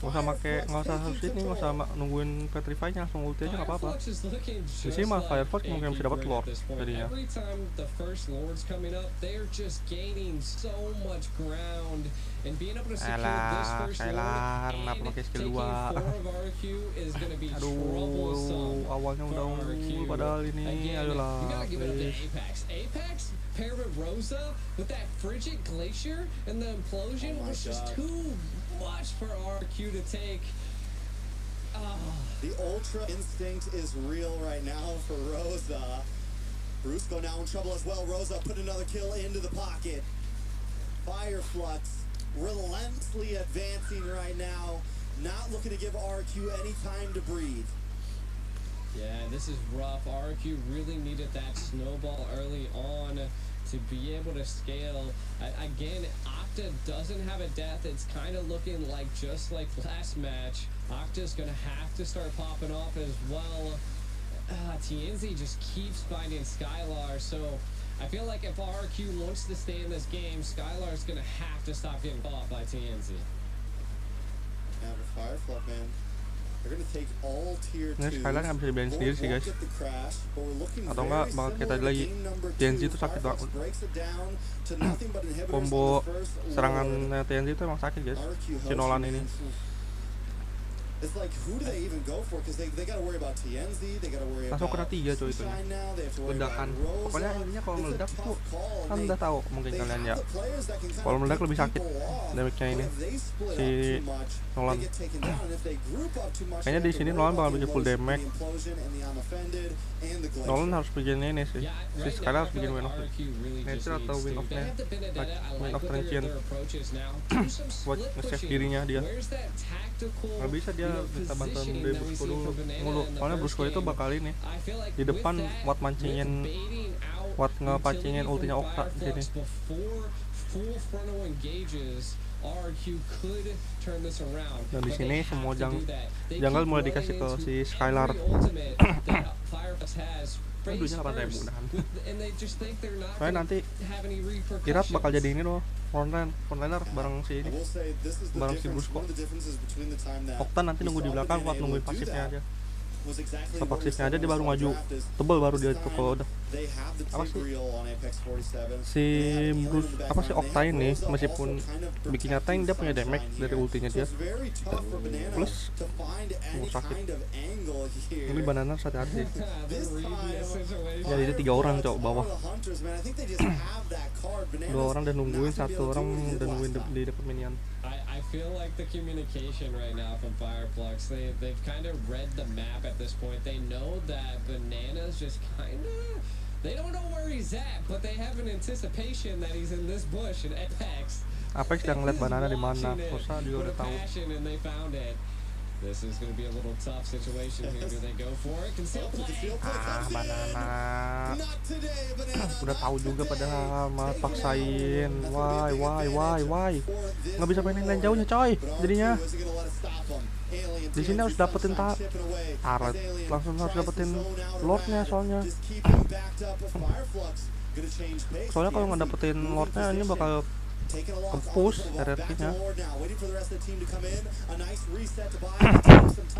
Nggak usah nungguin petrify-nya, langsung ulti aja nggak apa-apa. Di sini mah Firefox mungkin bisa dapat lord jadinya. Skylar, kenapa pakai skill 2? Aduh, awalnya udah unggul padahal ini. Ayolah, please. Paired with Rosa with that frigid glacier and the implosion was just too much for RRQ to take. The ultra instinct is real right now for Rosa. Brusco now in trouble as well. Rosa put another kill into the pocket. Flux relentlessly advancing right now, not looking to give RRQ any time to breathe. Yeah, this is rough. RRQ really needed that snowball early on to be able to scale. Again, Octa doesn't have a death. It's kind of looking like just like last match. Octa's going to have to start popping off as well. TNZ just keeps finding Skylar, so I feel like if RRQ wants to stay in this game, Skylar's going to have to stop getting caught by TNZ. Now for Firefly, man. Ini Skylar nggak bisa dibiarin sendiri sih, guys. Atau enggak bakal kita lagi. TNZ itu sakit banget. Combo serangan TNZ itu emang sakit, guys. Si Nolan ini. Langsung kena 3 coy itu. Ledakan. Pokoknya intinya kalau meledak tuh kan udah tahu mungkin kalian ya. Kalau meledak lebih sakit damage-nya ini. Si Nolan. Kayaknya di sini Nolan bakal bikin full damage. Nolan harus bikin ini sih. Si Skylar harus bikin win of nature atau win of Transient buat nge-save dirinya dia. Nggak bisa dia dia minta bantuan dari Brusco dulu mulu. Soalnya Brusco itu bakal ini di depan buat mancingin, buat ngepancingin ultinya Okta di sini. Dan di sini semua janggal mulai dikasih ke si Skylar. Ini duitnya 8.000 udahan. Soalnya nanti Kirap bakal jadi ini loh, frontliner bareng si ini, bareng si Brusco. Okta nanti nunggu di belakang buat nungguin pasifnya aja. Pasifnya aja dia baru maju tebel, baru dia tuh kalau udah apa sih si Bruce apa sih Okta ini meskipun bikinnya tank dia punya damage dari ultinya dia plus sakit. Ini banana hati-hati jadi dia 3 orang cowok bawah, 2 orang dan nungguin, 1 orang dan nungguin di depan minion. I feel like the communication right now from Fireflux, they've kind of read the map at this point. They know that Banana's just kind of, they don't know where he's at, but they have an anticipation that he's in this bush in Apex. Apex yang ngeliat Banana di mana, Rosa juga udah tahu. And they found it. This is going to be a little tough situation here. Do they go for it? Conceal play. Banana udah tahu juga padahal malah paksain. Why nggak bisa mainin lane jauhnya coy. Jadinya di sini harus dapetin taret, langsung harus dapetin lordnya soalnya. Soalnya kalau nggak dapetin lordnya ini bakal kempus RRQ-nya.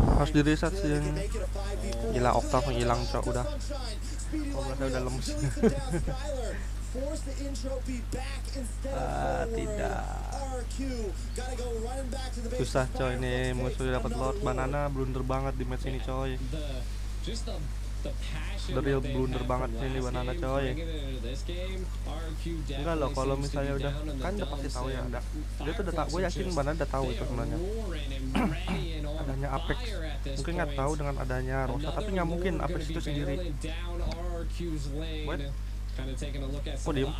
Harus di reset sih. Gila Okta ngilang cok udah. Udah lemes. Tidak. Susah coy ini musuhnya dapat Lord. Banana blunder banget di match ini coy. The real blunder banget ini Banana coy. Enggak loh, kalau misalnya udah kan udah pasti tahu ya, dia tuh udah tahu, gue yakin Banana udah tahu itu sebenarnya. Adanya Apex, mungkin nggak tahu dengan adanya Rosa, tapi nggak mungkin Apex itu sendiri. What? Kok diem?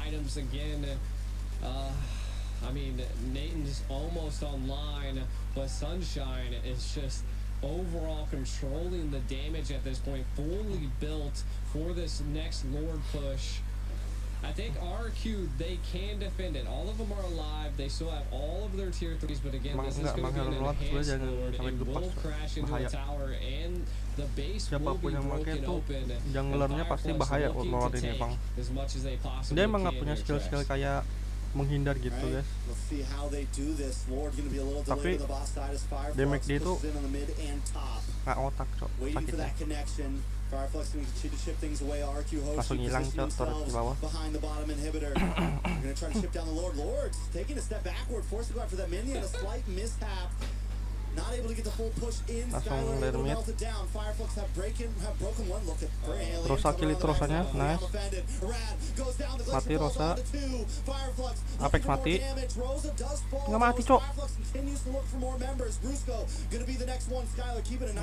I mean, Nathan's almost online, but Sunshine is just overall controlling the damage at this point, fully built for this next Lord push. I think RRQ, they can defend it. All of them are alive. They still have all of their tier 3s, but again, this is going to be an enhanced Lord. It will crash into a tower, and the base will be broken open. Junglernya pasti bahaya kalau Lord ini bang. Dia emang nggak punya skill-skill kayak menghindar gitu guys, tapi damage dia itu nggak otak cok, sakitnya langsung hilang cok, turret di bawah. Langsung dari mid. Rosa kill itu Rosanya, nice. Mati Rosa. Apex mati. Nggak mati cok.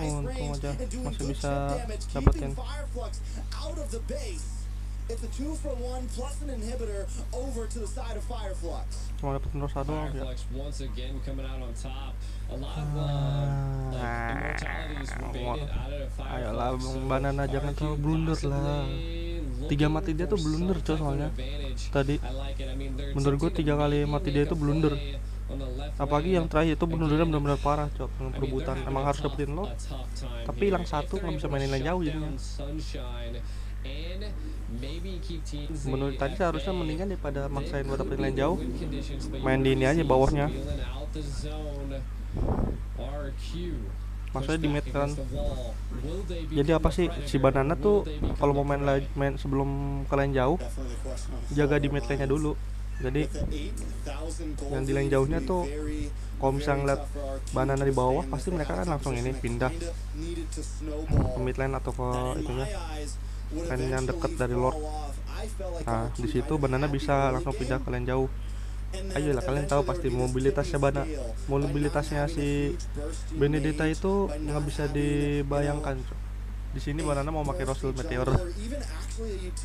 Untung aja masih bisa dapetin. It's a 2-for-1 plus an inhibitor over to the side of Fireflux. Cuma dapetin Rosa doang ya. Fireflux once again coming out on top. A lot of immortalities were baited out of Fireflux. Ayolah Banana jangan terlalu blunder lah. 3 mati dia tuh blunder coy soalnya. Tadi menurut gue 3 kali mati dia itu blunder. Apalagi yang terakhir itu blundernya benar-benar parah cok. Dengan perebutan emang harus dapetin lo. Tapi hilang 1 nggak bisa mainin lane jauh jadinya. Menurut tadi seharusnya mendingan daripada maksain buat dapetin lane jauh, main di ini aja bawahnya. Maksudnya di mid kan. Jadi apa sih si Banana tuh kalau mau main sebelum ke lane jauh, jaga di mid lane-nya dulu. Jadi yang di lane jauhnya tuh kalau misalnya ngeliat Banana di bawah, pasti mereka kan langsung ini pindah ke mid lane atau ke itunya kan yang deket dari Lord. Nah di situ Banana bisa langsung pindah ke lane jauh. Ayolah kalian tahu pasti mobilitasnya si Benedetta itu nggak bisa dibayangkan. Di sini Banana mau pakai Rosul Meteor.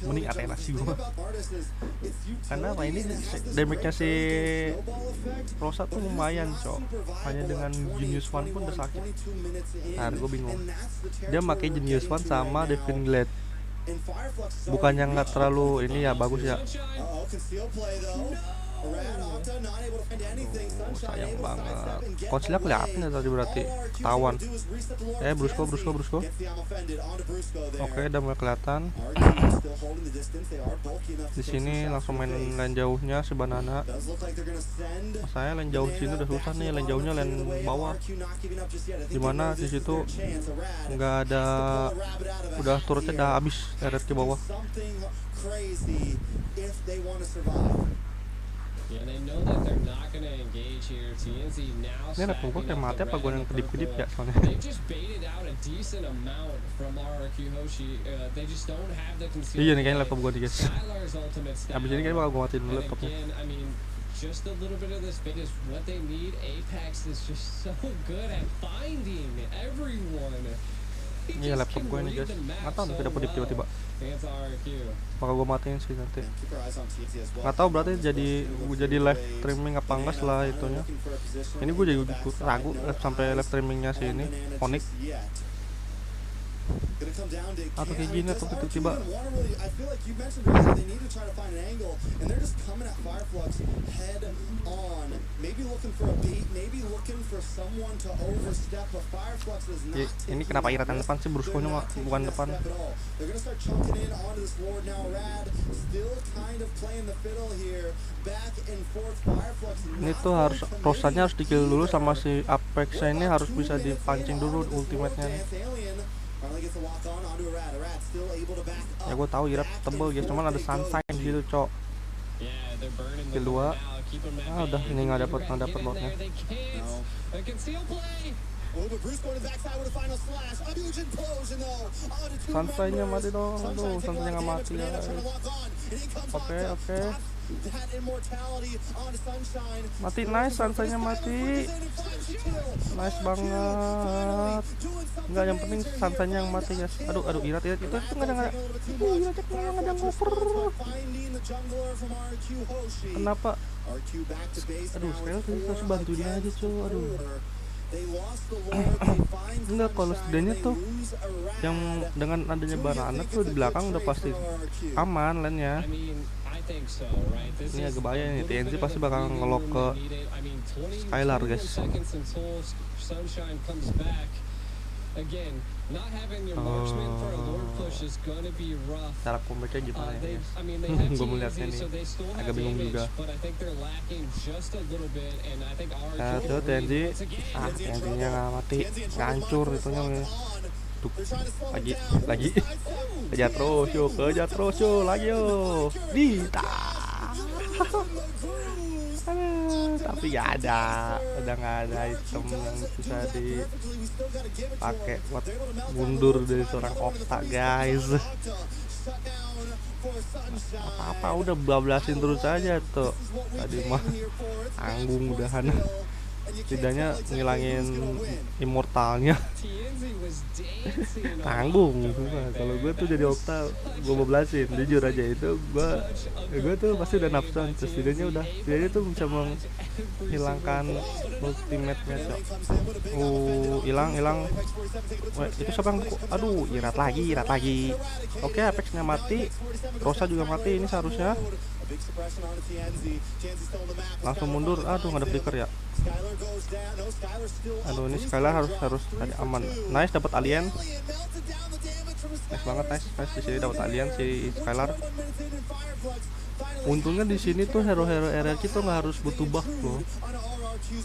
Mending Athena sih gua. Karena apa ini damage-nya si Rosa tuh lumayan, Cok. Hanya dengan Genius One pun udah sakit. Nah, gue bingung. Dia pakai Genius One sama Devin Glad. Bukannya nggak terlalu ini ya, bagus ya. Sayang banget. Konsilnya kelihatan ya tadi berarti ketahuan. Brusko. Oke, udah mulai kelihatan. Di sini langsung main lane jauhnya si Banana. Saya lane jauh sini udah susah nih, lane jauhnya lane bawah. Dimana di situ nggak ada, udah turretnya udah habis RRQ bawah. Ini laptop gue kayak mati apa gue yang kedip-kedip ya soalnya. Iya nih kayaknya laptop gue nih guys. Abis ini kayaknya bakal gue matiin dulu laptopnya. Just a little bit of this is what they need. Apex is just so good at finding everyone. Iya laptop gue nih guys. Nggak tahu nih kedip tiba-tiba. Bakal gue matiin sih nanti. Nggak tahu berarti jadi live streaming apa enggak setelah itunya. Ini gue jadi ragu sampai live streamingnya si ini Onic. Atau kayak gini atau tiba-tiba ini kenapa iratan depan sih, Bruskonya bukan depan. Ini tuh harus Rosanya harus di-kill dulu sama si Apex ini, harus bisa dipancing dulu ultimate-nya nih. Ya gue tahu Irap tebel guys, cuman ada sunshine gitu, Cok. Kill 2. Udah ini nggak dapet lotnya. Sunshine-nya mati dong. Aduh, sunshine-nya nggak mati ya. Oke. Mati, nice, sunshine-nya mati. Nice banget. Enggak, yang penting sunshine-nya yang mati guys. Aduh, Irat itu nggak ada. Iratnya nggak ada ngoper. Kenapa? Aduh, sekarang harus bantu dia aja, cuy. Aduh. Enggak, kalau setidaknya tuh yang dengan adanya Banana tuh di belakang udah pasti aman lane-nya. Ini agak bahaya nih, TNC pasti bakal ngelok ke Skylar guys. Cara comebacknya gimana ya? Gue melihatnya nih agak bingung juga. Nah tuh TNC, TNC-nya nggak mati, nggak hancur itunya. Tuh, lagi kejar terus yo lagi yo tapi nggak ada, udah nggak ada item yang bisa dipakai buat mundur dari seorang Okta guys. Apa udah bablasin terus aja tuh tadi mah tanggung udahan, setidaknya ngilangin immortalnya. Tanggung. Kalau gue tuh jadi Okta gue bablasin, jujur aja itu gue tuh pasti udah nafsuan. Setidaknya tuh bisa menghilangkan ultimate-nya, Cok. Hilang. Itu siapa yang aduh, Irat lagi. Oke, Apex-nya mati, Rosa juga mati. Ini seharusnya langsung mundur. Aduh, nggak ada flicker ya. Aduh, ini Skylar harus tadi aman. Nice, dapat alien. Nice banget, nice. Di sini dapat alien si Skylar. Untungnya di sini tuh hero-hero RRQ tuh nggak harus butuh buff loh,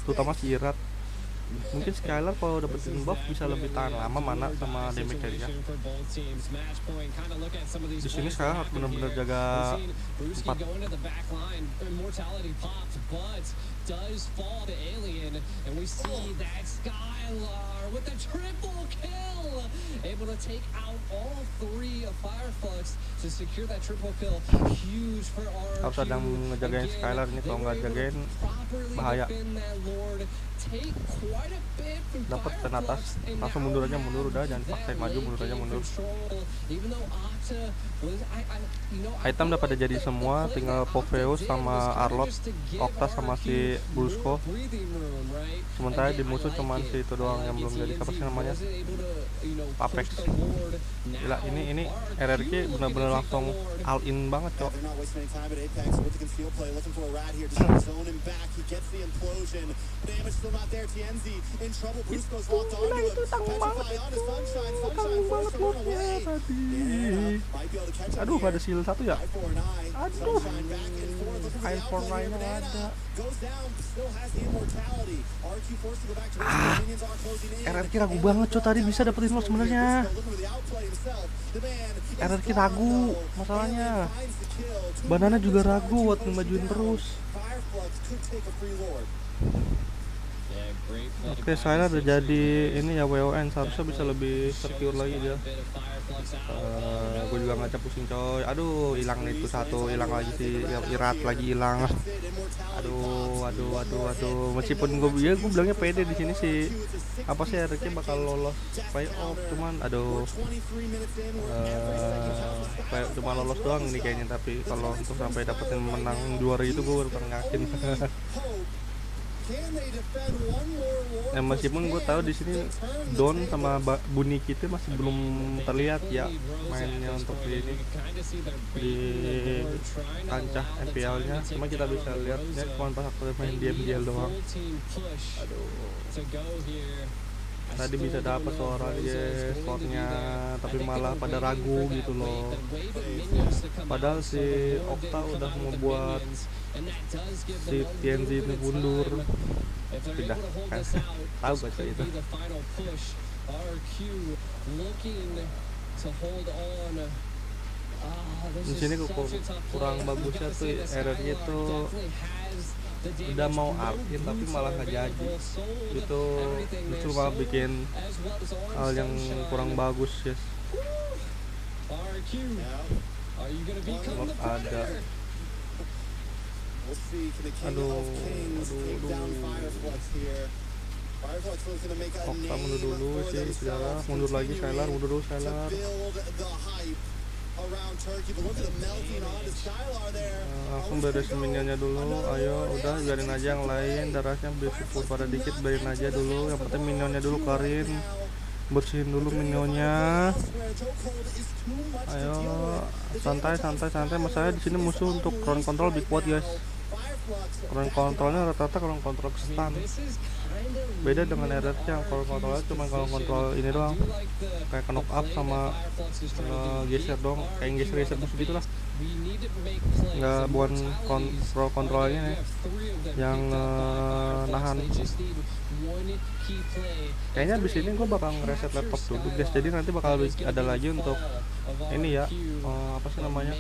terutama si Irat. Mungkin Skylar kalau dapetin buff bisa lebih tahan lama mana sama damage dia. Di sini Skylar harus benar-benar jaga 4. Does fall the alien, and we see that Skylar with the triple kill, able to take out all 3 of Fireflux to secure that triple kill. Huge for RRQ. Harus ada ngejagain Skylar ini, kalau nggak jagain bahaya. dapat pen atas langsung mundur aja, mundur udah, jangan paksain maju, mundur aja, mundur. Item udah pada jadi semua, tinggal Poveus sama Arlot, Okta sama si Brusco. Sementara di musuh cuman si itu doang yang belum jadi, apa sih namanya, Apex. Gila, ini RRQ bener-bener langsung all in banget cok. Itu tanggung banget moodnya tadi. Aduh, ada seal 1 ya. Aduh, handphone lainnya ada. RRQ ragu banget cok, tadi bisa dapetin lo sebenarnya. RRQ ragu masalahnya. Banana juga ragu buat ngemajuin terus. Oke, saya udah jadi ini ya WON, seharusnya bisa lebih secure lagi dia. Gue juga ngaca pusing coy. Aduh, hilang itu satu, hilang lagi sih, Irat lagi hilang. Aduh. Meskipun gue bilangnya pede di sini sih. Apa sih RRQ bakal lolos playoff, cuman kayak cuma lolos doang nih kayaknya, tapi kalau untuk sampai dapetin menang juara itu gue kurang yakin. Meskipun gue tahu di sini Don sama Bunyi kita masih belum terlihat ya mainnya untuk ini di kancah MPL-nya, cuma kita bisa lihatnya cuma pas aku main di MPL doang. Aduh, tadi bisa dapat suara slotnya, tapi malah pada ragu gitu loh. Padahal si Okta udah membuat si TNZ ini mundur. Tidak kan, tahu baca itu. Di sini kurang bagusnya tuh RRQ itu udah mau up-in tapi malah nggak jadi. Itu malah bikin hal yang kurang bagus ya. Ada. Aduh. Okta mundur dulu sih, saudara. Mundur lagi, Skylar. Mundur dulu, Skylar. Langsung beresin minionnya dulu. Ayo, udah biarin aja yang lain. Darahnya bersyukur pada dikit, biarin aja dulu. Yang penting minionnya dulu keluarin. Bersihin dulu minionnya. Ayo, santai. Masalahnya di sini musuh untuk ground control lebih kuat guys. Ground controlnya rata-rata ground control stun. Beda dengan RRQ yang ground controlnya cuma ground control ini doang, kayak knock up sama geser dong, kayak geser musuh gitu lah. Nggak, bukan kontrolnya nih yang nahan. Kayaknya abis ini gue bakal ngereset laptop dulu guys, jadi nanti bakal ada lagi untuk ini ya, apa sih namanya,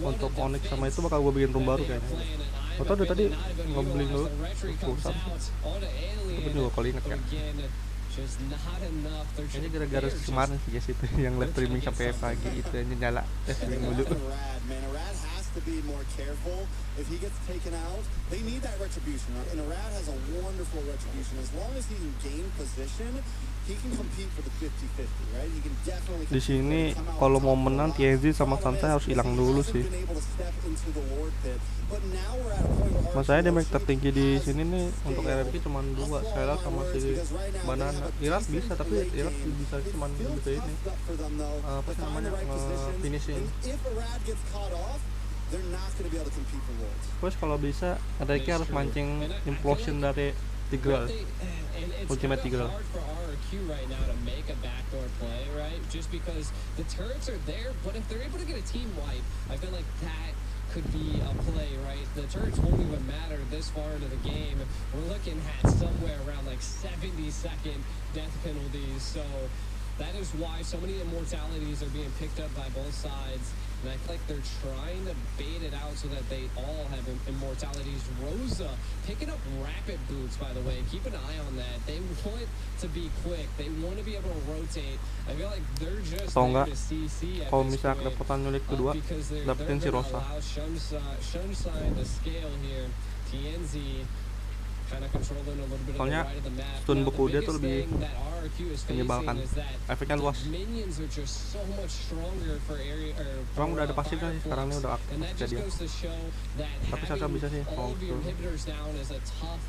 untuk Onic sama itu bakal gue bikin room baru kayaknya. Atau udah tadi ngebeli dulu pulsa, tapi juga kalau inget kan. Kayaknya gara-gara kemarin sih guys itu yang live streaming sampai pagi itu aja nyala streaming dulu. To be more careful if he gets taken out. They need that retribution, and Arad has a wonderful retribution. As long as he can gain position, he can compete for the 50-50, right? He can definitely. Di sini kalau mau menang TNZ sama Santai harus hilang dulu sih. Masalahnya damage tertinggi di sini nih untuk RRQ cuma 2, Selalu sama si Banana. Irat bisa, tapi Irat bisa cuma bisa ini. Apa sih namanya, finishing. Terus kalau bisa RRQ harus mancing implosion dari Tigreal, ultimate Tigreal. Could be a play, right? The turrets won't even matter this far into the game. We're looking at somewhere around like 70-second death penalties. So that is why so many immortalities are being picked up by both sides. And I feel like they're trying to bait it out so that they all have immortalities. Rosa picking up rapid boots, by the way. Keep an eye on that. They want to be quick. They want to be able to rotate. I feel like they're just there to CC at kalau this misalnya point, kedapatan nyulik kedua, dapetin si Rosa. allow Sunshine to scale here. TNZ kind of controlling a little bit of the Soalnya right of the map. stun Now, the beku dia biggest tuh lebih thing that RRQ is menyebalkan. facing is that Efeknya luas. minions are just so much stronger for area Emang udah ada pasifnya sih, sekarang ini udah aktif and that pasifnya just dia. goes to show that Tapi Sasa having bisa sih all mau of your ke inhibitors down is a tough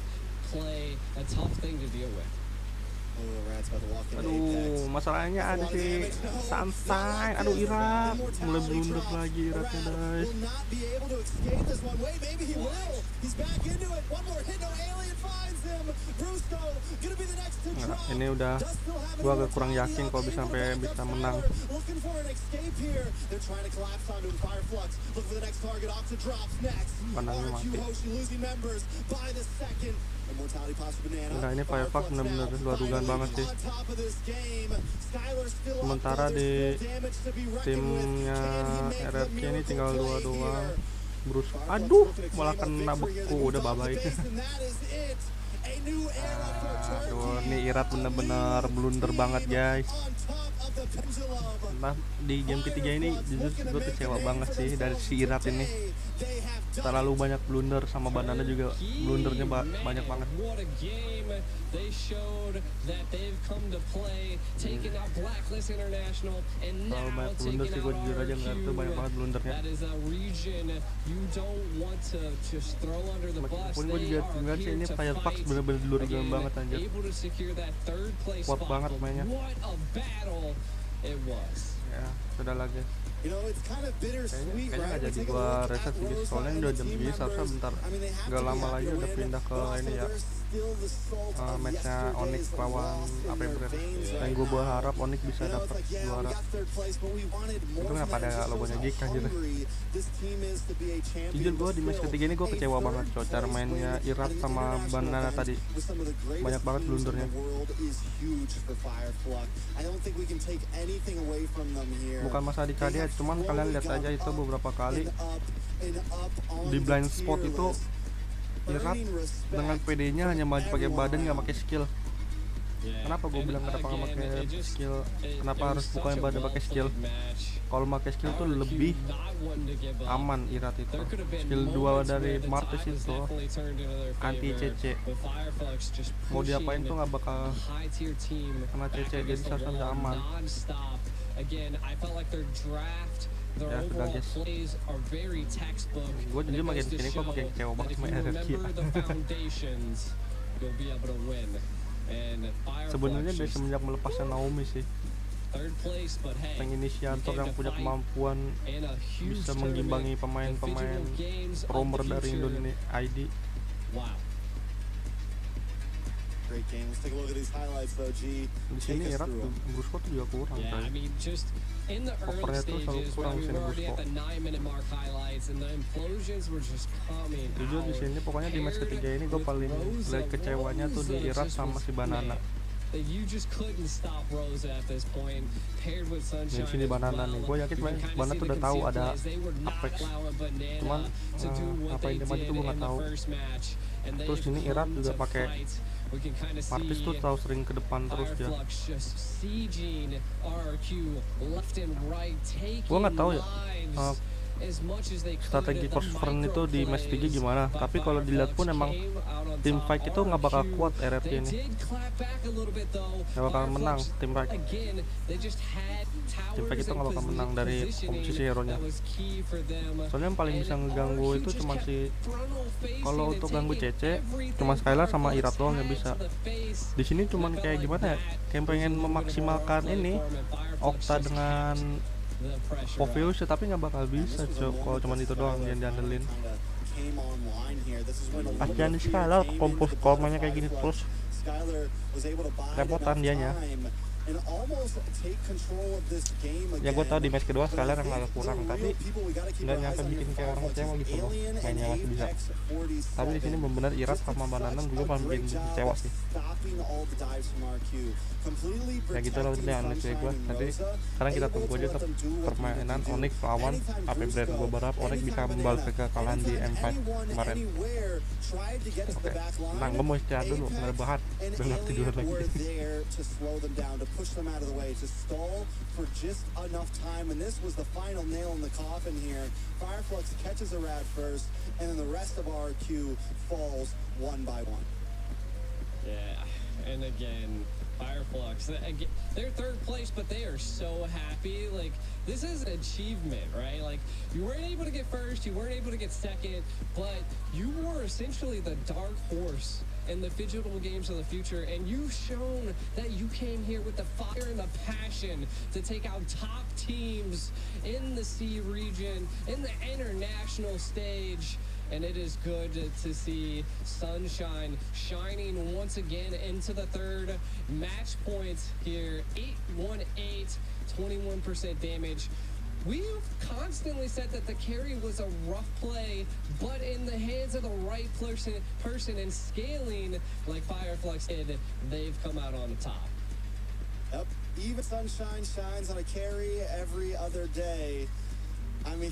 play, a tough thing to deal with. Oh, Rat's about to walk into Aduh, Apex. masalahnya ada si Santai. Aduh, Irap mulai blunder lagi Irapnya guys. Will not be able to escape this one. Wait, maybe he will. He's back into it. One more hit, no alien finds him. Brusco gonna be the next to Nggak, drop. ini udah Does still have gua an agak kurang immortality yakin up kalau bisa into sampai the bisa Skylar. menang. Looking for an escape here. They're trying to collapse onto him. Fireflux. Look for the next target. Octa drops next. Pandangannya RQ mati. Hoshi losing members by the second. Immortality pass for Banana. Enggak, ini Fireflux bener-bener luar dugaan banget sih. Sementara di timnya RRQ ini tinggal 2 doang. Bruce, aduh, malah kena beku, udah bye-bye. Aduh, ini Irat bener-bener blunder banget guys. Nah, di game ketiga ini jujur gue kecewa banget sih dari si Irat ini. Terlalu banyak blunder, sama Banana juga blundernya banyak banget. What a game they showed that they've come to play, taking out Blacklist International and Terlalu now banyak blunder taking sih, gue out jujur aja nggak tuh banyak banget RRQ. blundernya. That is a region you don't want to just throw under the bus. Meskipun gue juga They ngeliat sih are ini here to Fireflux fight. bener-bener luar Again, banget anjir. able to secure that third place Kuat spot, banget but mainnya. what a battle it was. Ya, sudah lagi. You know, it's kind of bittersweet, Kayaknya right? nggak jadi gua reset sih, soalnya ini udah jam segini, seharusnya bentar nggak lama lagi udah pindah ke ini ya, matchnya Onic lawan Bren. Dan gue berharap Onic bisa dapat juara. Itu nggak pada logonya Jika gitu. Jujur gue di match ketiga ini gue kecewa banget coy, cara mainnya Irat sama Banana tadi banyak banget blundernya. Bukan masalah di KD, cuman kalian lihat aja itu beberapa kali di blind spot itu Irat dengan PD-nya hanya maju pakai badan, nggak pakai skill. Kenapa gue bilang kenapa nggak pakai skill? Kenapa harus bukannya badan pakai skill? Kalau pakai skill tuh lebih aman Irat itu. Skill 2 dari Martis itu anti CC. Mau diapain tuh nggak bakal kena CC, jadi seharusnya bisa aman. Ya sudah guys, gue jujur makin sini kok makin kecewa banget sama RRQ. Sebenarnya dari semenjak melepaskan Naomi sih, penginisiator yang punya kemampuan bisa mengimbangi pemain-pemain promer dari Indonesia ID. Di sini Irak Brusco tuh juga kurang coy. Overnya tuh selalu kurang sini Brusco. Jujur di sini pokoknya di match ketiga ini gue paling lihat kecewanya tuh di Irak sama si Banana. Di sini Banana nih, gue yakin Banana tuh udah tahu ada Apex, cuman apa yang dia tuh gue nggak tahu. Terus ini Irak juga pakai Martis tuh tahu sering ke depan terus dia. Gue nggak tahu ya strategi first turn itu di match 3 gimana, tapi kalau dilihat pun emang tim fight itu nggak bakal kuat RRQ ini, nggak bakal menang tim fight itu nggak bakal menang dari komposisi hero nya. Soalnya yang paling bisa ngeganggu itu cuma si, kalau untuk ganggu CC cuma Skylar sama Irat doang yang bisa. Di sini cuman kayak gimana ya, kayak pengen memaksimalkan ini Octa dengan Poveus, tapi nggak bakal bisa kalau cuma itu doang yang diandelin. Kasihan di Skylar kompos mainnya kayak gini terus, repotan dianya. Ya gue tau di match kedua Skylar yang agak kurang, tapi nggak nyampe bikin kayak orang kecewa gitu loh, mainnya masih bisa. Tapi di sini benar-benar Irat sama Banana juga paling bikin kecewa sih. Ya gitu loh udah analisis gue. Nanti sekarang kita tunggu aja untuk permainan Onic lawan Bren. Gue berharap Onic bisa membalas kekalahan di M5 kemarin. Oke, nah gue mau istirahat dulu, nggak ada bahan, udah nggak tidur lagi. Push them out of the way, to stall for just enough time, and this was the final nail in the coffin here. Fireflux catches a rat first, and then the rest of RQ falls one by one. Yeah, and again, Fireflux, they're third place, but they are so happy. Like, this is an achievement, right? Like, you weren't able to get first, you weren't able to get second, but you were essentially the dark horse in the digital games of the future, and you've shown that you came here with the fire and the passion to take out top teams in the C region, in the international stage. And it is good to see Sunshine shining once again into the third. Match points here, 818, 21% damage. We've constantly said that the carry was a rough play, but in the hands of the right person and scaling like Fireflux did, they've come out on the top. Yep, even Sunshine shines on a carry every other day. I mean,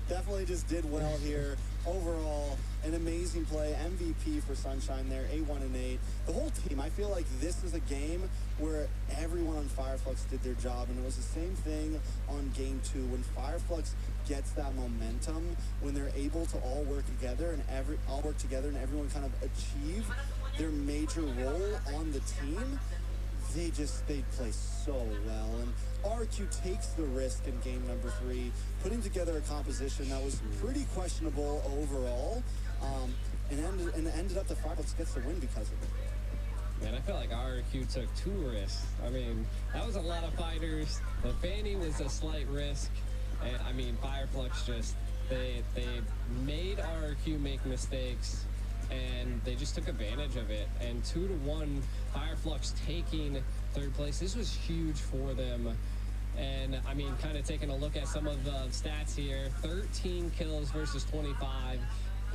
definitely just did well here. Overall, an amazing play. MVP for Sunshine there, 8-1-8. The whole team, I feel like this is a game where everyone on Fireflux did their job, and it was the same thing on game 2. When Fireflux gets that momentum, when they're able to all work together and everyone kind of achieve their major role on the team, they play so well. And RRQ takes the risk in game number 3, putting together a composition that was pretty questionable overall, and ended up the Fireflux gets the win because of it. Man, I feel like RRQ took 2 risks. I mean, that was a lot of fighters. The Fanny was a slight risk. And I mean, Fireflux just, they made RRQ make mistakes, and they just took advantage of it. And 2-1, Fireflux taking third place. This was huge for them. And I mean, kind of taking a look at some of the stats here, 13 kills versus 25,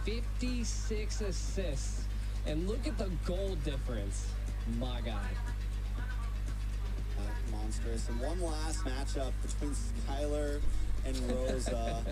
56 assists. And look at the goal difference. My God. Monstrous. And one last matchup between Skylar and Rosa.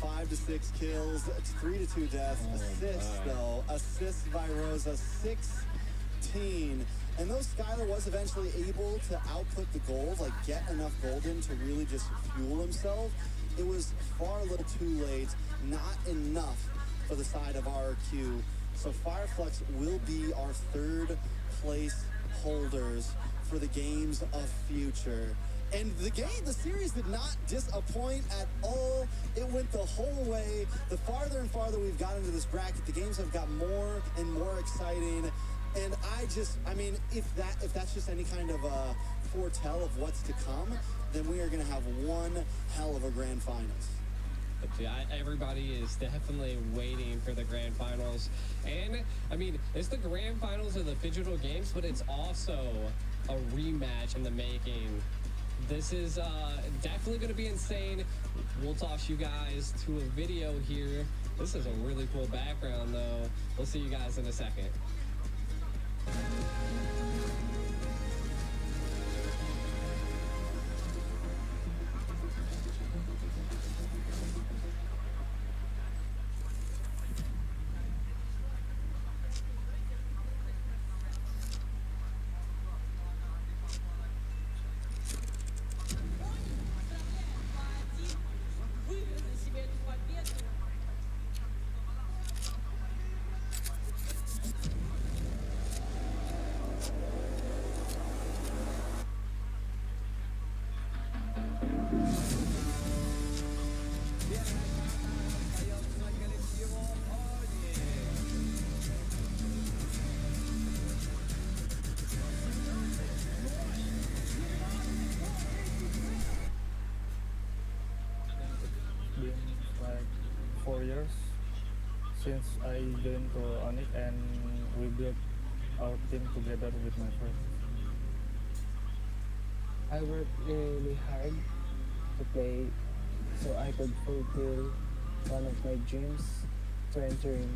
5 to 6 kills, 3 to 2 deaths. Assists, though. Assists by Rosa, 16. And though Skylar was eventually able to output the goals, like get enough gold in to really just fuel himself, it was far a little too late. Not enough for the side of RRQ. So Fireflux will be our third place holders for the games of future. And the series did not disappoint at all. It went the whole way. The farther and farther we've got into this bracket, the games have got more and more exciting. And I mean, if that's just any kind of a foretell of what's to come, then we are going to have one hell of a grand finals. But yeah, everybody is definitely waiting for the grand finals. And I mean, it's the grand finals of the digital games, but it's also a rematch in the making. This is definitely going to be insane. We'll toss you guys to a video here. This is a really cool background, though. We'll see you guys in a second. Like 4 years since I joined to Onic, and we built our team together with my friends. I worked really hard to play so I could fulfill one of my dreams to entering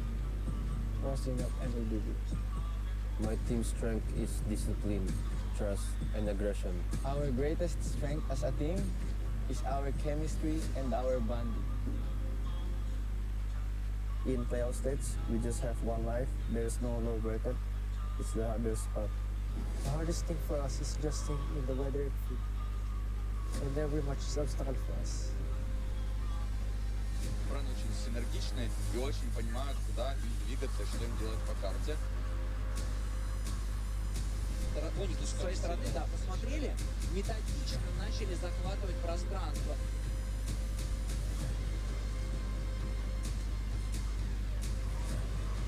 crossing up MLBB. My team strength is discipline, trust, and aggression. Our greatest strength as a team is our chemistry and our bonding. In playoff stage, we just have one life. There's no low bracket. It's the hardest part. The hardest thing for us is adjusting in the weather and food. And every match is obstacle for us. Бren очень синергичны и очень понимают, куда им двигаться, что им делать по карте. Onic с своей стороны, да, посмотрели, методично начали захватывать пространство.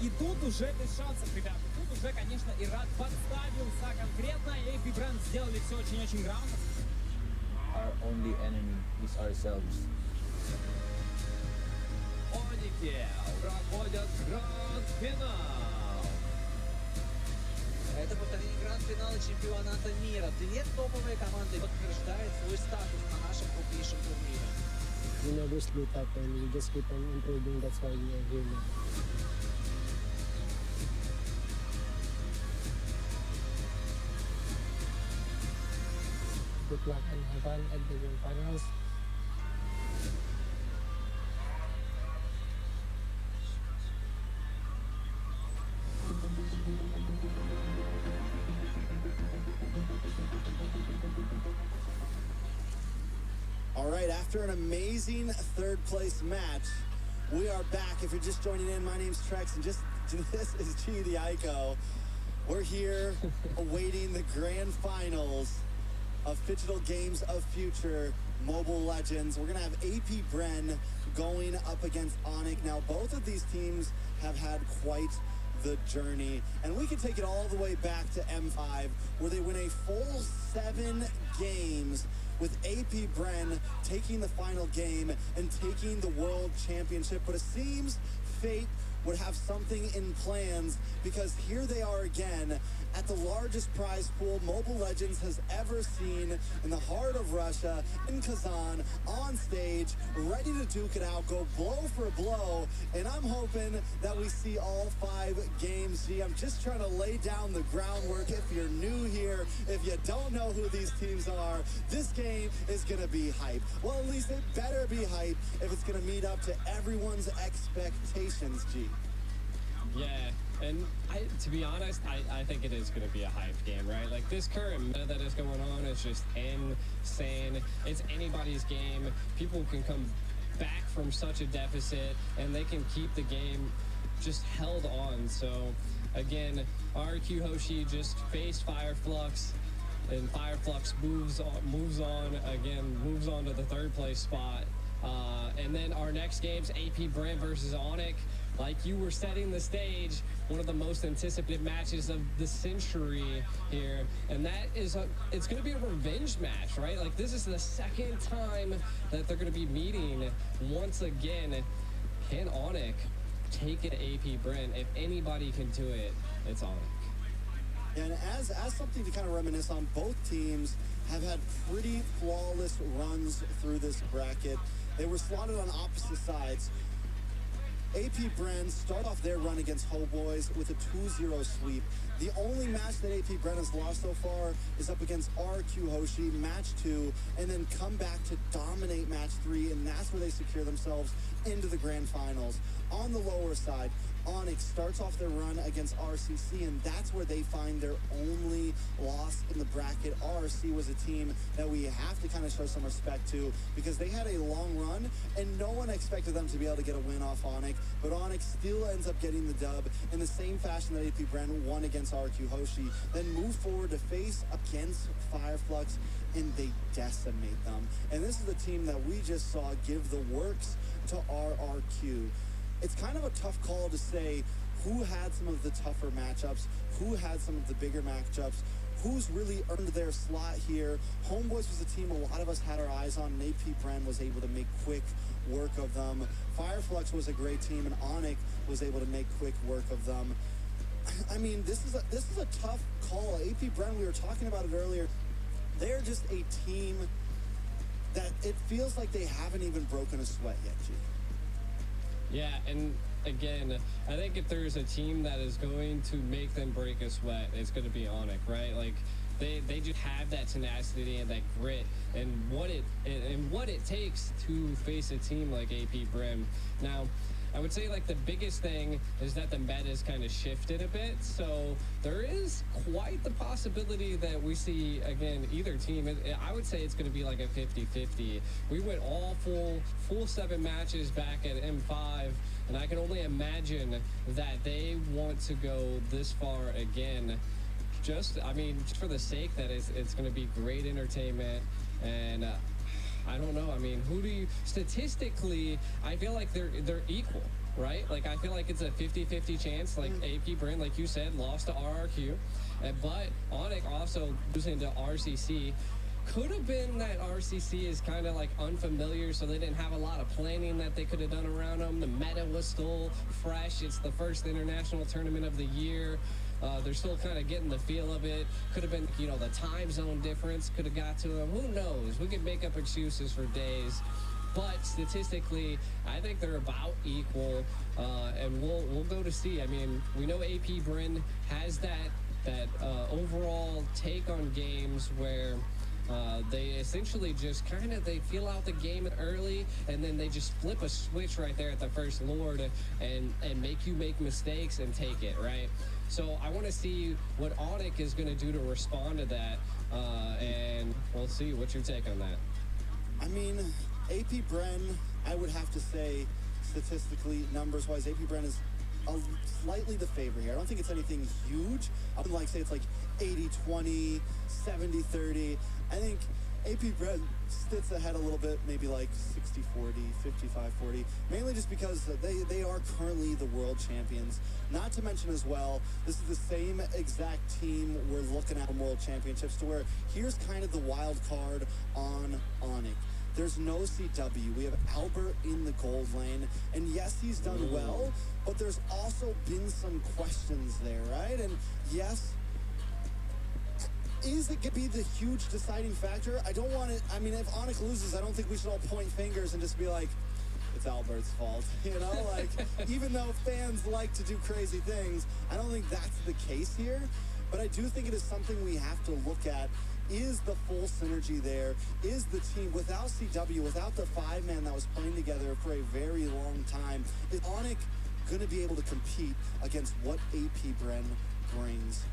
И тут уже без шансов, ребята. Тут уже, конечно, Ират подставился конкретно. AP Бren сделали все очень-очень грамотно. Our only enemy is ourselves. Оники проходят гранд-финал. Это повторение гранд-финала чемпионата мира. Две топовые команды подтверждают свой статус на нашем крупнейшем турнире. We never split up and we just keep on improving. That's why we are here now. Good luck and have fun at the Grand Finals. All right, after an amazing third place match, we are back. If you're just joining in, my name's Trex, and this is G the Ico. We're here awaiting the grand finals of Digital Games of Future Mobile Legends. We're gonna have AP Bren going up against Onic. Now, both of these teams have had quite the journey, and we can take it all the way back to M5, where they win a full 7 games, with AP Bren taking the final game and taking the World Championship. But it seems fate would have something in plans, because here they are again at the largest prize pool Mobile Legends has ever seen, in the heart of Russia, in Kazan, on stage, ready to duke it out, go blow for blow, and I'm hoping that we see all 5 games. Gee, I'm just trying to lay down the groundwork. If you're new here, if you don't know who these teams are, this game is gonna be hype. Well, at least it better be hype if it's gonna meet up to everyone's expectations, G. Yeah, and to be honest, I think it is going to be a hype game, right? Like, this current meta that is going on is just insane. It's anybody's game. People can come back from such a deficit, and they can keep the game just held on. So, again, RRQ Hoshi just faced Flux, and Flux moves on to the third place spot. And then our next game's AP Bren versus Onic. Like you were setting the stage, one of the most anticipated matches of the century here. And that is, it's going to be a revenge match, right? Like, this is the second time that they're going to be meeting once again. Can Onic take it to AP Bren? If anybody can do it, it's Onic. And as something to kind of reminisce on, both teams have had pretty flawless runs through this bracket. They were slotted on opposite sides. AP Bren start off their run against Hoboys with a 2-0 sweep. The only match that AP Bren has lost so far is up against RRQ Hoshi, match 2, and then come back to dominate match 3, and that's where they secure themselves into the grand finals. On the lower side, Onic starts off their run against RCC, and that's where they find their only loss in the bracket. RRC was a team that we have to kind of show some respect to, because they had a long run, and no one expected them to be able to get a win off Onic, but Onic still ends up getting the dub in the same fashion that AP Bren won against RRQ Hoshi, then move forward to face against Flux, and they decimate them. And this is the team that we just saw give the works to RRQ. It's kind of a tough call to say who had some of the tougher matchups, who had some of the bigger matchups, who's really earned their slot here. Homeboys was a team a lot of us had our eyes on, and AP Bren was able to make quick work of them. Flux was a great team, and Onic was able to make quick work of them. I mean, this is a tough call. AP Bren, we were talking about it earlier. They're just a team that it feels like they haven't even broken a sweat yet, G. Yeah, and again, I think if there's a team that is going to make them break a sweat, it's going to be Onic, right? Like, they just have that tenacity and that grit and what it takes to face a team like AP Bren. Now, I would say, like, the biggest thing is that the meta's kind of shifted a bit, so there is quite the possibility that we see, again, either team. I would say it's going to be like a 50-50. We went all full 7 matches back at M5, and I can only imagine that they want to go this far again. just for the sake that it's going to be great entertainment. And I don't know. I mean, who do you statistically? I feel like they're equal, right? Like I feel like it's a 50-50 chance. Like AP Bren, like you said, lost to RRQ, but Onic also losing to RCC. Could have been that RCC is kind of like unfamiliar, so they didn't have a lot of planning that they could have done around them. The meta was still fresh. It's the first international tournament of the year. They're still kind of getting the feel of it. Could have been, the time zone difference could have got to them. Who knows? We could make up excuses for days. But statistically, I think they're about equal, and we'll go to see. I mean, we know AP Bren has that overall take on games where they essentially just they feel out the game early, and then they just flip a switch right there at the first Lord and make you make mistakes and take it, right? So I want to see what Onic is going to do to respond to that, and we'll see. What's your take on that? I mean, AP Bren, I would have to say, statistically, numbers-wise, AP Bren is slightly the favorite here. I don't think it's anything huge. I would say it's like 80-20, 70-30. I think AP Bren sits ahead a little bit, maybe like 60-40, 55-40, mainly just because they are currently the world champions. Not to mention as well, this is the same exact team we're looking at in World Championships, to where here's kind of the wild card on Onic. There's no CW. We have Albert in the gold lane, and yes, he's done well, but there's also been some questions there, right? And yes, is it going to be the huge deciding factor? I don't want it. I mean, if Onic loses, I don't think we should all point fingers and just be like, it's Albert's fault. Even though fans like to do crazy things, I don't think that's the case here. But I do think it is something we have to look at. Is the full synergy there? Is the team, without CW, without the five-man that was playing together for a very long time, is Onic going to be able to compete against what AP Bren brings?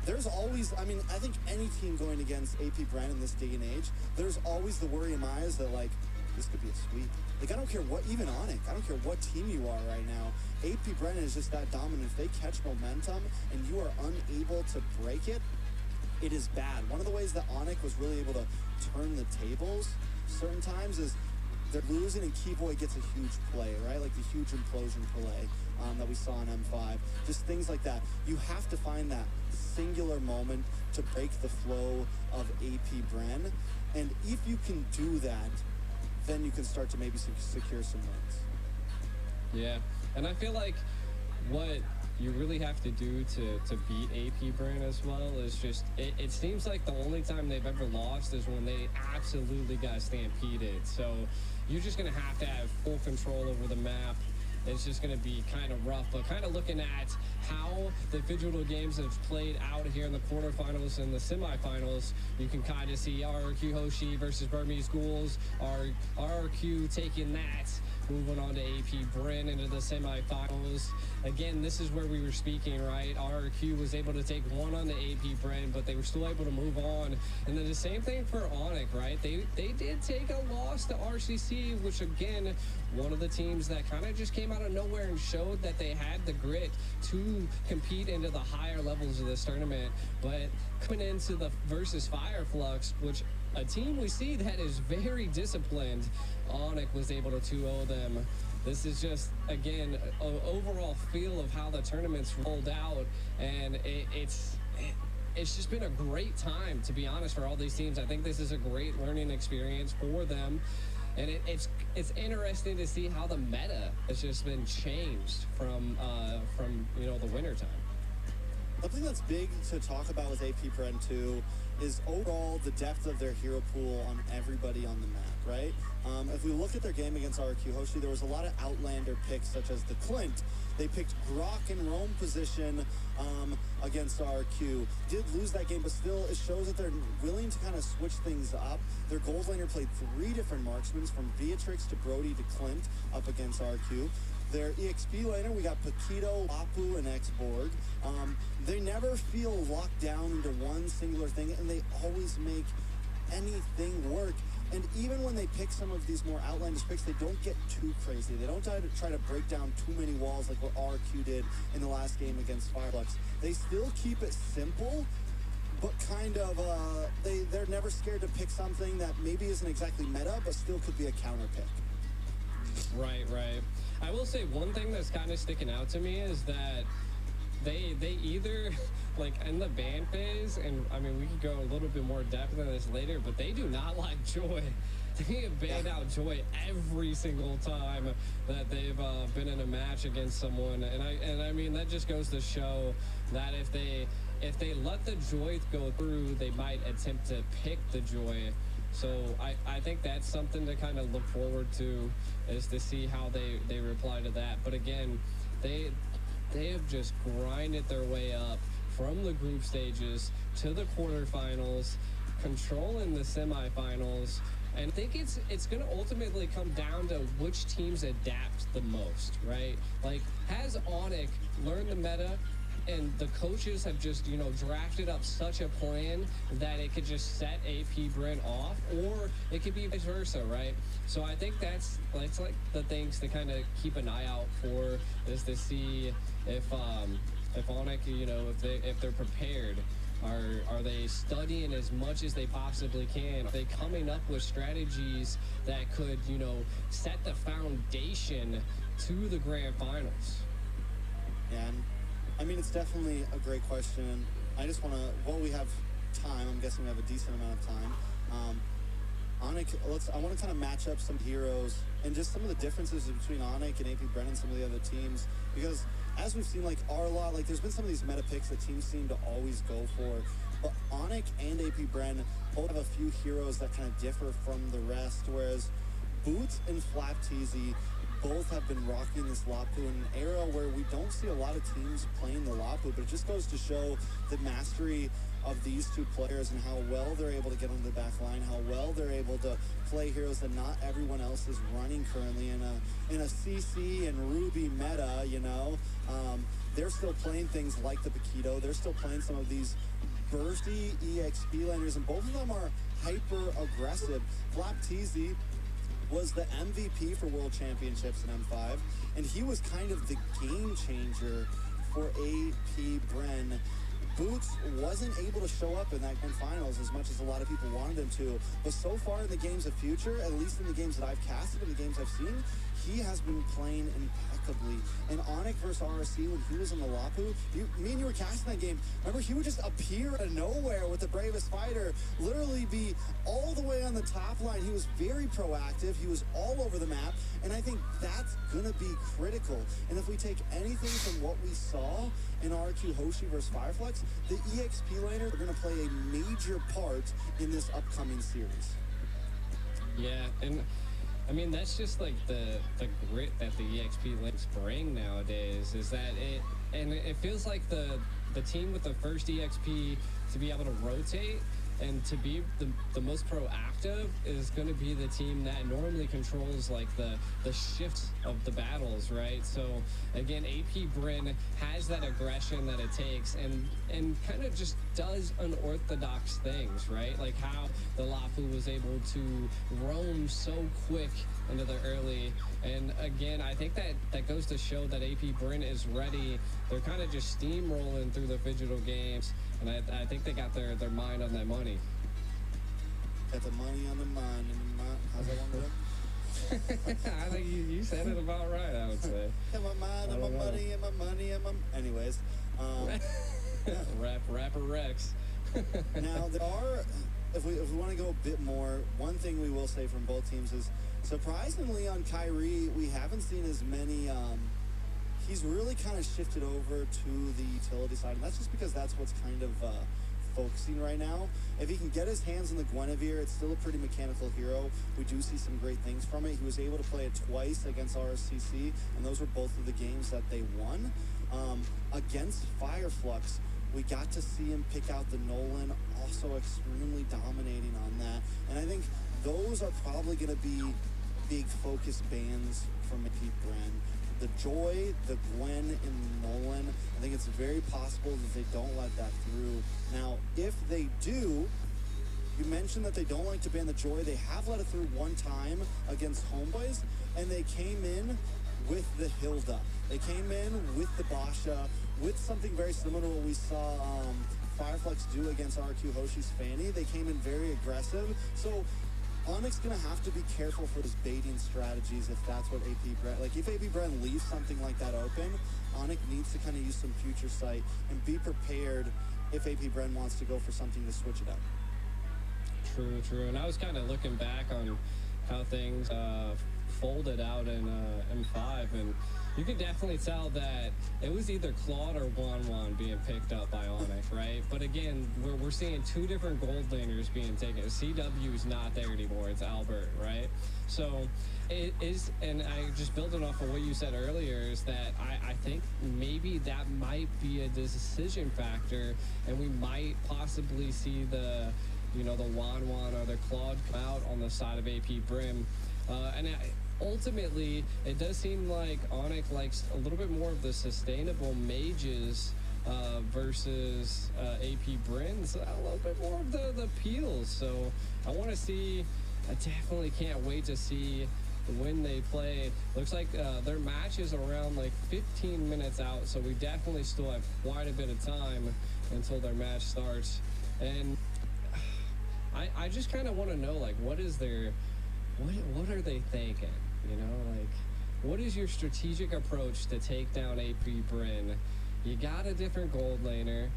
There's always, I think any team going against AP Bren in this day and age, there's always the worry in my eyes that, this could be a sweep. I don't care what, even Onic, I don't care what team you are right now. AP Bren is just that dominant. If they catch momentum and you are unable to break it, it is bad. One of the ways that Onic was really able to turn the tables certain times is they're losing and Keyboy gets a huge play, right? Like the huge implosion play that we saw in M5. Just things like that. You have to find that singular moment to break the flow of AP Bren. And if you can do that, then you can start to maybe secure some wins. Yeah, and I feel like what you really have to do to beat AP Bren as well is just, it seems like the only time they've ever lost is when they absolutely got stampeded. So you're just going to have full control over the map. It's just going to be kind of rough, but kind of looking at how the individual games have played out here in the quarterfinals and the semifinals, you can kind of see RRQ Hoshi versus Burmese Ghouls, RRQ taking that, moving on to AP Bren into the semifinals. Again, this is where we were speaking, right? RRQ was able to take one on the AP Bren, but they were still able to move on. And then the same thing for Onic, right? They did take a loss to RCC, which again, one of the teams that kind of just came out of nowhere and showed that they had the grit to compete into the higher levels of this tournament. But coming into the versus Flux, which a team we see that is very disciplined, Onic was able to 2-0 them. This is just, again, an overall feel of how the tournament's rolled out, and it's just been a great time, to be honest, for all these teams. I think this is a great learning experience for them, and it's interesting to see how the meta has just been changed from the wintertime. Something that's big to talk about with AP Bren too is overall the depth of their hero pool on everybody on the map, right? If we look at their game against RRQ Hoshi, there was a lot of outlander picks, such as the Clint. They picked Grok in roam position against RRQ. Did lose that game, but still it shows that they're willing to kind of switch things up. Their gold laner played 3 different marksmen, from Beatrix to Brody to Clint, up against RRQ. Their EXP laner, we got Paquito, Lapu, and Xborg. They never feel locked down into one singular thing, and they always make anything work. And even when they pick some of these more outlandish picks, they don't get too crazy. They don't try to break down too many walls like what RRQ did in the last game against Fireflux. They still keep it simple, but kind of, they're never scared to pick something that maybe isn't exactly meta, but still could be a counter pick. Right. I will say one thing that's kind of sticking out to me is that they either, like, in the ban phase, and I mean, we could go a little bit more depth into this later, but they do not like Joy. They have banned out Joy every single time that they've been in a match against someone, and I mean, that just goes to show that if they let the Joy go through, they might attempt to pick the Joy. So I think that's something to kind of look forward to, is to see how they reply to that. But again, they have just grinded their way up from the group stages to the quarterfinals, controlling the semifinals. And I think it's going to ultimately come down to which teams adapt the most, right? Like, has Onic learned the meta, and the coaches have just, drafted up such a plan that it could just set AP Bren off, or it could be vice versa, right? So I think that's like the things to kind of keep an eye out for, is to see if Onic, if they're prepared. Are they studying as much as they possibly can? Are they coming up with strategies that could, set the foundation to the grand finals? Yeah, and I mean, it's definitely a great question. I just want to, while we have time, I'm guessing we have a decent amount of time. Onic, I want to kind of match up some heroes and just some of the differences between Onic and AP Bren and some of the other teams, because as we've seen, like Arla, like there's been some of these meta picks that teams seem to always go for, but Onic and AP Bren both have a few heroes that kind of differ from the rest, whereas Boots and Flapteasy both have been rocking this Lapu in an era where we don't see a lot of teams playing the Lapu, but it just goes to show the mastery of these two players and how well they're able to get on the back line, how well they're able to play heroes that not everyone else is running currently in a CC and Ruby meta, They're still playing things like the Paquito. They're still playing some of these bursty EXP laners, and both of them are hyper aggressive. Flapteasy was the MVP for World Championships in M5, and he was kind of the game changer for AP Bren. Boots wasn't able to show up in that grand finals as much as a lot of people wanted him to, but so far in the games of future, at least in the games that I've casted and the games I've seen, he has been playing impeccably. And Onic versus RRC, when he was in the Lapu, me and you were casting that game, remember, he would just appear out of nowhere with the bravest fighter, literally be all the way on the top line. He was very proactive, he was all over the map, and I think that's gonna be critical. And if we take anything from what we saw in RRQ Hoshi versus Fireflux, the EXP laner are gonna play a major part in this upcoming series. Yeah, and I mean, that's just like the grit that the EXP links bring nowadays, is that it feels like the team with the first EXP to be able to rotate and to be the most proactive is going to be the team that normally controls like the shifts of the battles, right? So again, AP Bren has that aggression that it takes and kind of just does unorthodox things, right? Like how the Lapu was able to roam so quick into the early, and again, I think that goes to show that AP Bren is ready. They're kind of just steamrolling through the digital games, and I think they got their mind on that money. Got the money on the mind. How's that one go? I think you said it about right, I would say. Got my mind and my money and my money and my... Anyways. Rapper Rex. Now, there are... If we want to go a bit more, one thing we will say from both teams is, surprisingly on Kyrie, we haven't seen as many... he's really kind of shifted over to the utility side, and that's just because that's what's kind of focusing right now. If he can get his hands on the Guinevere, it's still a pretty mechanical hero. We do see some great things from it. He was able to play it twice against RSCC, and those were both of the games that they won. Against Fireflux, we got to see him pick out the Nolan, also extremely dominating on that. And I think those are probably going to be big focus bans from AP Bren. The Joy, the Gwen, and the Nolan, I think it's very possible that they don't let that through. Now, if they do, You mentioned that they don't like to ban the joy. They have let it through one time against homeboys, and they came in with the Hilda. They came in with the Basha, with something very similar to what we saw Fireflux do against RRQ Hoshi's Fanny. They came in very aggressive. So Onic's going to have to be careful for his baiting strategies if that's what AP Bren... Like, if AP Bren leaves something like that open, Onic needs to kind of use some future sight and be prepared if AP Bren wants to go for something to switch it up. True. And I was kind of looking back on how things folded out in M5, and you can definitely tell that it was either Claude or Wan being picked up by Onic, right? But again, we're seeing two different gold laners being taken. CW is not there anymore. It's Albert, right? So it is, and I just building off of what you said earlier, is that I think maybe that might be a decision factor, and we might possibly see the Wan or the Claude come out on the side of AP Brim. Ultimately, it does seem like Onic likes a little bit more of the sustainable mages versus AP Brins, a little bit more of the peels. So I want to see, I definitely can't wait to see when they play. Looks like their match is around like 15 minutes out, so we definitely still have quite a bit of time until their match starts. And I just kind of want to know, like, what is their, what are they thinking? You know, like, what is your strategic approach to take down AP Bren? You got a different gold laner.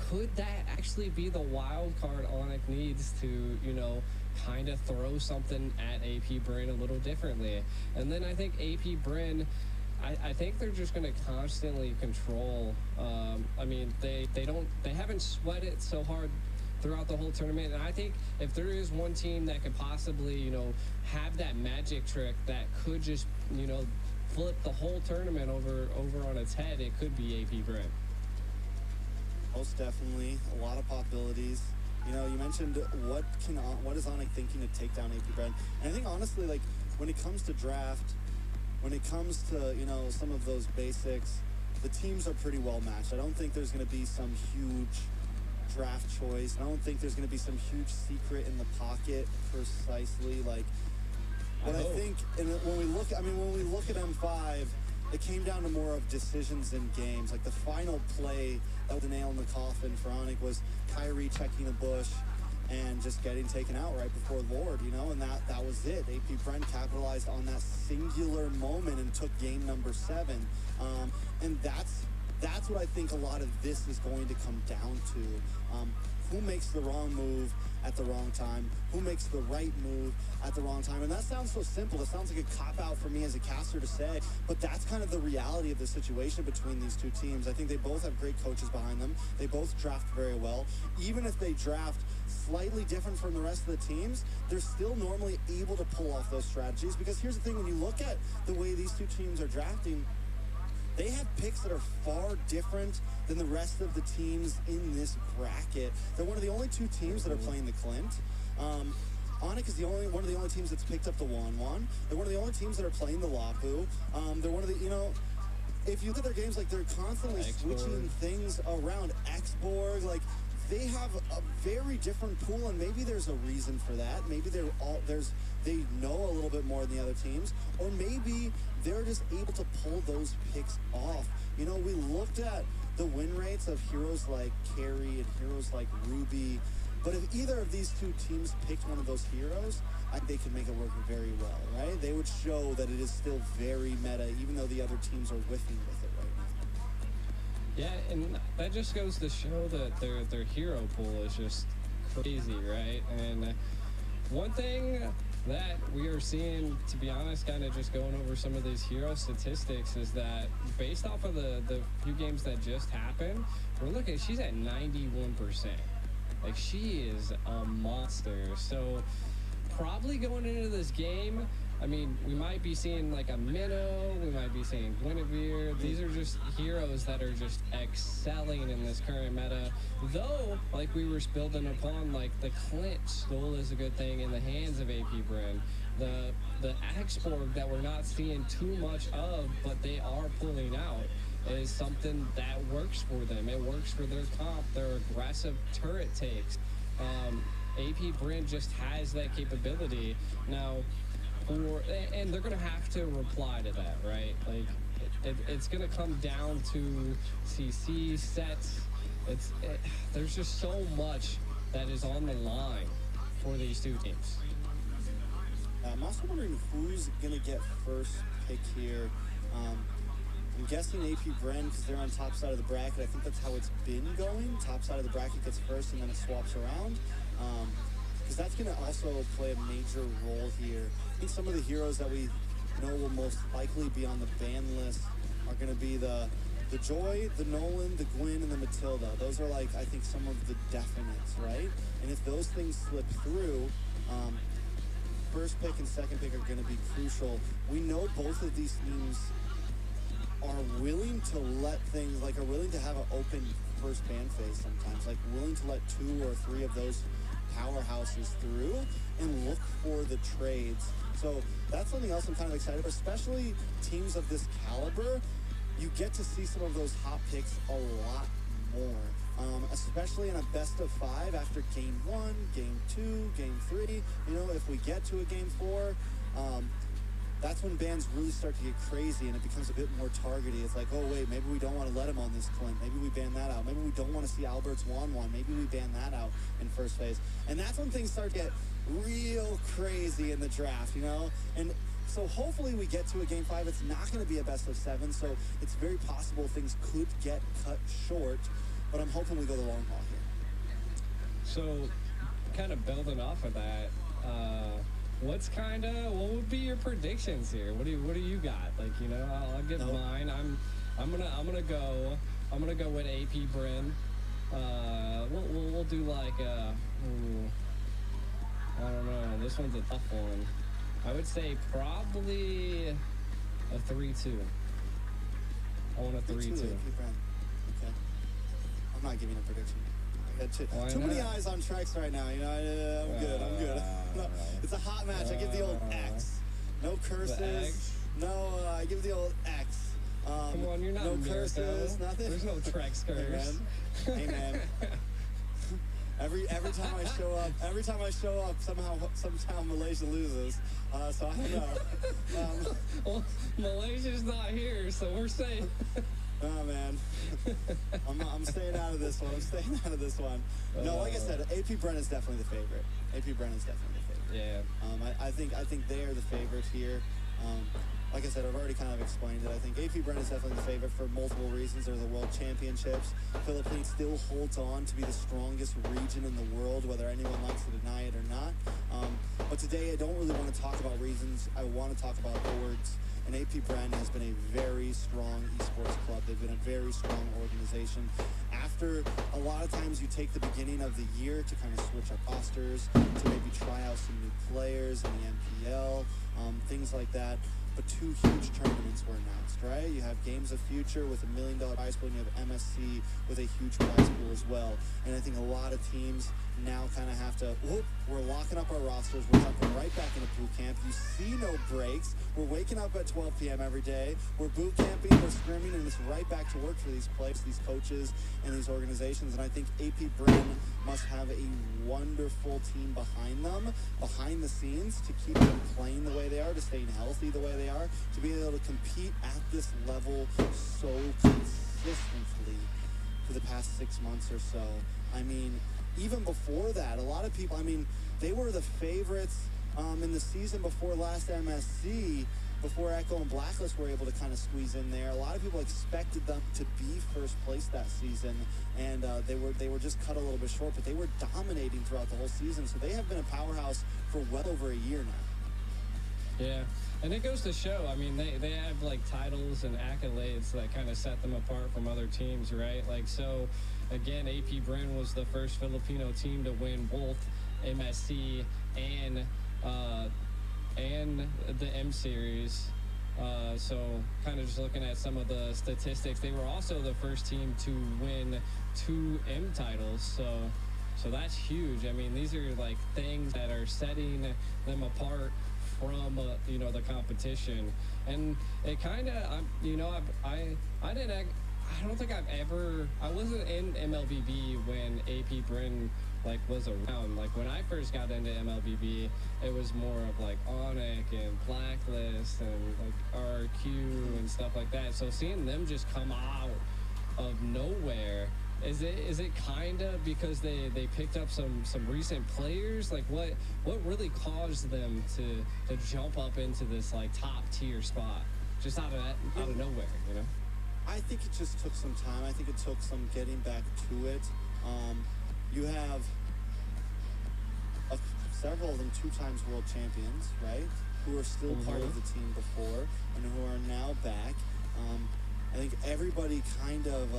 Could that actually be the wild card Onic needs to, kind of throw something at AP Bren a little differently? And then I think AP Bren, I think they're just going to constantly control. I mean, they haven't sweated so hard throughout the whole tournament, and I think if there is one team that could possibly, have that magic trick that could just, flip the whole tournament over on its head, it could be AP Bren. Most definitely, a lot of possibilities. You mentioned what is Onic thinking to take down AP Bren, and I think honestly, like, when it comes to draft, when it comes to some of those basics, the teams are pretty well matched. I don't think there's going to be some huge draft choice. I don't think there's going to be some huge secret in the pocket precisely. Like, but I think when we look at M5, it came down to more of decisions in games. Like, the final play that was the nail in the coffin for Onic was Kyrie checking a bush and just getting taken out right before Lord, and that was it. AP Bren capitalized on that singular moment and took game number 7. And that's what I think a lot of this is going to come down to. Who makes the wrong move at the wrong time? Who makes the right move at the wrong time? And that sounds so simple. It sounds like a cop-out for me as a caster to say, but that's kind of the reality of the situation between these two teams. I think they both have great coaches behind them. They both draft very well. Even if they draft slightly different from the rest of the teams, they're still normally able to pull off those strategies, because here's the thing, when you look at the way these two teams are drafting, they have picks that are far different than the rest of the teams in this bracket. They're one of the only two teams that are playing the Clint. Onic is one of the only teams that's picked up the Wan. They're one of the only teams that are playing the Lapu. They're one of the, if you look at their games, like, they're constantly switching things around. Xborg, like, they have a very different pool, and maybe there's a reason for that. Maybe they know a little bit more than the other teams, or maybe they're just able to pull those picks off. We looked at the win rates of heroes like Carrie and heroes like Ruby, but if either of these two teams picked one of those heroes, I think they could make it work very well, right? They would show that it is still very meta, even though the other teams are whiffing with it right now. Yeah, and that just goes to show that their hero pool is just crazy, right? And one thing that we are seeing, to be honest, kind of just going over some of these hero statistics, is that based off of the few games that just happened, we're looking, she's at 91%. Like, she is a monster. So probably going into this game, I mean, we might be seeing like a Minnow, we might be seeing Guinevere. These are just heroes that are just excelling in this current meta. Though, like we were building upon, like the Clint still is a good thing in the hands of AP Bren. The Xborg that we're not seeing too much of, but they are pulling out, is something that works for them. It works for their comp, their aggressive turret takes. AP Bren just has that capability now. And they're gonna have to reply to that, right? Like, it's gonna come down to CC sets. There's just so much that is on the line for these two teams. I'm also wondering who's going to get first pick here. I'm guessing AP Bren because they're on top side of the bracket. I think that's how it's been going. Top side of the bracket gets first and then it swaps around. Because that's going to also play a major role here. I think some of the heroes that we know will most likely be on the ban list are going to be the Joy, the Nolan, the Gwen, and the Matilda. Those are, like, I think some of the definites, right? And if those things slip through, first pick and second pick are going to be crucial. We know both of these teams are willing to let things, like, are willing to have an open first ban phase sometimes, like willing to let 2 or 3 of those powerhouses through and look for the trades. So that's something else I'm kind of excited about, especially teams of this caliber. You get to see some of those hot picks a lot more, especially in a best of 5 after game 1, game 2, game 3. You know, if we get to a game 4, that's when bans really start to get crazy and it becomes a bit more targety. It's like, oh wait, maybe we don't want to let him on this Clint. Maybe we ban that out. Maybe we don't want to see Albert's 1-1. Maybe we ban that out in first phase. And that's when things start to get real crazy in the draft, you know? And so hopefully we get to a game 5. It's not going to be a best of 7, so it's very possible things could get cut short, but I'm hoping we go the long haul here. So kind of building off of that, what would be your predictions here? What do you got? Like, you know, I'll give mine. I'm gonna go with AP Bren. We'll do like I don't know. This one's a tough one. I would say probably a 3-2. I want a 3-2. Okay. I'm not giving a prediction. I got too many eyes on Trex right now. You know, I'm good. No, it's a hot match. I give the old X. No curses. No, I give the old X. Come on, you're not no curses. Nothing. There's no Trex curse. Hey man. Every time I show up, somehow Malaysia loses. So I don't know. Well, Malaysia's not here, so we're safe. Oh man, I'm staying out of this one. No, like I said, AP Bren is definitely the favorite. Yeah. I think they are the favorite here. Like I said, I've already kind of explained it. I think AP Bren is definitely the favorite for multiple reasons. They're the World Championships. Philippines still holds on to be the strongest region in the world, whether anyone likes to deny it or not. But today I don't really want to talk about reasons. I want to talk about awards. And AP Bren has been a very strong esports club. They've been a very strong organization. After a lot of times you take the beginning of the year to kind of switch up rosters, to maybe try out some new players in the MPL, things like that. But 2 huge tournaments were announced, right? You have Games of Future with $1 million prize pool, and you have MSC with a huge prize pool as well. And I think a lot of teams now kind of have to, we're locking up our rosters, we're jumping right back into boot camp. You see no breaks. We're waking up at 12 p.m. every day. We're boot camping, we're scrimming, and it's right back to work for these players, these coaches, and these organizations. And I think AP Bren must have a wonderful team behind them, behind the scenes, to keep them playing the way they are, to stay healthy the way they are, to be able to compete at this level so consistently for the past 6 months or so. I mean, even before that, a lot of people, I mean, they were the favorites in the season before last MSC, before Echo and Blacklist were able to kind of squeeze in there. A lot of people expected them to be first place that season, and they were just cut a little bit short, but they were dominating throughout the whole season. So they have been a powerhouse for well over a year now. Yeah, and it goes to show, I mean, they have, like, titles and accolades that kind of set them apart from other teams, right? Like, so, again, AP Bren was the first Filipino team to win both MSC and the M Series. So kind of just looking at some of the statistics, they were also the first team to win 2 M titles. So that's huge. I mean, these are like things that are setting them apart from the competition. And it kind of I don't think I wasn't in MLBB when AP Bren like was around. Like when I first got into MLBB, it was more of like Onic and Blacklist and like RRQ and stuff like that. So seeing them just come out of nowhere, is it kind of because they picked up some recent players? Like what really caused them to jump up into this like top tier spot just out of nowhere, you know? I think it just took some time. I think it took some getting back to it. You have several of them 2 times world champions, right? Who are still part of the team before and who are now back. I think everybody kind of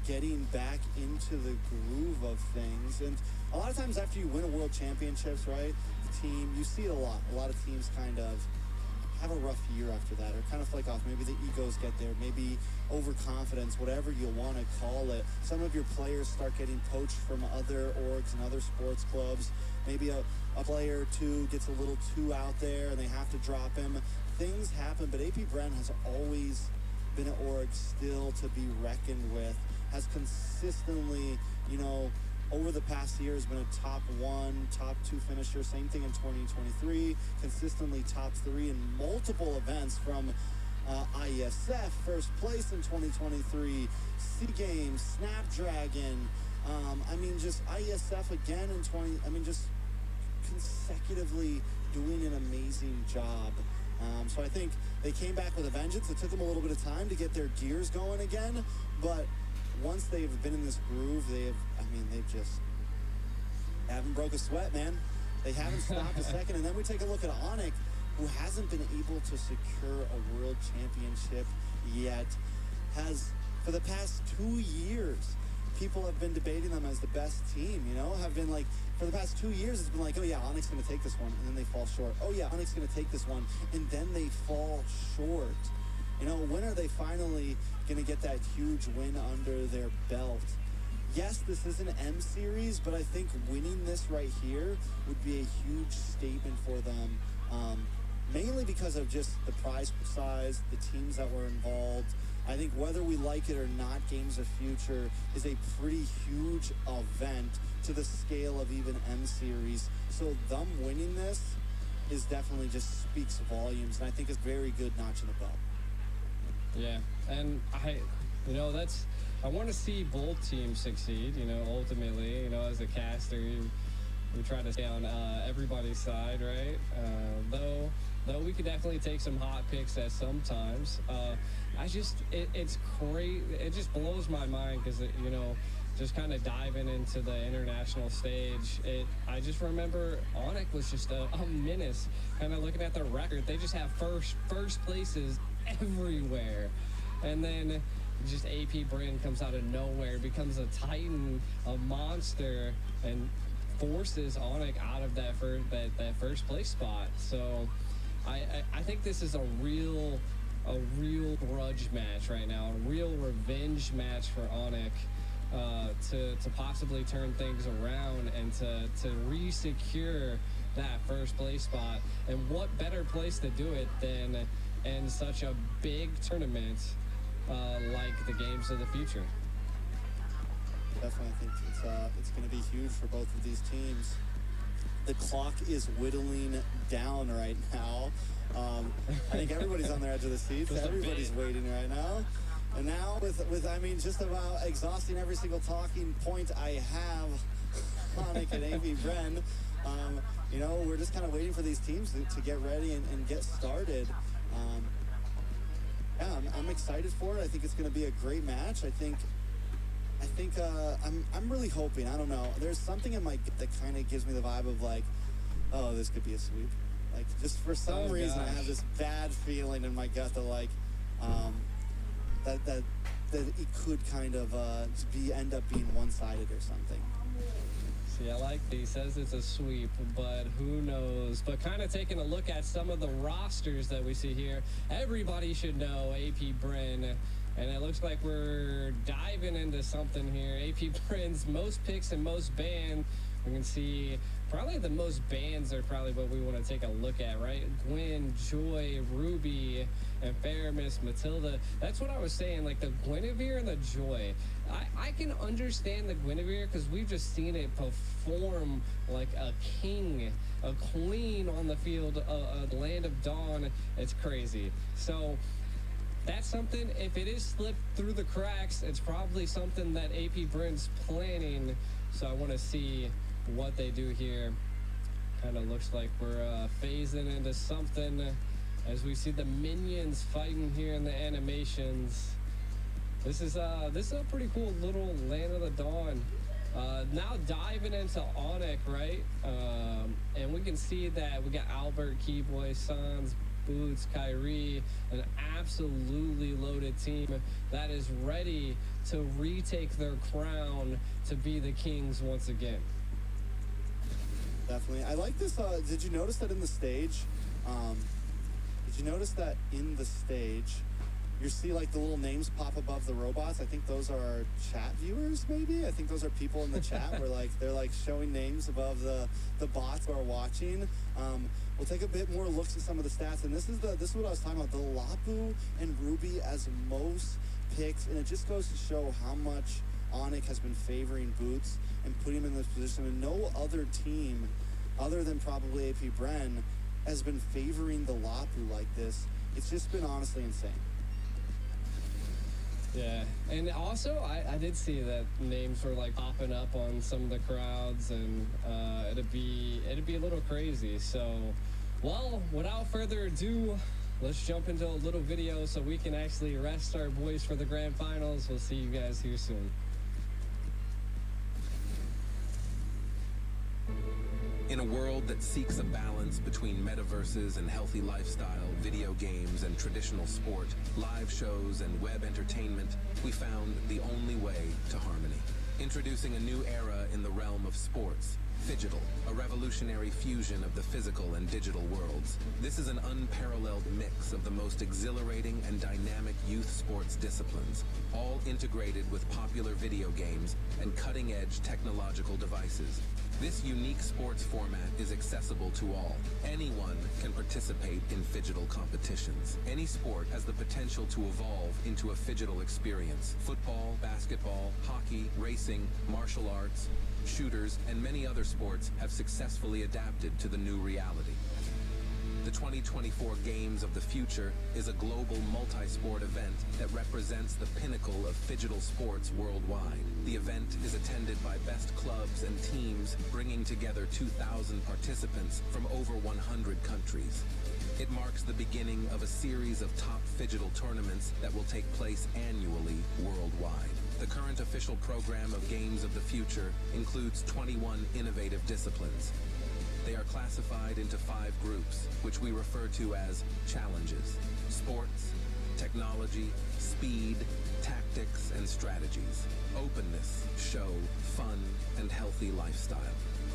getting back into the groove of things. And a lot of times after you win a world championships, right, the team, you see it a lot. A lot of teams kind of have a rough year after that, or kind of flake off. Maybe the egos get there, maybe overconfidence, whatever you want to call it. Some of your players start getting poached from other orgs and other sports clubs. Maybe a player or two gets a little too out there and they have to drop him. Things happen, but AP Bren has always been an org still to be reckoned with, has consistently, you know, over the past year has been a top 1, top 2 finisher. Same thing in 2023, consistently top 3 in multiple events, from ISF, first place in 2023, SEA Games, Snapdragon, I mean, just ISF again in 20, I mean, just consecutively doing an amazing job. So I think they came back with a vengeance. It took them a little bit of time to get their gears going again, but once they've been in this groove, they've just haven't broke a sweat, man. They haven't stopped a second. And then we take a look at Onic, who hasn't been able to secure a world championship yet, has, for the past 2 years, people have been debating them as the best team, you know, have been like, for the past 2 years, it's been like, oh yeah, Onic's going to take this one, and then they fall short. Oh yeah, Onic's going to take this one, and then they fall short. You know, when are they finally going to get that huge win under their belt? Yes, this is an M series, but I think winning this right here would be a huge statement for them, mainly because of just the prize size, the teams that were involved. I think whether we like it or not, Games of Future is a pretty huge event to the scale of even M series. So them winning this is definitely just speaks volumes, and I think it's very good notch in the belt. Yeah, and I want to see both teams succeed, you know, ultimately, you know, as a caster, we try to stay on everybody's side, right? Though we could definitely take some hot picks at sometimes. It's great. It just blows my mind because, you know, just kind of diving into the international stage, I just remember Onic was just a menace. Kind of looking at the record, they just have first places everywhere. And then just AP Bren comes out of nowhere, becomes a titan, a monster, and forces Onic out of that first place spot. So I think this is a real grudge match right now, a real revenge match for Onic, to possibly turn things around and to re-secure that first place spot. And what better place to do it than in such a big tournament like the Games of the Future? Definitely, I think it's going to be huge for both of these teams. The clock is whittling down right now. I think everybody's on the edge of the seats. Everybody's waiting right now. And now with I mean, just about exhausting every single talking point I have, Onic and AP Bren, you know, we're just kind of waiting for these teams to get ready and get started. Yeah, I'm excited for it. I think it's going to be a great match. I think I'm really hoping. I don't know. There's something in my gut that kind of gives me the vibe of like, oh, this could be a sweep. Like, just for some reason, I have this bad feeling in my gut that like, that it could kind of end up being one-sided or something. See, I like that he says it's a sweep, but who knows? But kind of taking a look at some of the rosters that we see here, everybody should know AP Bren. And it looks like we're diving into something here. AP Bren's most picks and most banned. We can see probably the most bands are probably what we want to take a look at, right? Gwen, Joy, Ruby, and Faramis, Matilda. That's what I was saying, like the Guinevere and the Joy. I can understand the Guinevere because we've just seen it perform like a king, a queen on the field, a land of dawn. It's crazy. So that's something, if it is slipped through the cracks, it's probably something that AP Bren's planning. So I want to see what they do here. Kind of looks like we're phasing into something as we see the minions fighting here in the animations. This is a pretty cool little Land of the Dawn. Now diving into Onic, right? And we can see that we got Albert, Keyboy, Sans, Boots, Kyrie, an absolutely loaded team that is ready to retake their crown to be the kings once again. Definitely. I like this. Did you notice that in the stage? You see like the little names pop above the robots? I think those are chat viewers, maybe? I think those are people in the chat where like they're like showing names above the bots who are watching. We'll take a bit more looks at some of the stats, and this is what I was talking about. The Lapu and Ruby as most picks, and it just goes to show how much Onic has been favoring Boots and putting him in this position, and no other team other than probably AP Bren has been favoring the Lapu like this. It's just been honestly insane. Yeah, and also I did see that names were like popping up on some of the crowds, and it'd be a little crazy. So, well, without further ado, let's jump into a little video so we can actually rest our boys for the grand finals. We'll see you guys here soon. In a world that seeks a balance between metaverses and healthy lifestyle, video games and traditional sport, live shows and web entertainment, we found the only way to harmony. Introducing a new era in the realm of sports, Phygital, a revolutionary fusion of the physical and digital worlds. This is an unparalleled mix of the most exhilarating and dynamic youth sports disciplines, all integrated with popular video games and cutting-edge technological devices. This unique sports format is accessible to all. Anyone can participate in Phygital competitions. Any sport has the potential to evolve into a Phygital experience. Football, basketball, hockey, racing, martial arts, shooters, and many other sports have successfully adapted to the new reality. The 2024 Games of the Future is a global multi-sport event that represents the pinnacle of Phygital sports worldwide. The event is attended by best clubs and teams, bringing together 2,000 participants from over 100 countries. It marks the beginning of a series of top Phygital tournaments that will take place annually worldwide. The current official program of Games of the Future includes 21 innovative disciplines. They are classified into 5 groups, which we refer to as challenges: sports, technology, speed, tactics, and strategies, openness, show, fun, and healthy lifestyle.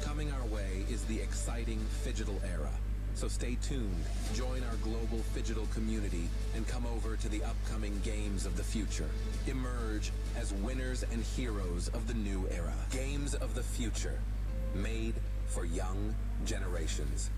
Coming our way is the exciting Phygital era. So stay tuned, join our global Phygital community, and come over to the upcoming Games of the Future. Emerge as winners and heroes of the new era. Games of the Future, made for young generations.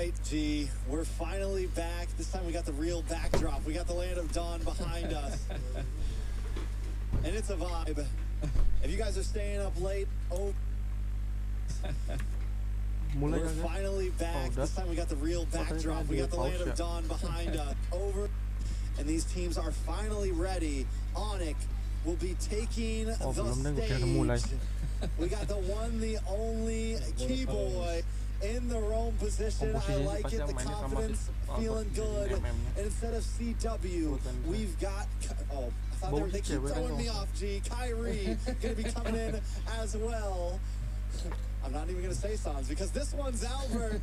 right, G, we're finally back. This time we got the real backdrop. We got the land of dawn behind us. And it's a vibe. If you guys are staying up late, we're finally back. This time we got the real backdrop. We got the land of dawn behind us. And these teams are finally ready. Onic will be taking the stage. We got the one, the only key boy in the Rome position. I like it. The confidence, feeling good. And instead of CW, we've got... Oh, I thought they keep throwing me off, G. Kyrie going to be coming in as well. I'm not even going to say Sans because this one's Albert.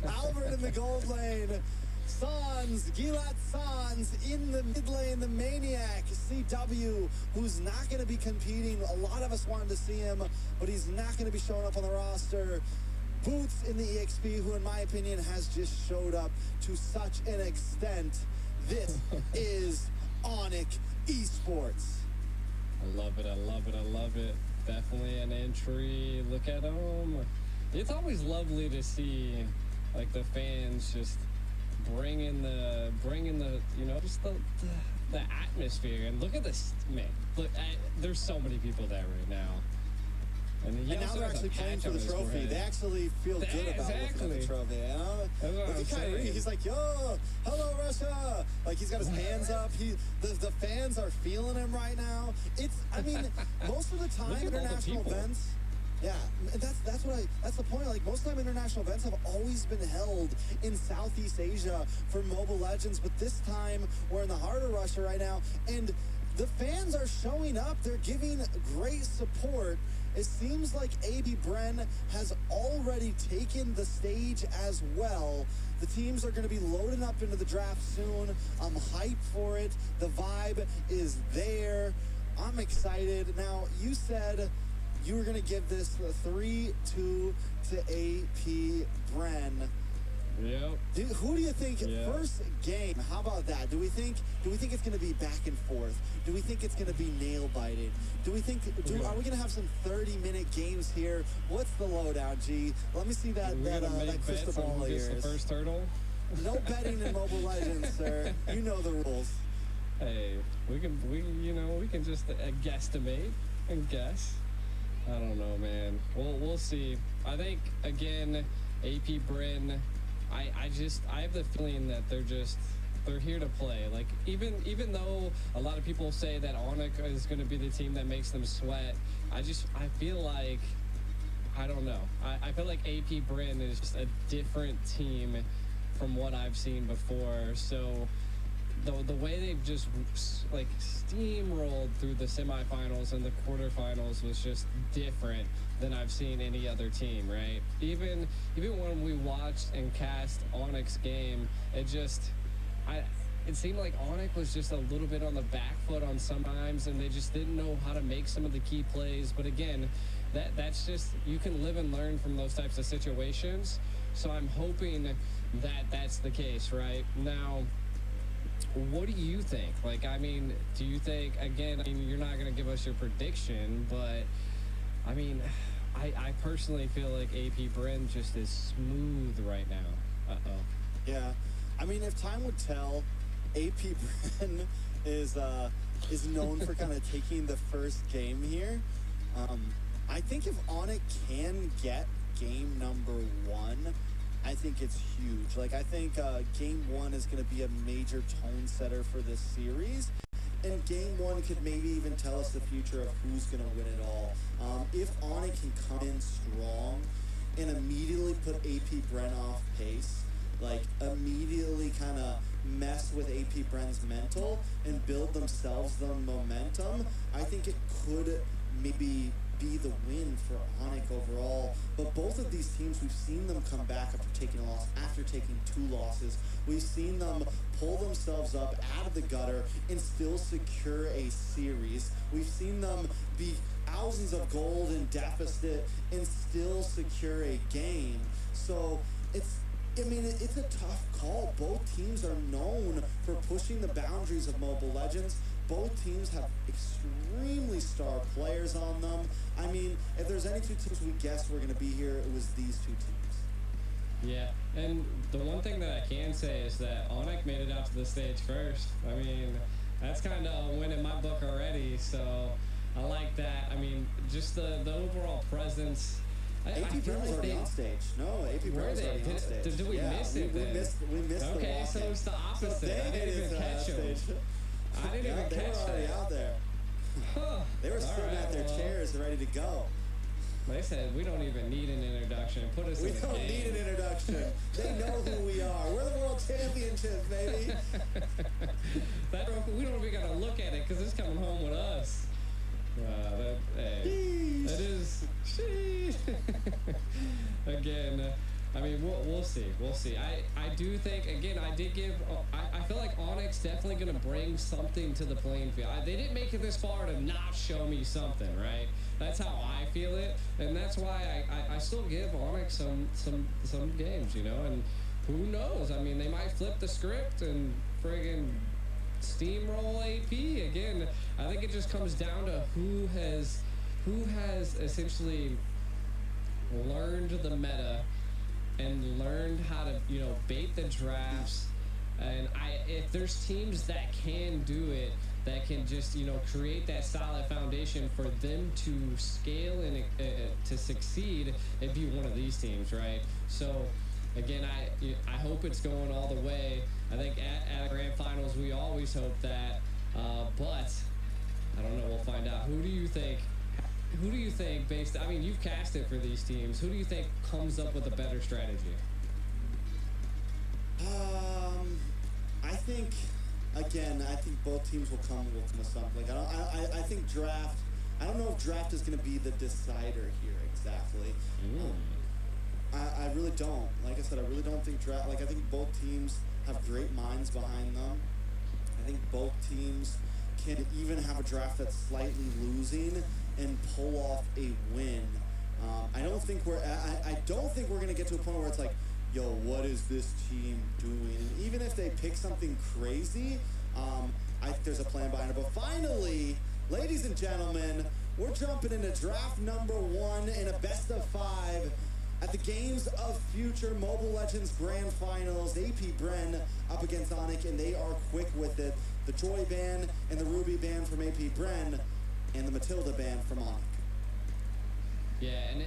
Albert in the gold lane. Sans, Gilad Sans in the mid lane, the maniac, CW, who's not going to be competing. A lot of us wanted to see him, but he's not going to be showing up on the roster. Boots in the EXP, who in my opinion has just showed up to such an extent. This is Onic Esports. I love it, I love it, I love it. Definitely an entry. Look at him. It's always lovely to see like the fans just bringing the you know, just the atmosphere. And look at this, man. Look, there's so many people there right now. And now they're actually playing for the trophy. They actually feel good about looking at the trophy. You know? Look at Kyrie. He's like, yo, hello, Russia. Like, he's got his hands up. The fans are feeling him right now. I mean, most of the time, international events... Yeah, that's the point. Like, most of the time, international events have always been held in Southeast Asia for Mobile Legends, but this time we're in the heart of Russia right now, and the fans are showing up. They're giving great support. It seems like AB Bren has already taken the stage as well. The teams are going to be loading up into the draft soon. I'm hyped for it. The vibe is there. I'm excited. Now, you said you were going to give this 3-2 to AP Bren. Yep. Who do you think first game? How about that? Do we think it's going to be back and forth? Do we think it's going to be nail biting? Are we going to have some 30-minute games here? What's the lowdown, G? Let me see that crystal ball of yours. The first hurdle. No betting in Mobile Legends, sir. You know the rules. Hey, we can just guesstimate and guess. I don't know, man. We'll see. I think again, AP Bren. I have the feeling that they're here to play. Like, even though a lot of people say that Onic is going to be the team that makes them sweat, I feel like, I don't know. I feel like AP Bren is just a different team from what I've seen before. So the way they've just like steamrolled through the semifinals and the quarterfinals was just different than I've seen any other team, right? Even when we watched and cast Onic's game, it seemed like Onic was just a little bit on the back foot on sometimes, and they just didn't know how to make some of the key plays. But again, that's just, you can live and learn from those types of situations. So I'm hoping that that's the case, right? Now, what do you think? Like, I mean, do you think, again, you're not going to give us your prediction, but I mean, I personally feel like AP Bren just is smooth right now. Yeah. I mean, if time would tell, AP Bren is known for kind of taking the first game here. I think if Onic can get game number 1, I think it's huge. Like, I think game 1 is going to be a major tone setter for this series. And game 1 could maybe even tell us the future of who's going to win it all. If Onic can come in strong and immediately put AP Bren off pace, like immediately kind of mess with AP Bren's mental and build themselves the momentum, I think it could maybe be the win for Onic overall. But both of these teams, we've seen them come back after taking a loss, after taking 2 losses. We've seen them pull themselves up out of the gutter and still secure a series. We've seen them be thousands of gold in deficit and still secure a game. So it's a tough call. Both teams are known for pushing the boundaries of Mobile Legends. Both teams have extremely star players on them. I mean, if there's any 2 teams we guessed were going to be here, it was these 2 teams. Yeah, and the one thing that I can say is that Onic made it out to the stage first. I mean, that's kind of a win in my book already, so I like that. I mean, just the overall presence. AP Bren was already on stage. No, AP Bren was already on stage. Did we miss it then? We missed the okay, so it's the opposite. So I didn't even catch him. I didn't even they catch were already that. out there. They were sitting at their chairs ready to go. They said we don't even need an introduction. Put us We in the don't game. need an introduction. They know who we are. We're the world championships, baby. We don't even gotta look at it because it's coming home with us. That is. Again, I mean, we'll see. We'll see. I do think, again, I feel like Onyx definitely going to bring something to the playing field. They didn't make it this far to not show me something, right? That's how I feel it. And that's why I still give Onyx some games, you know? And who knows? I mean, they might flip the script and friggin' steamroll AP. Again, I think it just comes down to who has essentially learned the meta and learned how to, you know, bait the drafts. And if there's teams that can do it, that can just, you know, create that solid foundation for them to scale and to succeed, it'd be one of these teams, right? So again, I hope it's going all the way. I think at grand finals we always hope that, but I don't know. We'll find out. Who do you think? Based? I mean, you've casted for these teams. Who do you think comes up with a better strategy? I think both teams will come with something. I think draft. I don't know if draft is going to be the decider here exactly. I really don't. Like I said, I really don't think draft. Like I think both teams have great minds behind them. I think both teams can even have a draft that's slightly losing and pull off a win. I don't think we're going to get to a point where it's like, yo, what is this team doing? And even if they pick something crazy, there's a plan behind it. But finally, ladies and gentlemen, we're jumping into draft number 1 in a best of 5 at the Games of Future Mobile Legends Grand Finals. AP Bren up against Onic, and they are quick with it. The Joy band and the Ruby band from AP Bren, and the Matilda band from Onic. Yeah, and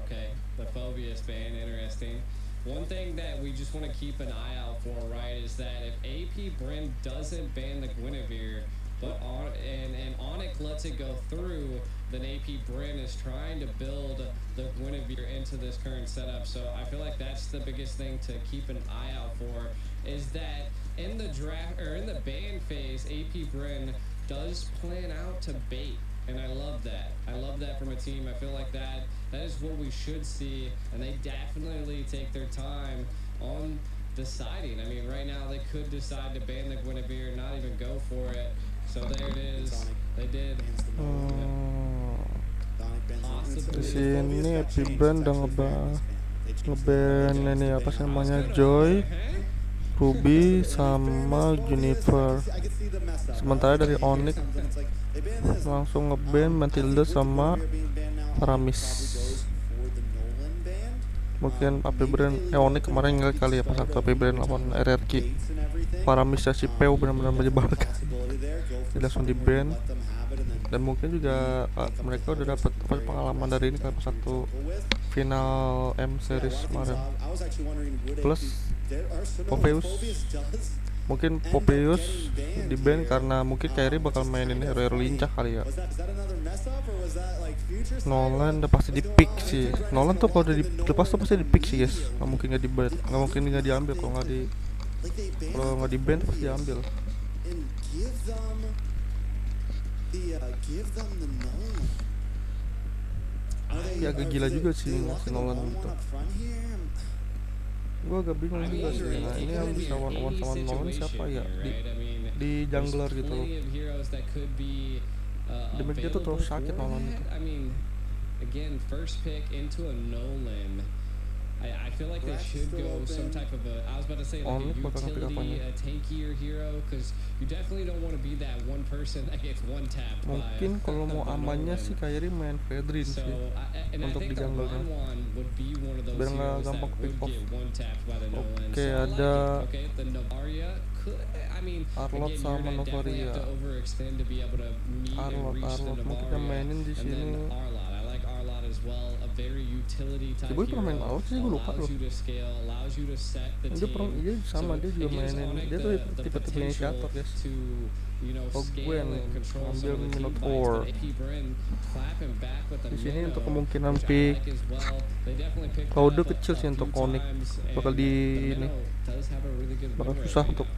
okay, the Phobius band, interesting. One thing that we just want to keep an eye out for, right, is that if AP Bren doesn't ban the Guinevere, but and Onic lets it go through, then AP Bren is trying to build the Guinevere into this current setup. So I feel like that's the biggest thing to keep an eye out for, is that in the draft or in the ban phase, AP Bren does plan out to bait. And I love that. I love that from a team. I feel like that is what we should see, and they definitely take their time on deciding. I mean, right now they could decide to ban the Guinevere and not even go for it. So there it is. They did. Di sini AP Bren udah ngeban ini apa sih namanya, Joy, Ruby sama Juniper. Sementara dari Onic langsung ngeban Matilda sama Paramis. Mungkin AP Bren Onic kemarin ngeliat kali ya pas waktu AP Bren lawan RRQ. Paramis ya si Peu benar-benar menyebalkan. Jadi langsung di ban. Dan mungkin juga mereka udah dapat pengalaman dari ini kan pas satu final M series kemarin. Plus Popeus, mungkin Popeus di ban karena mungkin Kyrie bakal mainin hero-hero lincah kali ya. Nolan udah pasti di pick sih. Nolan tuh kalau udah dilepas tuh pasti di pick sih guys. Nggak mungkin nggak di ban, nggak mungkin nggak diambil. Kalau nggak di ban pasti diambil. Ya agak gila juga sih si Nolan gitu. Gue agak bingung juga sih. Nah ini yang bisa one-on-one sama Nolan siapa ya di jungler gitu loh. Demi dia tuh terlalu sakit Nolan itu. Again, first pick into a Nolan. I feel like they should go some type of a, I was about to say like a Onic bakal nge-pick utility, apanya? a tankier hero, because you definitely don't want to be that one person that gets one tapped Mungkin kalau mau amannya sih Kyrie main Fedrin so, sih and I untuk think di the jungle-nya. Ron would be one of those Biar nggak heroes that gampang would pick off. get one tapped by the Nolan. Oke, So I like ada it. Okay, the Navaria could, I mean, Arlot again, sama you're gonna definitely have Novaria. to overextend to be able to meet and reach the Arlot mungkin yang Navaria. mainin di And sini. then Arlot, I like Arlot as well, a very utility type Boy pernah main hero, Arlot sih, gue lupa allows loh. you to scale, allows you to set the Dia pernah, team. dia sama, So dia juga it gives mainin. Onic Dia tuh the tipe-tipe potential inisiator guys. to, you know, Oh, scale Bren and control some ngambil of the team fights, Minotaur. but AP Bren clapping back with the Di sini Mino, untuk kemungkinan which I pick like as well. They definitely picked Cloud that up kecil sih a untuk few Onic. times, Bakal and di the ini. Mino does have a really good Bakal win rate susah right untuk now.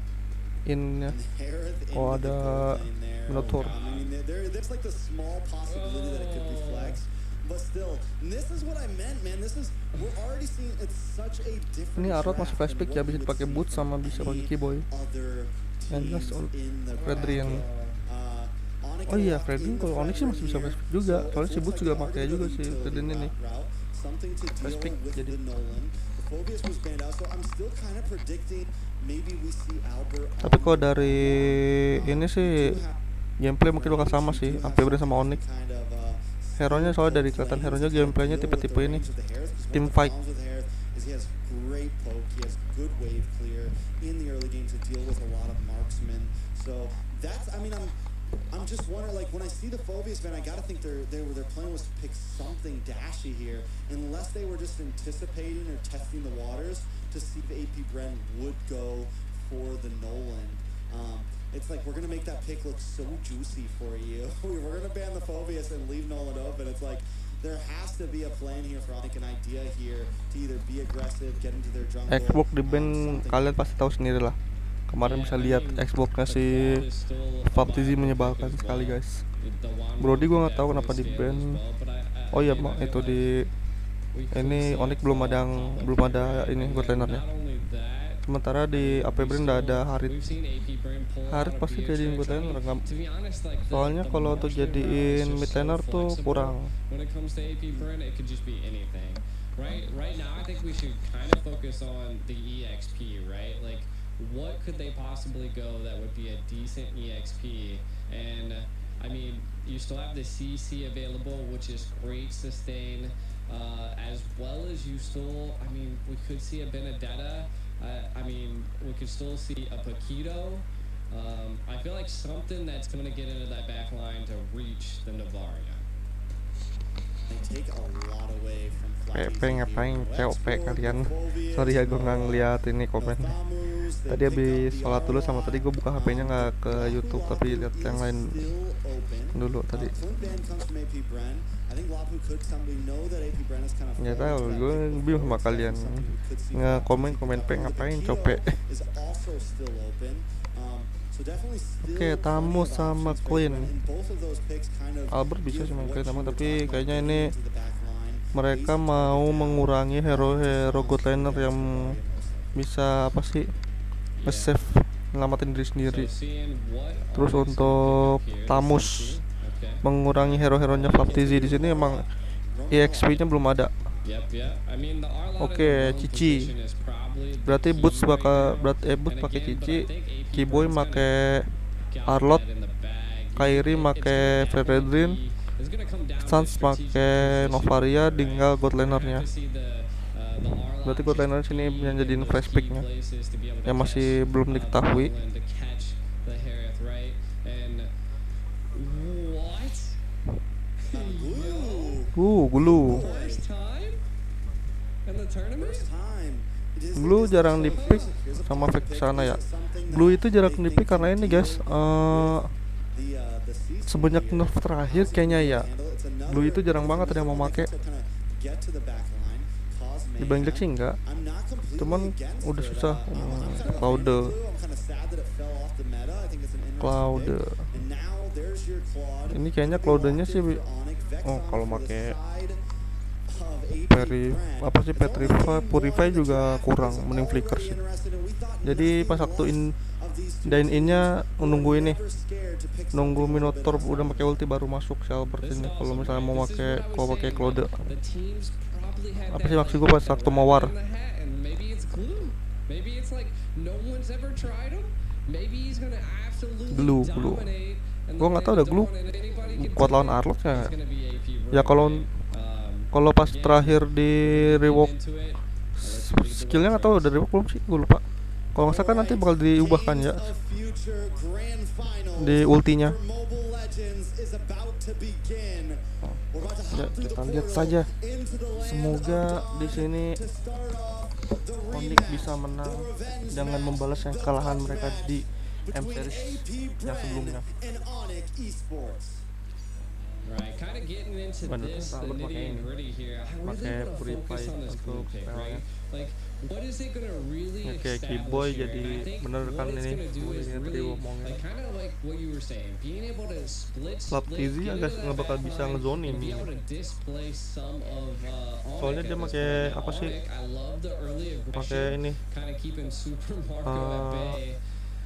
in-nya. Inherent Oh, into the ada goal lane there. Minotaur. I mean, there's like the small possibility that it could be Flex, but still, and this is what I meant, man. This is, we're already seeing it's such a different. Ini Arlot masuk flash draft pick than ya, what bisa we would dipakai see boot from sama bisa pakai any keyboy. other Yang jelas teams in the Fredrian. Onic Oh iya, locked Fredrian in the kalau Onic sih front masih bisa here, flash pick juga. so it Soalnya si looks boot like juga they are pakai gonna juga go si utility Fredrian ini. route, something to Flash deal pick with jadi. the Nolan. The Phobius was banned out, so I'm still kind of predicting maybe we see Albert. Tapi kalau dari ini sih gameplay mungkin bakal sama sih, Bren sama Onic. Hero-nya soalnya dari kelihatan hero-nya gameplaynya tipe-tipe ini team fight. He has great poke, he has good wave clear in the early game to deal with a lot of marksmen. So that's, I mean, I'm just wondering, like when I see the Phobius, man, I gotta think their plan was to pick something dashy here, unless they were just anticipating or testing the waters to see if AP Bren would go for the Nolan. It's like we're gonna make that pick look so juicy for you. We're gonna ban the Phobius and leave Nolan open. It's like there has to be a plan here for Onic, an idea here to either be aggressive, get into their jungle. Xbox di ban kalian pasti tahu sendiri lah. Kemarin bisa lihat Xbox-nya si Baptizi menyebalkan sekali guys. Brody gue nggak tahu kenapa di ban. Oh iya itu di ini Onic belum ada ini good laner-nya. Sementara di AP Bren udah ada Harap pasti jadiin good laner enggak. Soalnya kalau untuk jadiin mid laner tuh kurang. Right now I think we should kind of focus on the EXP, right? Like what could they possibly go that would be a decent EXP? And I mean, you still have the CC available, which is great sustain, as well as you still, I mean, we could see a Benedetta. I mean, we could still see a Paquito. I feel like something that's going to get into that back line to reach the Navaria. They take a lot away from Pepe ngapain COP kalian? Sorry ya gue nggak ngeliat ini komen. Tadi habis sholat dulu sama tadi gue buka HP-nya nggak ke YouTube tapi lihat yang lain dulu tadi. Nggak tahu, gue bingung sama kalian nge-komen P ngapain cope. Oke, tamu sama Queen. Albert bisa sih main Queen tamu, tapi kayaknya ini mereka mau mengurangi hero-hero god laner yang bisa apa sih nge-save nyelamatin diri sendiri. Terus untuk Tamus mengurangi hero-heronya Baptizi di sini emang EXP-nya belum ada. Oke, Cici. Berarti Boots Boots pakai Cici, Keyboy pakai Arlot, Kyrie pakai Fredrin, Sans pakai Novaria, tinggal god laner-nya. Berarti god laner sini yang jadiin flash pick-nya yang masih belum diketahui. Glue. Glue jarang di-pick sama fake sana ya. Glue itu jarang di-pick karena ini guys, sebanyak nerf terakhir kayaknya ya. Glue itu jarang banget ada yang mau make. Di Bangladesh sih enggak. Cuman udah susah. Cloud. Ini kayaknya Cloud-nya sih kalau make Purify juga kurang, mending flicker sih. Jadi pas waktu dine-in-nya nunggu Minotaur udah pakai ulti baru masuk si Albert ini. Kalau misalnya mau pakai Cloud. probably had Apa that sih maksud gue like pas waktu mawar? in the hat, and maybe it's glue. Maybe it's like no one's ever tried him. Maybe he's gonna absolutely Glue. dominate. And Gue nggak tahu ada glue kuat lawan Arlot ya. Ya kalau pas terakhir di rework skillnya nggak tahu udah rework belum sih, gue lupa. Kalau nggak salah kan nanti bakal diubahkan ya di ultinya. Ya, kita lihat saja. Semoga di sini Onic bisa menang dengan membalas yang kekalahan mereka di M series yang sebelumnya. Right, kind of getting into this the nitty and gritty here. I really want to focus on this glue pick, right? Like, what is it gonna really Kayak establish Keyboy here? jadi And I think bener kan what it's ini gonna do is tadi really, ngomongin. like, kind of like what you were saying, being able to split, TZ get agak into nggak that bakal back bisa line, ngezonin and be ini. able to displace some of Soalnya Onic dia at this pakai point. apa sih? Onic, I love the early Pakai aggression, ini kind of keeping Super Marco at bay.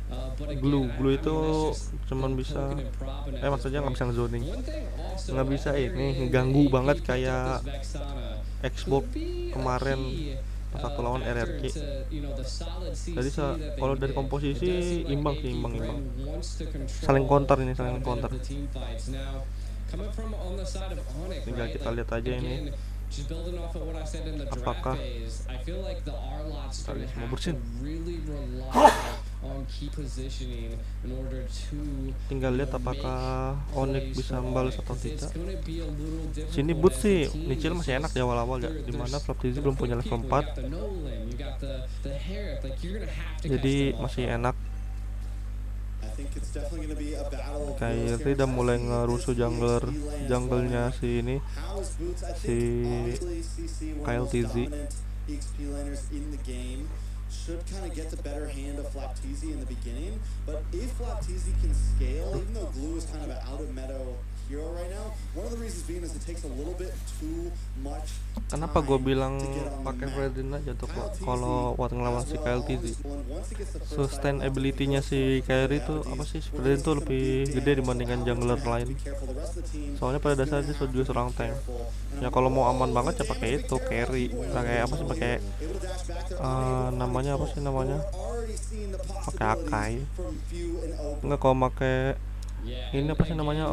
But again, glue I mean, itu that's just cuman the bisa poking and propping at this maksudnya nggak point. bisa ngezoning, One thing also, nggak bisa over ini in ngeganggu AP banget picked up kayak this Vexana. Xbox Could be a kemarin key, pas satu lawan factor RRQ. to, you know, the solid CC Jadi that they kalau dari did. komposisi It does seem like imbang AP sih, imbang. Bren wants to control Saling counter ini, quite saling a bit counter. of the team fights. Now, coming from on the side of Onic, Tinggal right? kita lihat aja ini. Again, just building off of what I said in the draft Apakah phase, I feel like the R-Lot's going to semua have to bersin. really rely on key positioning in order to Tinggal lihat apakah Onic plays bisa for membalas Onic, atau 'cause it's tidak. gonna be a little Sini difficult boot as sih a team. Nichil masih enak di awal-awal ya, dimana Flux TZ belum punya level 4, You got the Nolan, you got the Harap, like you're gonna have to jadi catch them masih all. enak. Kairi udah mulai ngerusuh jungle-nya si ini, si Kyle TZ. Should kind of get the better hand of Flapteezy in the beginning, but if Flapteezy can scale, even though Glue is kind of an out of meta hero right now, one of the reasons being is it takes a little bit too much. Kenapa gue bilang pakai Fredrin aja tuh kalau buat ngelawan si Kyle TZ? Sustainability-nya si Kairi itu apa sih? Fredrin tuh lebih gede dibandingkan jungler lain. Soalnya pada dasarnya dia juga seorang tank. Ya kalau mau aman banget ya pakai itu carry. Pakai apa sih? Pakai namanya apa sih namanya? Pakai Akai. Enggak, kalau pakai ini apa sih namanya?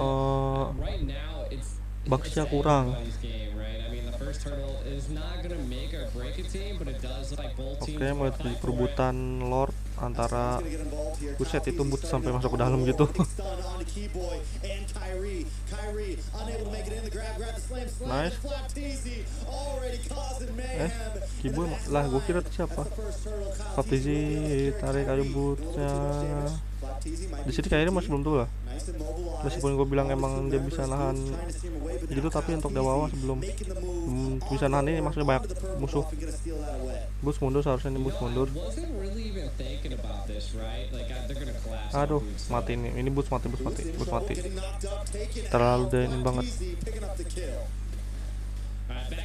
Baksnya kurang. Oke, mau jadi perebutan Lord antara buset itu boot sampai masuk ke dalam gitu. Nice. Keyboy lah, gue kira itu siapa? Flapteezy tarik aja bootnya. Di sini kayaknya masih belum tuh lah. Meskipun gue bilang emang dia bisa nahan gitu, tapi untuk bawah sebelum bisa nahan ini maksudnya banyak musuh. Boost mundur, seharusnya ini boost mundur. Aduh, mati ini boost mati. Terlalu ini banget.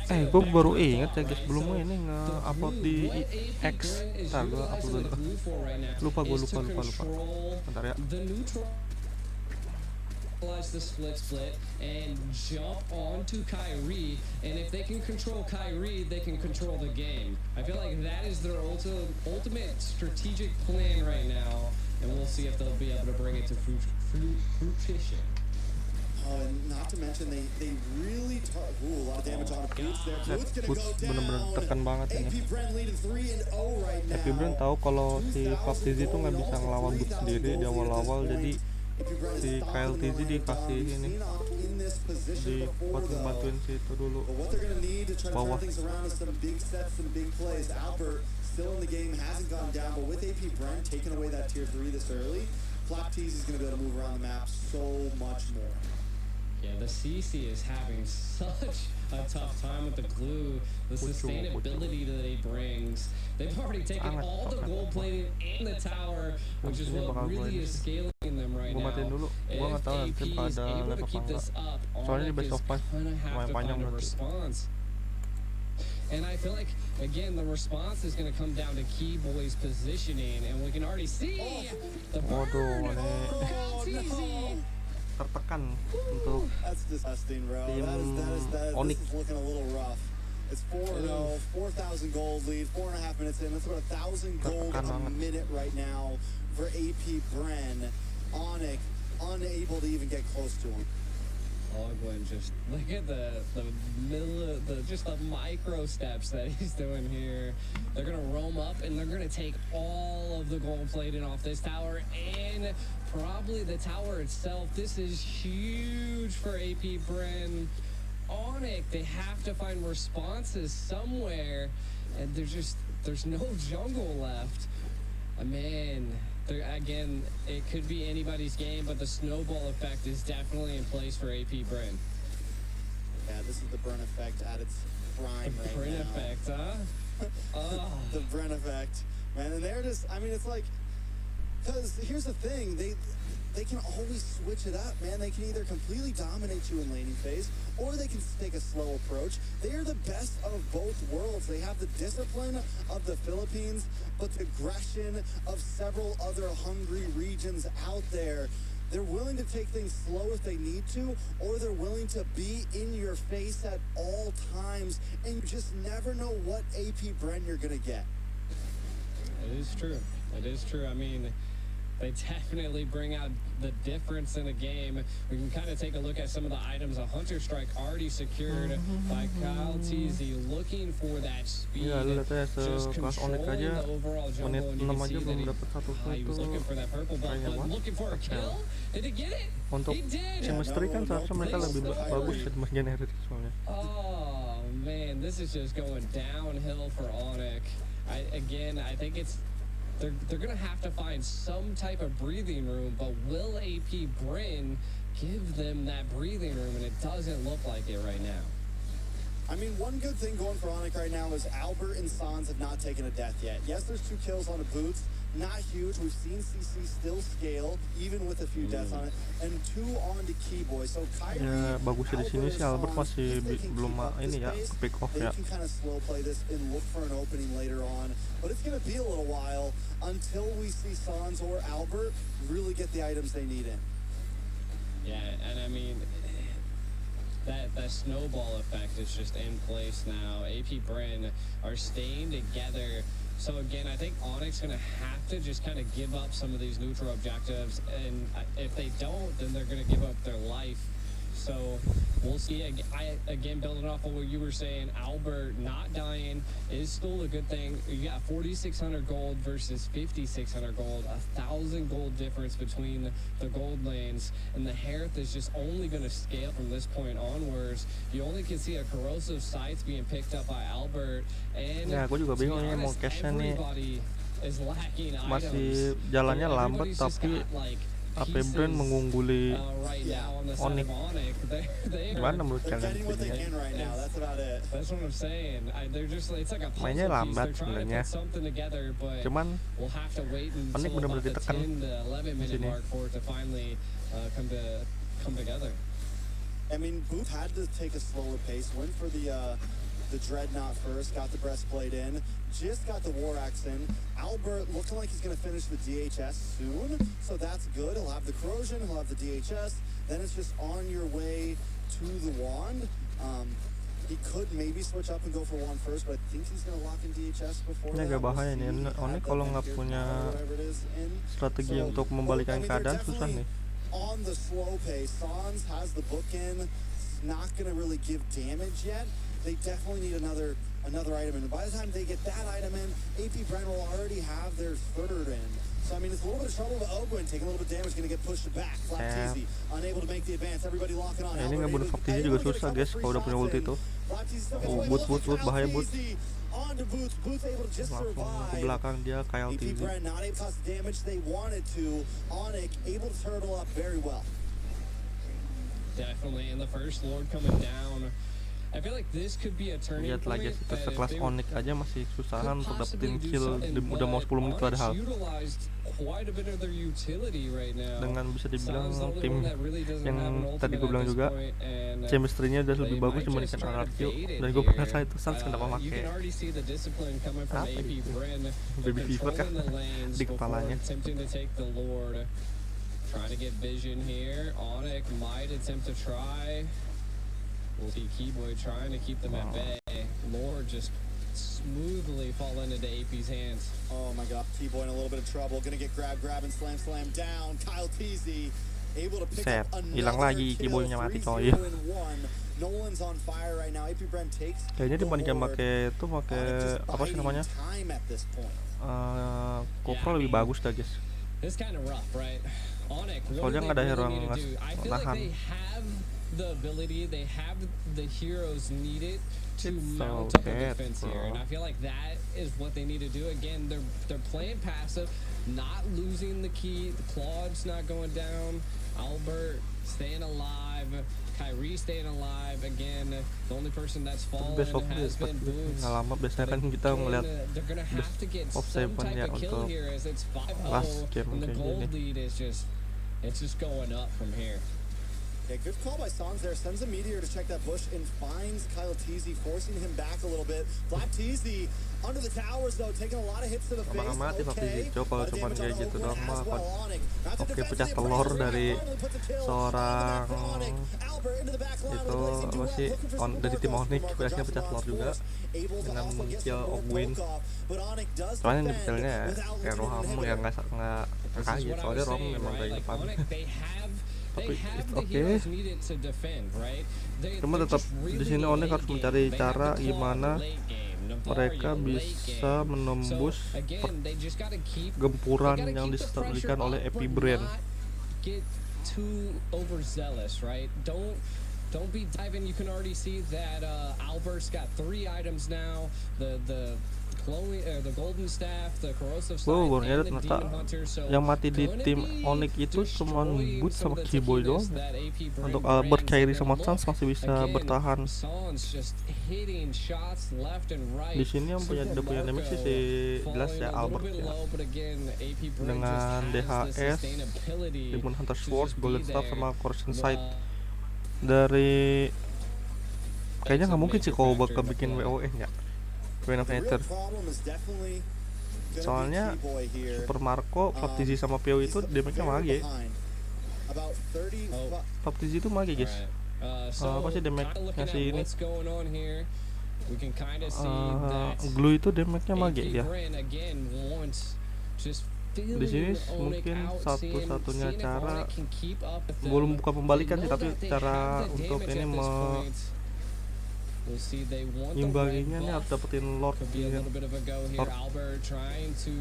Gue baru inget ya guys, sebelumnya ini nge-upload di X. Ntar gue upload dulu. Lupa. Bentar ya. The split and jump onto Kyrie, and if they can control Kyrie, they can control the game. I feel like that is their ultimate strategic plan right now, and we'll see if they'll be able to bring it to fruition. Oh, and not to mention they really a lot of damage on Boots there. Boots gonna go bener-bener down. tekan banget ini. AP Bren leading 3-0 right now. AP Bren tahu kalau si Flux TZ itu nggak bisa ngelawan Boots sendiri di awal-awal, jadi si Kyle TZ dikasih ini, buat ngebantuin si itu dulu bawah. Still in the game, hasn't gone down, but with AP Bren taking away that tier 3 this early, Flapteezy is going to be able to move around the map so much more. Yeah, the CC is having such a tough time with the glue, the sustainability that he brings. They've already taken all the gold plating and the tower, which is what really is scaling them right now. Dulu, gue nggak tahu nanti pada level apa enggak. Soalnya di best of 5 lumayan panjang berarti. And I feel like, again, the response is going to come down to Keyboy's positioning, and we can already see the burn. Tertekan untuk tim Onic. It's 4-0, 4,000 gold lead, 4.5 minutes in. That's about 1,000 gold a minute right now for AP Bren. Onic unable to even get close to him. Ogwin, just look at the micro steps that he's doing here. They're gonna roam up and they're gonna take all of the gold plating off this tower and probably the tower itself. This is huge for AP Bren. Onic, they have to find responses somewhere, and there's no jungle left. Man, again, it could be anybody's game, but the snowball effect is definitely in place for AP Bren. Yeah, this is the Bren effect at its prime right now. The Bren effect, huh? Oh. The Bren effect, man. And they're just, I mean, it's like, because here's the thing, they can always switch it up, man. They can either completely dominate you in laning phase, or they can take a slow approach. They are the best of both worlds. They have the discipline of the Philippines, but the aggression of several other hungry regions out there. They're willing to take things slow if they need to, or they're willing to be in your face at all times, and you just never know what AP Bren you're going to get. It is true. It is true. I mean, they definitely bring out the difference in the game. We can kind of take a look at some of the items. A Hunter Strike already secured by Kyle TZ, looking for that speed. Ya, lihat ya, sekelas Onic aja menit 6 aja belum dapat satu He was looking for that purple belt, but looking for a kill. Did he get it? Untuk chemistry kan seharusnya mereka lebih bagus ya di generik soalnya. Oh man, this is just going downhill for Onic. I think it's they're gonna have to find some type of breathing room, but will AP Bren give them that breathing room? And it doesn't look like it right now. I mean, one good thing going for Onic right now is Albert and Sans have not taken a death yet. Yes, there's 2 kills on the boots. Not huge. We've seen CC still scale, even with a few deaths on it. And 2 on the Keyboy. So Kyrie, ya bagusnya di sini sih Albert masih belum ini ya pick off ya. They can kind of slow play this and look for an opening later on. But it's going to be a little while until we see Sans or Albert really get the items they need in. Yeah, and I mean, that snowball effect is just in place now. AP Bren are staying together. So again, I think Onic's going to have to just kind of give up some of these neutral objectives, and if they don't, then they're going to give up their life. So we'll see. Again, building off of what you were saying, Albert not dying is still a good thing. You got 4,600 gold versus 5,600 gold, 1,000 gold difference between the gold lanes, and the Harap is just only going to scale from this point onwards. You only can see a corrosive sights being picked up by Albert, and ya aku juga bingung ini mau cashnya nih masih jalannya lambat, tapi AP Bren mengungguli Onic. Gimana menurut kalian? Mainnya lambat sebenarnya, cuman Onic benar-benar ditekan di sini. I mean, Booth had to take a slower pace, went for the Dreadnought first, got the breastplate in, just got the War Axe in. Albert looking like he's going to finish the DHS soon, so that's good. He'll have the Corrosion, he'll have the DHS, then it's just on your way to the Wand. He could maybe switch up and go for Wand first, but I think he's going to lock in DHS before that. Ini agak bahaya nih, Onic kalau nggak punya strategi untuk membalikan keadaan susah nih. On the slow pace, Sans has the book in, not going to really give damage yet. They definitely need another item in. And by the time they get that item in, AP Bren will already have their third in. So, I mean, it's a little bit of trouble with Ogwin, taking a little bit of damage, going to get pushed back. Flaptizi, unable to make the advance. Everybody locking on. Ini ngebunuh Flaptizi juga susah, guys, kalau udah punya ulti itu. Boot, bahaya Boot. Langsung ke belakang dia, Kyle TZ. Not able to cause the damage they wanted to. Onic able to turtle up very well. Definitely, and the first Lord coming down. I feel like this could be a turning Lihat point. lagi sekelas Onic aja masih susahan untuk dapetin kill, udah mau 10 menit padahal. Dengan bisa dibilang tim yang tadi gue bilang juga chemistry-nya udah lebih bagus dibandingkan RRQ, dan gue penasaran itu Sans kenapa pakai apa itu baby fever kah di kepalanya. Trying to get vision here. Onic might attempt to try. We'll see Keyboy trying to keep them at bay. Lord just smoothly fall into AP's hands. Oh my God, Keyboy in a little bit of trouble. Gonna get grab and slam down. Kyle Teasy able to pick Set, up hilang another lagi kill. Keyboy-nya mati 3-0 coy. in one. Nolan's on fire right now. AP Bren takes. Kayaknya dibandingkan pakai apa sih namanya? Kopro lebih bagus dah guys. It's kind of rough, right? Onic, Soalnya nggak ada hero yang I feel like nahan. they have the ability, they have the heroes needed to It's mount so up a bad, defense bro. here, and I feel like that is what they need to do. Again, they're playing passive, not losing the key. The Claude's not going down. Albert staying alive. Kyrie staying alive. Again, the only person that's fallen has been Boots. Nggak lama biasanya kan kita ngeliat They're gonna have to get of some 7 type ya of kill untuk here as it's 5-0, last game and the kayak gold gini. lead is just going up from here. Yeah, good call by Sans there. Sends a meteor to check that bush and finds Kyle Teasy, forcing him back a little bit. Black Teasy under the towers though, taking a lot of hits to the face. Mati Okay. coba cuman kayak gitu doang mah kan. Oke, pecah telur dari seorang itu apa sih dari tim Onic, biasanya pecah telur juga dengan kill Ogwin. Soalnya detailnya ya Roham yang nggak kaget, soalnya Roham memang dari depan. Tapi oke. Cuma tetap di sini Onic harus mencari cara gimana mereka bisa menembus gempuran yang disajikan oleh AP Bren. Too overzealous, right? Don't be diving. You can already see that Albert's got 3 items now. The golden staff, the corrosive slide, and the demon hunter. So yang mati di tim Onic itu cuma Boot sama Keyboy doang. Untuk Albert, Kyrie sama Sans masih bisa bertahan. Di sini yang udah punya damage sih si jelas ya Albert ya. Dengan DHS, Demon Hunter Sword, Golden Staff sama Corrosion Sight. Dari kayaknya nggak mungkin sih kalau bakal bikin WOE ya. Innovator. Soalnya Super Marco, Baptizi sama PO itu damage-nya mage. Baptizi itu mage guys. Apa sih damage-nya si ini? Glue itu damage-nya mage ya. Di sini mungkin satu-satunya cara, belum buka pembalikan sih, tapi cara untuk ini imbanginya nih harus dapetin Lord ini.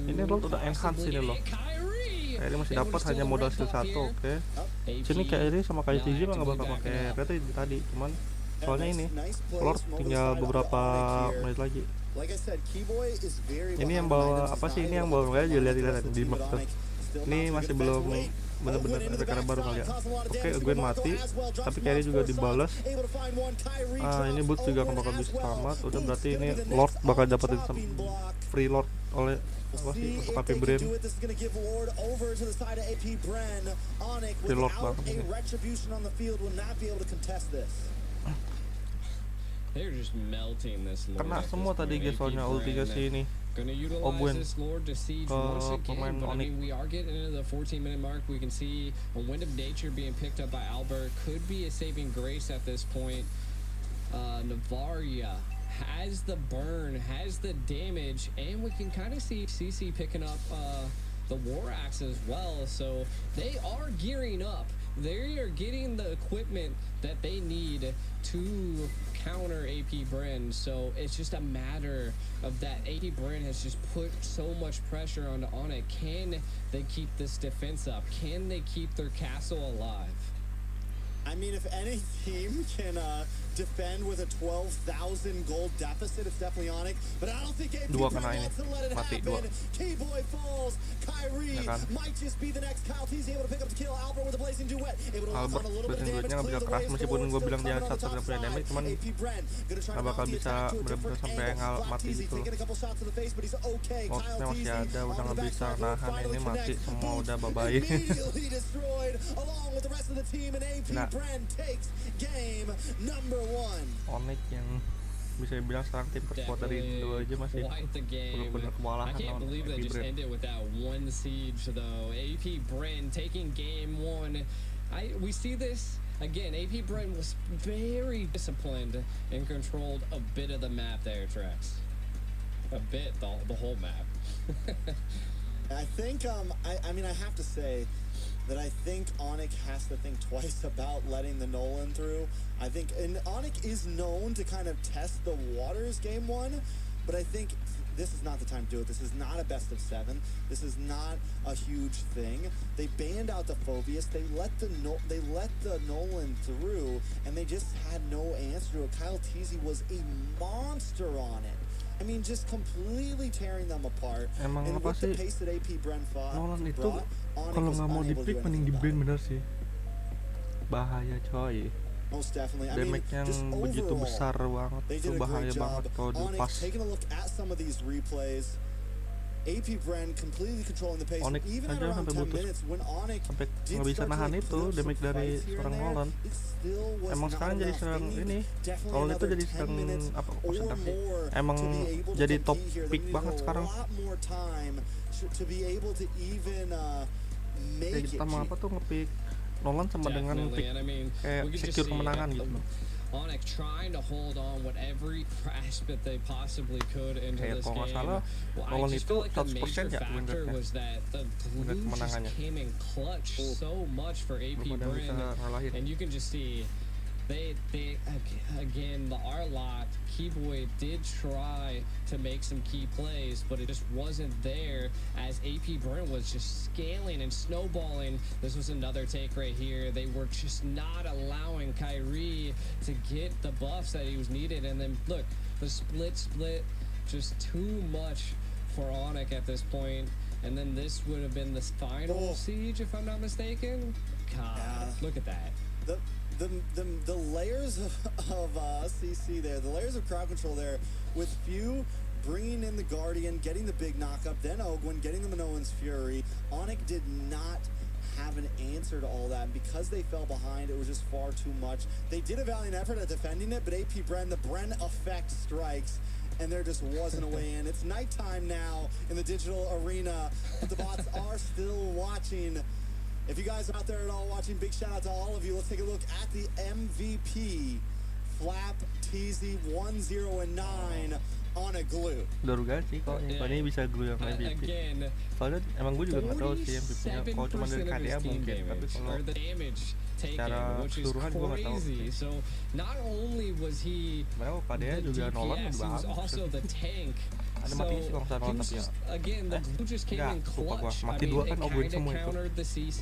Ini Lord udah enhance ini loh. Kyrie masih dapat hanya modal skill 1, oke. Sini Kyrie sama Kyrie mah nggak bakal pakai rete tadi, cuman soalnya ini Lord tinggal beberapa menit lagi. Ini yang bawa apa sih, ini yang bawa aja lihat di map tuh. Ini masih belum bener-bener karena baru kali ya. Oke, Gwen mati, tapi Kyrie juga dibalas. Ini Boot juga akan bakal bisa selamat. Udah berarti ini Lord bakal dapetin free Lord oleh apa sih untuk AP Bren. Free Lord banget ini. Kena semua tadi guys soalnya ultinya si ini Ogwen ke pemain Onic. We are getting into the 14-minute mark. We can see a wind of nature being picked up by Albert. Could be a saving grace at this point. Navaria has the burn, has the damage, and we can kind of see CC picking up the War Axe as well. So they are gearing up. They are getting the equipment that they need to counter AP Bren. So it's just a matter of that. AP Bren has just put so much pressure onto Onic. Can they keep this defense up? Can they keep their castle alive? I mean, if any team can defend with a 12,000 gold deficit, it's definitely Onic. But I don't think AP Dua Bren kena ini, wants to let it mati happen. dua. Keyboy falls. Kyrie Ya kan? might just be the next Kyle Teasy able to pick up the kill. Albert with a blazing duet. Able to lock Albert on a little bit of damage. nggak bisa keras, meskipun gue bilang dia Still satu coming on the punya top damage, side. cuman AP Bren gonna try to nggak bakal mount the bisa attack to a bener-bener different sampai angle. mati Teasy gitu. taking a couple shots to the face, but he's okay. Kyle Lordnya masih Teasy ada, udah on the nggak bisa backside, nahan finally ini, mati connect. semua Boots udah bye-bye. immediately destroyed along with the rest of the team, and AP Nah. Bren takes game number 1. Onic yang bisa dibilang sekarang tim terkuat dari Indo aja masih Quite the game. bener-bener I kewalahan can't lawan believe they AP just Bren. ended with that one siege though. AP Bren taking game 1. We see this again, AP Bren was very disciplined and controlled a bit of the map there, Trax. A bit, the whole map. I think, I mean, I have to say that I think Onic has to think twice about letting the Nolan through. I think, and Onic is known to kind of test the waters game one, but I think this is not the time to do it. This is not a best of 7. This is not a huge thing. They banned out the Phobius. They let the Nolan through, and they just had no answer to it. Kyle Teasy was a monster on it. I mean, just completely tearing them apart. Emang and apa with sih, the pace that AP Bren fought, Nolan itu brought, Onic kalau was nggak mau unable to di-pick do mending anything di-ban about it. bener sih. Bahaya coy. Most definitely. I mean, Damage yang just begitu overall, besar banget, they itu did a bahaya great banget job. kalau Onic, dilepas. taking a look at some of these replays, AP Bren completely controlling the pace. Onic Even at aja around sampai 10 putus, minutes when Onic sampai did nggak bisa start to nahan like itu glimpse damage some dari fights here seorang and there, Nolan. it still was Emang not sekarang jadi enough. sedang They need ini, definitely Nolan itu another jadi 10 sedang minutes apa or sedang sih, more emang to be able to jadi compete here. They topik need banget a sekarang. lot more time to be able to even make Kayak it. kita mau apa tuh nge-pick Nolan sama dengan Definitely, pick and I mean, kayak we could just secure see kemenangan gitu. Onic trying to hold on with every aspect they possibly could into Kayak this kalau nggak game. salah, Well, I Nolan just itu feel like the 100% major ya factor win was that the glue just kemenangannya. came in clutch so much for AP Belum ada yang bisa Bren, ngalahin. and you can just see they again, the R-Lot Keyboy did try to make some key plays, but it just wasn't there as AP Bren was just scaling and snowballing. This was another take right here. They were just not allowing Kyrie to get the buffs that he was needed, and then look, the split, just too much for Onic at this point. And then this would have been the final siege, if I'm not mistaken. God, look at that. The layers of CC there, the layers of crowd control there, with Few bringing in the Guardian, getting the big knockup, then Ogwin getting the Minoan's Fury. Onic did not have an answer to all that, and because they fell behind, it was just far too much. They did a valiant effort at defending it, but AP Bren, the Bren effect strikes, and there just wasn't a way in. It's nighttime now in the digital arena, but the bots are still watching. If you guys are out there at all watching, big shout out to all of you. Let's take a look at the MVP. Flap TZ 1, 0, and 9 on a glue. Udah rugan sih kalau ini bisa glue yang MVP. Soalnya emang gue juga nggak tahu sih MVP-nya. Kalau cuma dari KDA mungkin, tapi kalau secara keseluruhan gue nggak tahu. So not only was he Padahal KDA juga Nolan lebih bagus. also the tank. Ada mati sih kalau nggak salah Nolan tapi ya. Again, the glue just came in clutch. Mati I dua mean, kan it Ogwin kind of semua itu. countered the CC.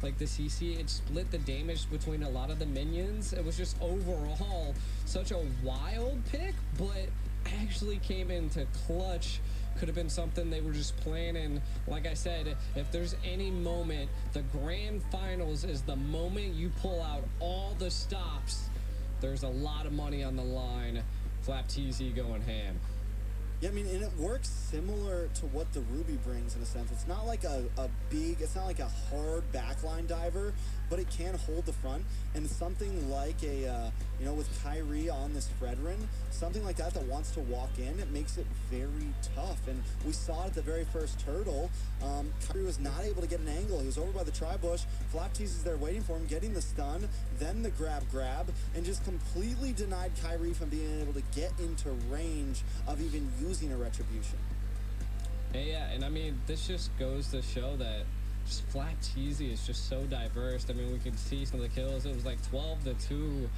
Like the CC, it split the damage between a lot of the minions. It was just overall such a wild pick, but actually came into clutch. Could have been something they were just planning. Like I said, if there's any moment, the grand finals is the moment you pull out all the stops. There's a lot of money on the line. Flap TZ going ham. Yeah, I mean, and it works similar to what the Ruby brings in a sense. It's not like it's not like a hard backline diver, but it can hold the front. And something like with Kyrie on this Fredrin, something like that wants to walk in, it makes it very tough. And we saw it at the very first turtle. Kyrie was not able to get an angle. He was over by the tri-bush. Flap Tease is there waiting for him, getting the stun, then the grab, and just completely denied Kyrie from being able to get into range of even using a retribution. Yeah, and I mean, this just goes to show that just Flap Teasy is just so diverse. I mean, we could see some of the kills. It was like 12-2.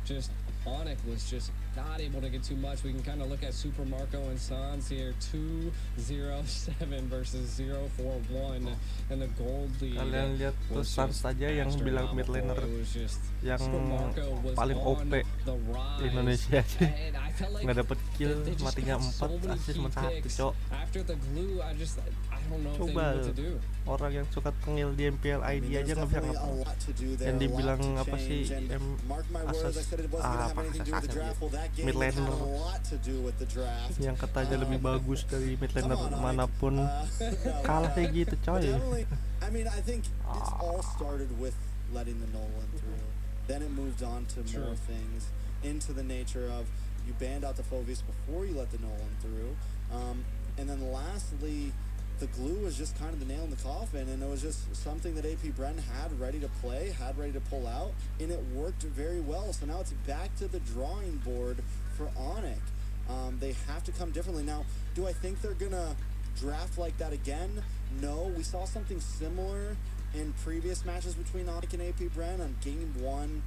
Just Onic was just not able to get too much. We can kind of look at Super Marco and Sans here, 2-0-7 versus 0-4-1, and the gold lead. Kalian lihat tuh Sans saja yang bilang mid laner yang paling OP di Indonesia aja nggak dapet kill, matinya 4, assist cuma 1, cok. Coba orang yang suka tengil di MPL ID aja nggak bisa ngapa. Yang dibilang apa sih mid laner yang katanya lebih bagus dari mid laner manapun kalah kayak gitu, coy. I mean, I think it all started with letting the Nolan through. Then it moved on to more things, into the nature of you banned out the Phobius before you let the Nolan through. And then lastly, the glue was just kind of the nail in the coffin, and it was just something that AP Bren had ready to play, had ready to pull out, and it worked very well. So now it's back to the drawing board for Onic. They have to come differently. Now, do I think they're going to draft like that again? No. We saw something similar in previous matches between Onic and AP Bren on Game 1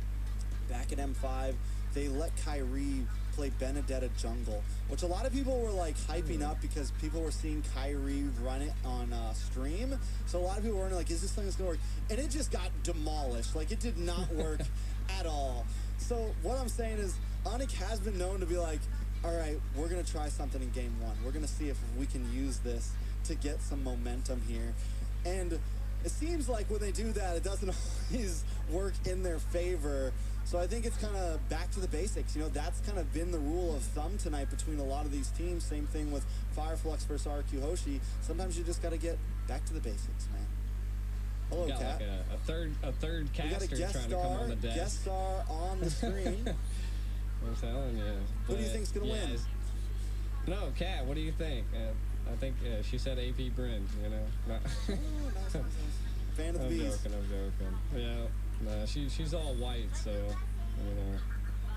back at M5. They let Kyrie play Benedetta jungle, which a lot of people were like hyping up because people were seeing Kyrie run it on stream. So a lot of people were like, is this thing going to work? And it just got demolished. Like, it did not work at all. So what I'm saying is Onic has been known to be like, all right, we're going to try something in Game 1. We're going to see if we can use this to get some momentum here. And it seems like when they do that, it doesn't always work in their favor. So I think it's kind of back to the basics. You know, that's kind of been the rule of thumb tonight between a lot of these teams. Same thing with Fireflux versus RRQ Hoshi. Sometimes you just got to get back to the basics, man. Hello, got Kat. Like a third caster trying to come on the deck. Guest star on the screen. I'm telling you. Who do you think's gonna win? No, Kat, what do you think? I think she said AP Bren, you know. Nice. Fan of the bees. I'm joking. Yeah, no, she's all white, so, you know.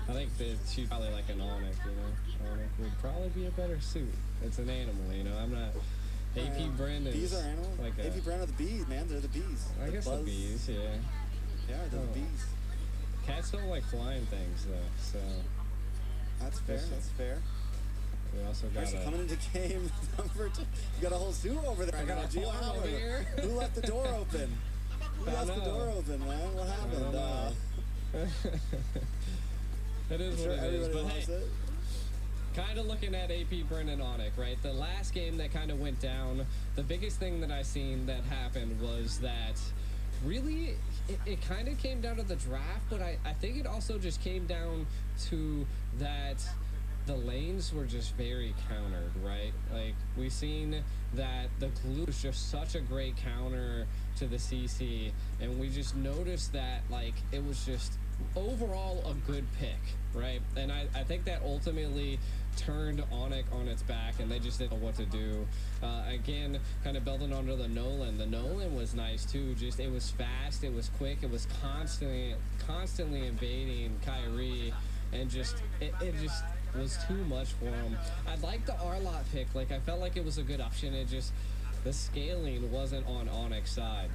I think that she's probably like an Onic, you know. Onic would probably be a better suit. It's an animal, you know. I'm not... AP Bren is... Bees are animals? Like AP Bren are the bees, man. They're the bees. I guess the bees, yeah. Yeah, they're the bees. Cats don't like flying things, though, so... That's fair, that's fair. We also got coming into game number 2. You got a whole zoo over there. I got a farm over here. Who left the door open? Who left the door open, man? What happened? It is what it is, but hey, kind of looking at AP Bren and Onic, right? The last game that kind of went down, the biggest thing that I seen that happened was that really it kind of came down to the draft, but I think it also just came down to that the lanes were just very countered, right? Like, we seen that the glue was just such a great counter to the CC, and we just noticed that, like, it was just overall a good pick, right? And I think that ultimately turned Onic on its back, and they just didn't know what to do. Again, kind of building onto the Nolan. The Nolan was nice too. Just, it was fast, it was quick, it was constantly invading Kyrie, and just it just was too much for him. I like the Arlot pick. Like, I felt like it was a good option. It just, the scaling wasn't on Onic's side.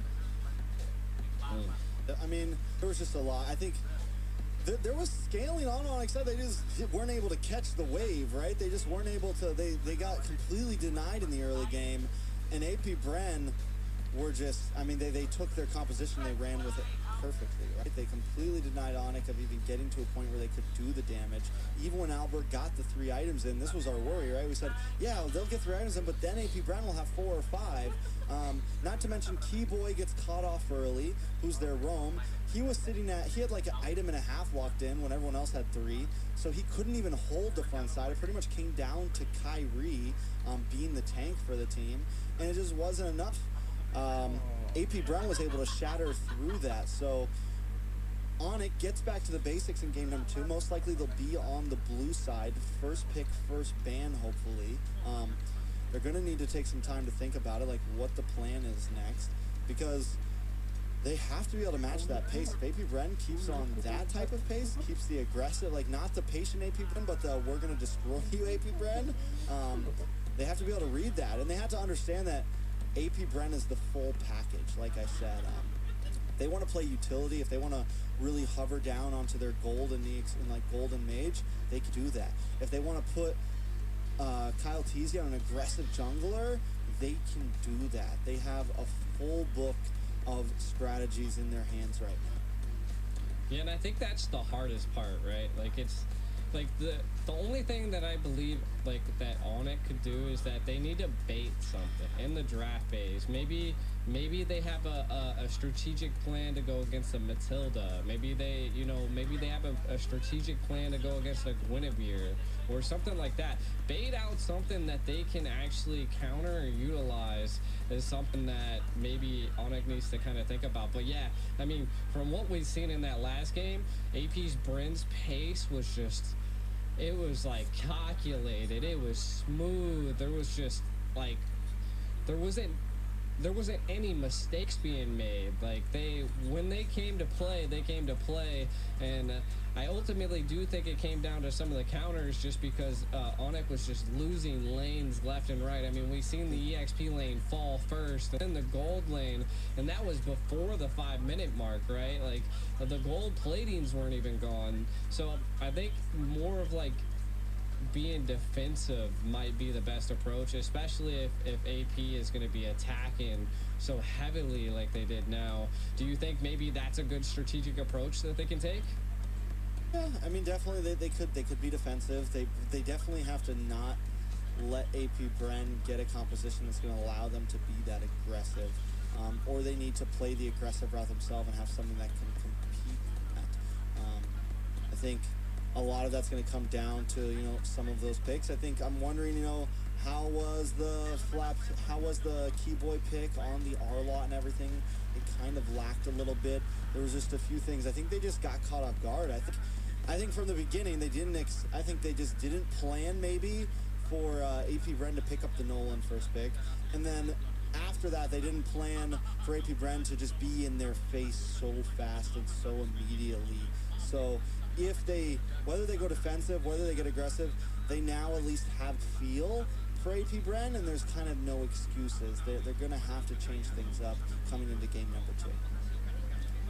I mean, there was just a lot. I think there was scaling on Onic's side. They just weren't able to catch the wave, right? They just weren't able to. They got completely denied in the early game, and AP Bren were just, I mean, they took their composition, they ran with it perfectly, right? They completely denied Onic of even getting to a point where they could do the damage. Even when Albert got the 3 items in, this was our worry, right? We said, yeah, they'll get 3 items in, but then AP Bren will have 4 or 5. Not to mention Keyboy gets caught off early, who's their roam. He was sitting at, he had like an item and a half locked in when everyone else had 3, so he couldn't even hold the front side. It pretty much came down to Kyrie being the tank for the team, and it just wasn't enough. AP Bren was able to shatter through that, so Onic gets back to the basics in game number 2. Most likely they'll be on the blue side. First pick, first ban, hopefully. They're going to need to take some time to think about it, like what the plan is next, because they have to be able to match that pace. If AP Bren keeps on that type of pace, keeps the aggressive, like not the patient AP Bren, but the we're going to destroy you AP Bren, they have to be able to read that, and they have to understand that AP Bren is the full package. Like I said, if they want to play utility, if they want to really hover down onto their gold and like golden mage, they can do that. If they want to put Kyle Teasy on an aggressive jungler, they can do that. They have a full book of strategies in their hands right now. Yeah, and I think that's the hardest part, right? Like, it's like the only thing that I believe like that Onic could do is that they need to bait something in the draft phase. Maybe they have a strategic plan to go against a Matilda. Maybe they have a strategic plan to go against a Guinevere or something like that. Bait out something that they can actually counter and utilize is something that maybe Onic needs to kind of think about. But yeah, I mean, from what we've seen in that last game, AP's Bren's pace was just, it was like calculated. It was smooth. There was just like there wasn't any mistakes being made. Like when they came to play, and I ultimately do think it came down to some of the counters, just because Onic was just losing lanes left and right. I mean, we seen the EXP lane fall first, and then the gold lane, and that was before the 5-minute mark, right? Like the gold platings weren't even gone. So I think more of like being defensive might be the best approach, especially if AP is going to be attacking so heavily like they did now. Do you think maybe that's a good strategic approach that they can take? Yeah, I mean, definitely they could be defensive. They definitely have to not let AP Bren get a composition that's going to allow them to be that aggressive, or they need to play the aggressive route themselves and have something that can compete at. I think a lot of that's going to come down to, you know, some of those picks. I think I'm wondering, you know, how was the Keyboy pick on the R lot and everything? It kind of lacked a little bit. There was just a few things. I think they just got caught off guard. I think from the beginning they just didn't plan maybe for AP Bren to pick up the Nolan first pick, and then after that they didn't plan for AP Bren to just be in their face so fast and so immediately. So whether they go defensive, whether they get aggressive, they now at least have feel for AP Bren, and there's kind of no excuses. They're going to have to change things up coming into game number 2.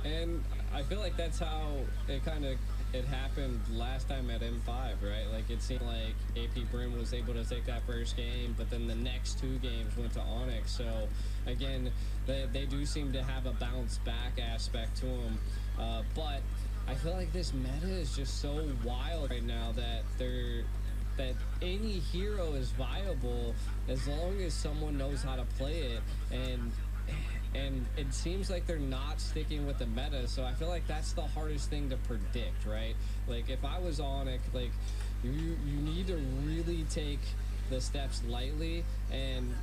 And I feel like that's how it happened last time at M5, right? Like it seemed like AP Bren was able to take that first game, but then the next 2 games went to Onic. So again, they do seem to have a bounce back aspect to them, but I feel like this meta is just so wild right now that any hero is viable as long as someone knows how to play it, and it seems like they're not sticking with the meta. So I feel like that's the hardest thing to predict, right? Like if I was Onic, like you need to really take the steps lightly, and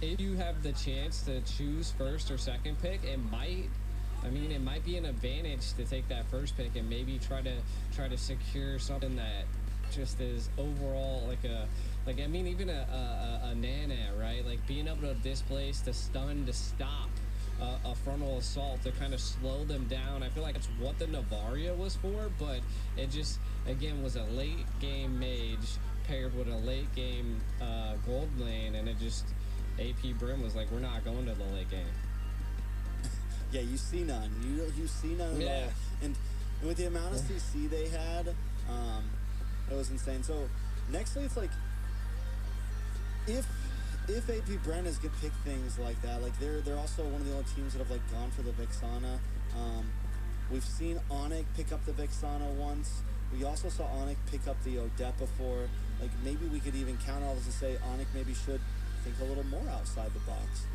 if you have the chance to choose first or second pick, it might be an advantage to take that first pick and maybe try to secure something that just is overall even a Nana, right? Like being able to displace, to stun, to stop a frontal assault, to kind of slow them down. I feel like it's what the Navaria was for, but it just again was a late game mage paired with a late game gold lane, and it just AP Brim was like, we're not going to the late game. Yeah, you see none. You see none at all. And with the amount of CC they had, it was insane. So nextly, it's like if AP Bren is gonna pick things like that, like they're also one of the only teams that have like gone for the Vixana. We've seen Onic pick up the Vixana once. We also saw Onic pick up the Odette before. Like maybe we could even counter all this and say Onic maybe should think a little more outside the box.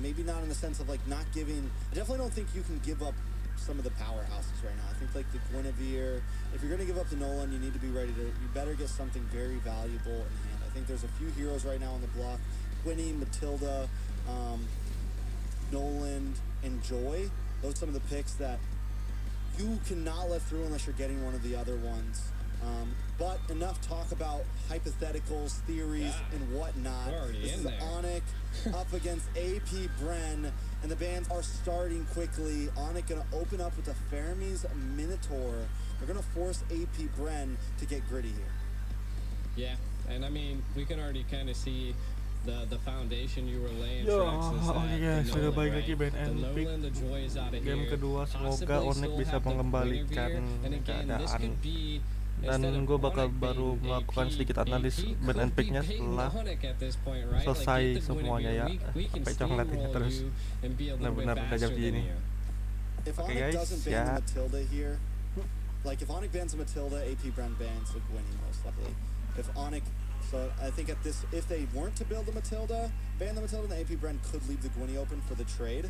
Maybe not in the sense of like not giving. I definitely don't think you can give up some of the powerhouses right now. I think like the Guinevere, if you're going to give up the Nolan, you need to be ready to. You better get something very valuable in hand. I think there's a few heroes right now on the block: Winnie, Matilda, Nolan, and Joy. Those are some of the picks that you cannot let through unless you're getting one of the other ones. But enough talk about hypotheticals, theories, and whatnot. This is Onic up against AP Bren, and the bands are starting quickly. Onic going to open up with the Fermi's Minotaur. They're going to force AP Bren to get gritty here. Yeah, and I mean, we can already kind of see the foundation you were laying. Oke guys, sudah balik lagi Band and Pick. Game kedua, semoga Onic bisa mengembalikan keadaan. Dan gue bakal baru melakukan sedikit analis Band and Pick-nya setelah selesai semuanya ya. Sampai coklatnya terus benar-benar udah jam segini. Oke guys, ya. Like if Onic bans a Matilda, AP Bren bans a Gwynny most likely. If Onic, so I think at this, if they weren't to build the Matilda, ban the Matilda, then AP Bren could leave the Gwynny open for the trade.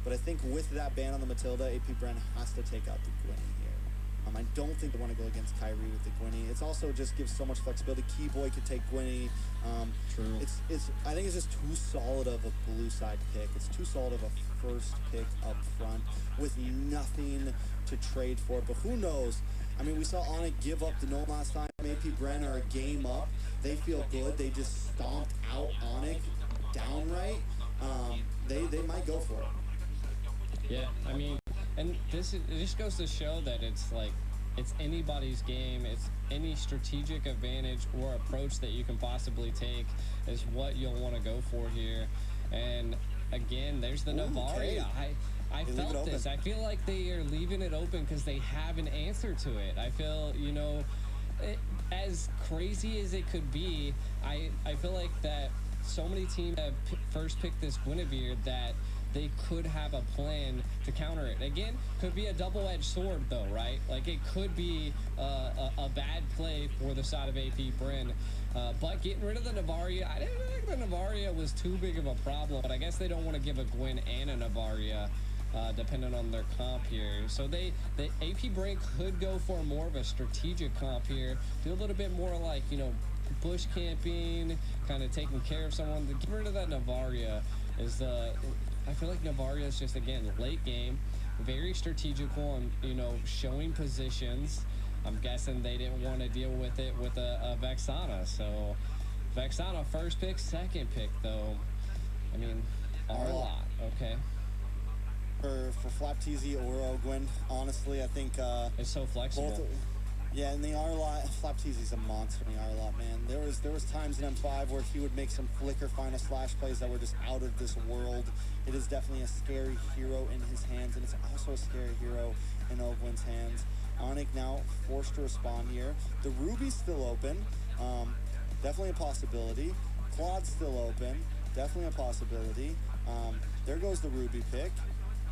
But I think with that ban on the Matilda, AP Bren has to take out the Gwynny here. I don't think they want to go against Kyrie with the Gwynny. It's also just gives so much flexibility. Keyboy could take Gwynny. True. I think it's just too solid of a blue side pick. It's too solid of a first pick up front with nothing to trade for. But who knows? I mean, we saw Onic give up the Nolan last time. AP Bren are a game up. They feel good. They just stomped out Onic. downright, they might go for it. Yeah, I mean, and it just goes to show that it's like, it's anybody's game. It's any strategic advantage or approach that you can possibly take is what you'll want to go for here. And again, there's the Navaria. I felt this. I feel like they are leaving it open because they have an answer to it. I feel, as crazy as it could be, I feel like that so many teams have first picked this Guinevere that they could have a plan to counter it. Again, could be a double-edged sword though, right? Like it could be a bad play for the side of AP Bren. But getting rid of the Navaria, I didn't think the Navaria was too big of a problem, but I guess they don't want to give a Gwen and a Navaria, depending on their comp here. So the AP Bren could go for more of a strategic comp here, do a little bit more like, bush camping, kind of taking care of someone. To get rid of that Navaria is I feel like Navaria is just, again, late game, very strategical and, showing positions. I'm guessing they didn't want to deal with it with a Vexana. So Vexana first pick, second pick, though. I mean, Arlot, okay. For Flapteezy or Gwen, honestly, I think it's so flexible. And the Arlot, Flapteezy's a monster in the Arlot, man. There was times in M5 where he would make some flicker final slash plays that were just out of this world. It is definitely a scary hero in his hands, and it's also a scary hero in Ogwen's hands. Onic now forced to respond here. The Ruby's still open, definitely a possibility. Claude's still open, definitely a possibility. There goes the Ruby pick.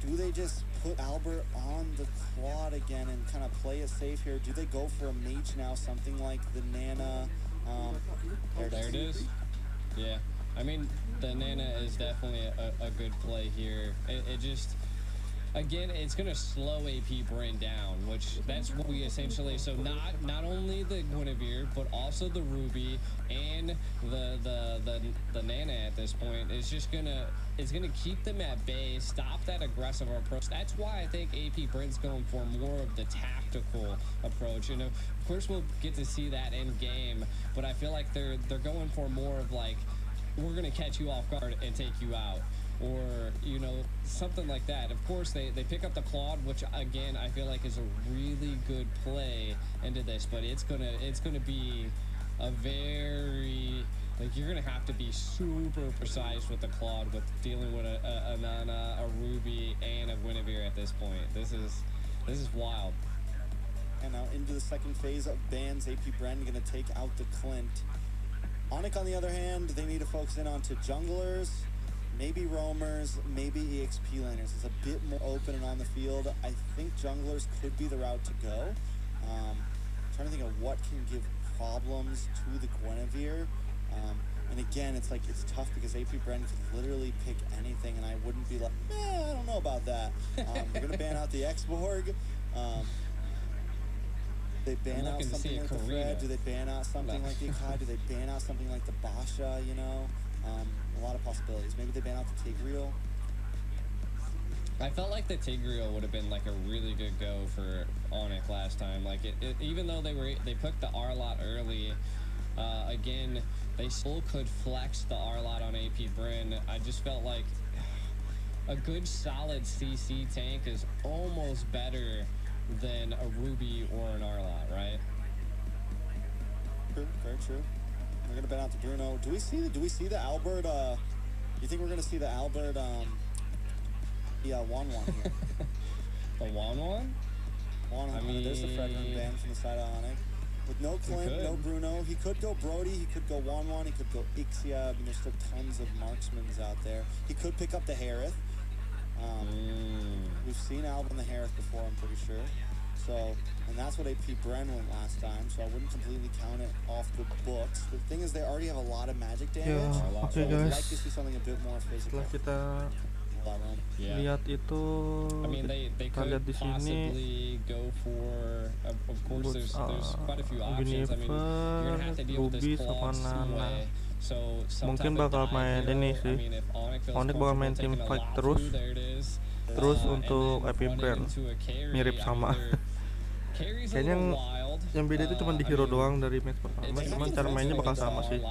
Do they just put Albert on the Claude again and kind of play it safe here? Do they go for a mage now, something like the Nana? There it is. Yeah, I mean, the Nana is definitely a good play here. It just, again, it's going to slow AP Bren down, which that's what we essentially, so not only the Guinevere, but also the Ruby and the Nana at this point is just going to, it's going to keep them at bay, stop that aggressive approach. That's why I think AP Bren's going for more of the tactical approach. Of course we'll get to see that in game, but I feel like they're going for more of like, we're going to catch you off guard and take you out. Or, something like that. Of course, they pick up the Claude, which, again, I feel like is a really good play into this, but it's gonna be a very, like, you're gonna have to be super precise with the Claude with dealing with a Nana, a Ruby, and a Guinevere at this point. This is wild. And now into the second phase of bans, AP Bren gonna take out the Clint. Onic, on the other hand, they need to focus in onto junglers, maybe roamers, maybe EXP laners. It's a bit more open and on the field. I think junglers could be the route to go. Trying to think of what can give problems to the Guinevere. And again, it's tough because AP Bren could literally pick anything, and I wouldn't be like, I don't know about that. They're going to ban out the X-Borg. They ban out something like the Fred? Do they ban out something like the Akai? Do they ban out something like the Basha, a lot of possibilities. Maybe they ban out the Tigreal. I felt like the Tigreal would have been like a really good go for Onic last time. Like even though they put the Arlot early, again, they still could flex the Arlot on AP Bren. I just felt like a good solid CC tank is almost better than a Ruby or an Arlot, right? True, very true. We're gonna ban out the Bruno. Do we see the Albert? You think we're gonna see the Albert? Wan here. The Wan? I mean, there's the Fred ban from the side of Onic. With no Clint, no Bruno, he could go Brody, he could go Wan, he could go Ixia. I mean, there's still tons of marksmans out there. He could pick up the Harith. We've seen Alvin the Harith before, I'm pretty sure. So, and that's what AP Bren went last time, so I wouldn't completely count it off the books. The thing is, they already have a lot of magic damage, so I'd like to see something a bit more physical. Setelah kita lihat itu, I mean, they could possibly go for, of course, there's quite a few options. I mean, you're gonna have to deal with this Claude some way. So mungkin bakal main ini sih. Onic bakal main team fight terus untuk AP Bren mirip sama. Kayaknya yang beda itu cuma di hero doang dari match pertama, cuman cara mainnya bakal sama sih.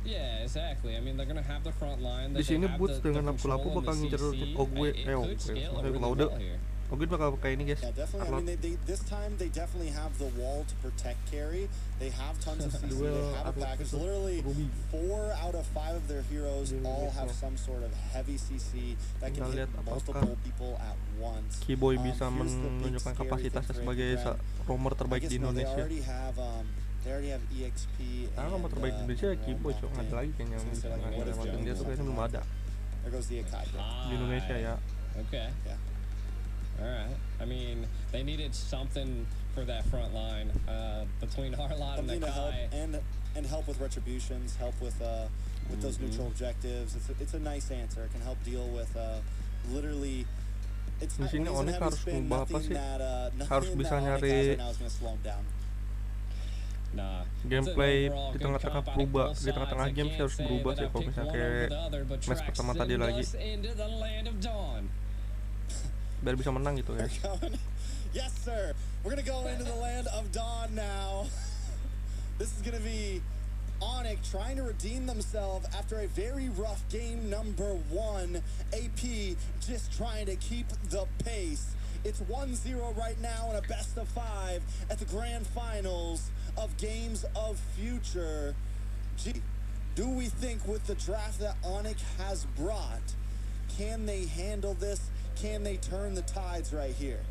Yeah, exactly. I mean, they're gonna have the front line. Di sini Boots dengan control lampu-lampu and bakal the ngincer CC. Ogwe, It could scale up really Laude. well here. Ogwe bakal pakai ini guys. Yeah, definitely. I mean, they this time they definitely have the wall to protect carry. They have tons of CC. They have a package. Literally 4 out of 5 of their heroes all have some sort of heavy CC that can hit multiple people at once. Kiboy bisa menunjukkan kapasitasnya sebagai roamer terbaik di Indonesia. They already have EXP. Karena roamer terbaik di Indonesia ya Kiboy, cok. Nggak ada lagi kayaknya yang bisa ngelewatin dia tuh kayaknya belum ada There goes the Akai. di Indonesia ya. Okay. Yeah. All right. I mean, they needed something for that front line between Harlot and Something to help Akai. and help with retributions, help with those neutral objectives. It's a nice answer. It can help deal with literally. It's Di sini Onic harus ngubah apa sih? Harus bisa nyari gameplay di tengah-tengah berubah, di tengah-tengah game sih harus berubah sih kalau misalnya kayak match pertama tadi lagi, biar bisa menang gitu ya. Yes sir, we're gonna go into the land of dawn now. This is gonna be Onic trying to redeem themselves after a very rough game number 1. AP just trying to keep the pace. It's 1-0 right now in a best of 5 at the grand finals of Games of Future. Gee, do we think with the draft that Onic has brought, can they handle this? Can they turn the tides right here?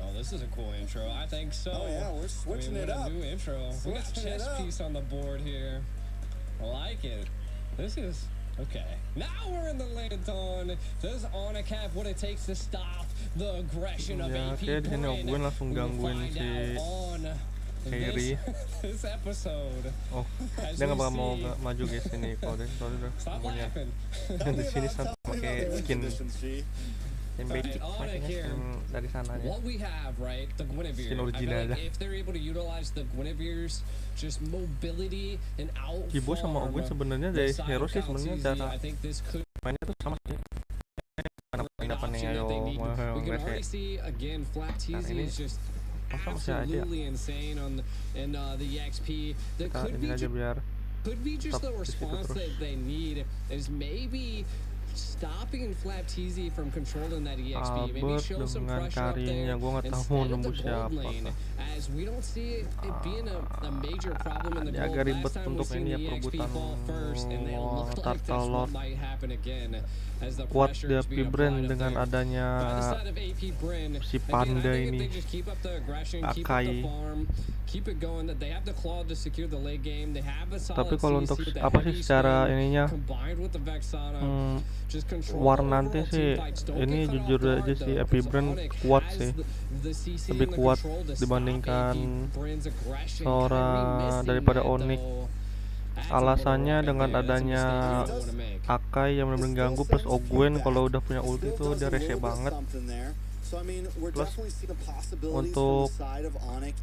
Oh, this is a cool intro. I think so. Oh yeah, we're switching it up. A new intro. We got chess piece on the board here. I like it. This is okay. Now we're in the land of dawn. Does Onic have what it takes to stop the aggression of AP Kayak di sini Ogwen langsung gangguin si Harry. This episode. Oh, dia nggak bakal mau maju guys ini kalau dia soalnya udah punya. Dan di sini sampai pakai skin yang basic, makanya dari sananya. What we have, right, the Guinevere. Skin original. If they're able to utilize the Guinevere's just mobility and out. Kibo sama Ogwen sebenarnya dari hero sih sebenarnya cara mainnya tuh sama sih. Penginapannya ayo ini masa masih ada. Kita ini aja biar could be just the response that they need is maybe stopping Flapteezy from controlling that EXP. Maybe show some pressure up there instead of the gold lane, as we don't see it being a major problem in the gold. Last time we seen the EXP fall first, and they look like this one might happen again. Kuat dia Bren dengan adanya si panda ini Akai. Tapi kalau untuk apa sih secara ininya war nanti sih ini jujur aja sih Bren kuat sih, lebih kuat dibandingkan seorang daripada Onic. Alasannya dengan adanya Akai yang benar-benar ganggu plus Ogwen kalau udah punya ulti itu dia rese banget. Plus untuk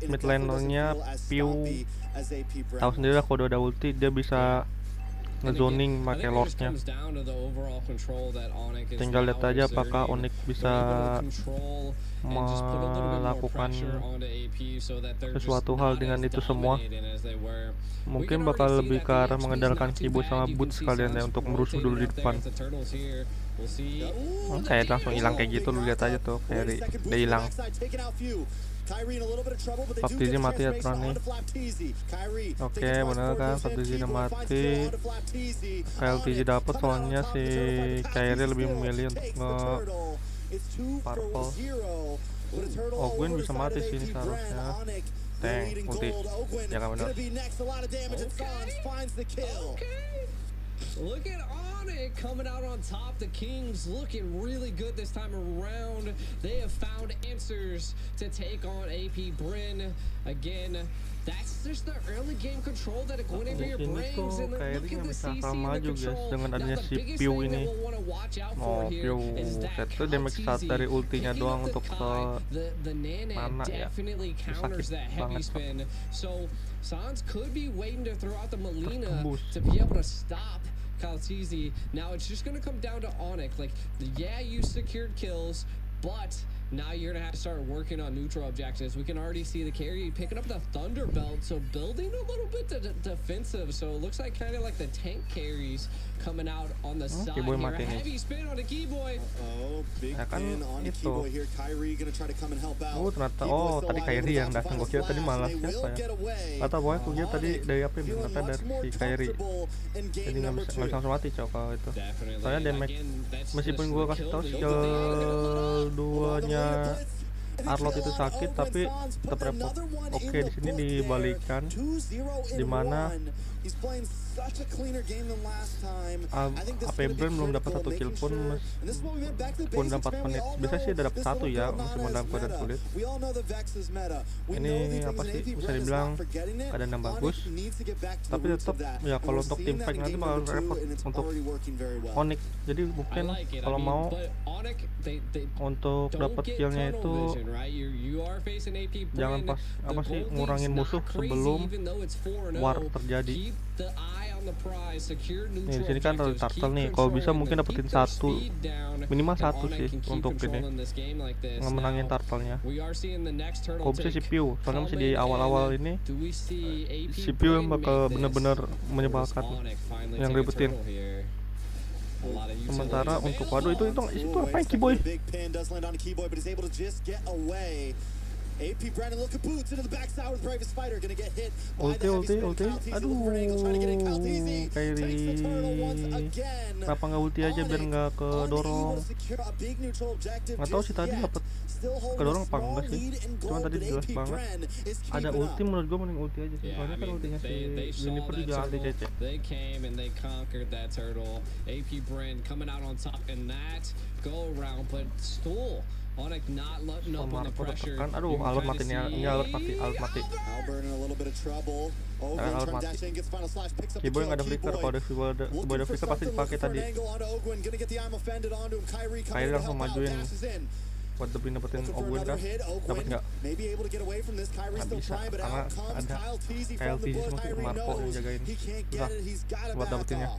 mid lanernya Pew tahu sendiri lah kalau udah ada ulti dia bisa ngezoning pakai lordnya. Tinggal lihat aja apakah Onic bisa melakukan sesuatu hal dengan itu semua. Mungkin bakal lebih ke arah mengandalkan Kibo sama Boots sekalian ya untuk merusuh dulu di depan. Kayak langsung hilang kayak gitu, lu lihat aja tuh kayak dia hilang. Flapteezy mati ya Tron nih. Oke, bener kan, Flapteezy udah mati. KLTG dapet soalnya si Kyrie lebih memilih untuk nge-purple. Ogwen bisa mati sih ini seharusnya. Tank, ulti. Ya kan bener. Look at Onic coming out on top. The Kings looking really good this time around. They have found answers to take on AP Bren. Again, that's just the early game control that a Guinevere brings. And then look at the CC and the control. Dengan adanya si biggest Pew thing that ini. we'll want to watch out Oh, for here Pew is that itu damage saat dari ultinya doang untuk the Nana definitely counters that heavy spin. So Sans could be waiting to throw out the Melina to be able to stop Kaltizi. Now it's just going to come down to Onic. Like, yeah, you secured kills, but Now you're gonna have to start working on neutral objectives. We can already see the carry picking up the thunder belt, so building a little bit defensive. So it looks like kind of like the tank carries coming out on the side here. A heavy spin on the keyboy. Big pin on the keyboy here. Kyrie gonna try to come and help out. Ternyata tadi Kyrie yang datang. Gue kira tadi malah siapa ya? Atau pokoknya gue kira tadi dari apa yang ternyata dari si Kyrie. Jadi nggak bisa langsung mati kalau itu. Soalnya damage meskipun gue kasih tahu skill 2-nya Arlot itu sakit, tapi tetap repot. Oke, di sini dibalikan, dimana AP Bren belum dapat 1 kill pun dapat menit. Biasanya sih dapat 1 ya, meskipun dalam keadaan sulit. Ini apa sih, bisa dibilang keadaan yang bagus, tapi tetap ya kalau untuk tim fight nanti bakal repot untuk Onic. Jadi mungkin kalau mau untuk dapat killnya itu jangan pas apa sih ngurangin musuh sebelum war terjadi. Nih di sini kan ada turtle nih, kalau bisa mungkin dapetin 1, minimal 1 sih untuk ini ngemenangin turtle-nya. Kalau bisa si Pew, soalnya masih di awal-awal ini si Pew yang bakal bener-bener menyebalkan, yang ribetin. Sementara untuk waduh itu apa yang keyboy? AP Bren look at boots into the backside with Bravest Spider gonna get hit by the heavy spin. Aduh, Kyrie. Kenapa nggak ulti aja biar nggak kedorong? Nggak tahu sih tadi dapat kedorong apa enggak sih? Cuma tadi jelas banget. Ada ulti, menurut gue mending ulti aja sih. Soalnya kan ultinya si Juniper juga anti CC. They came and they conquered that turtle. AP Bren coming out on top in that go around, but Stool Onic not letting up on the pressure. Aduh, Albert mati nih. Ini Albert mati. Albert in a little bit of trouble. Albert mati. Keyboy nggak ada flicker. Kalau ada flicker pasti dipakai tadi. Kyrie langsung majuin buat dapetin Ogwen kan. Dapat nggak? Nggak bisa karena ada KLT sama Marco yang jagain. Susah buat dapetinnya.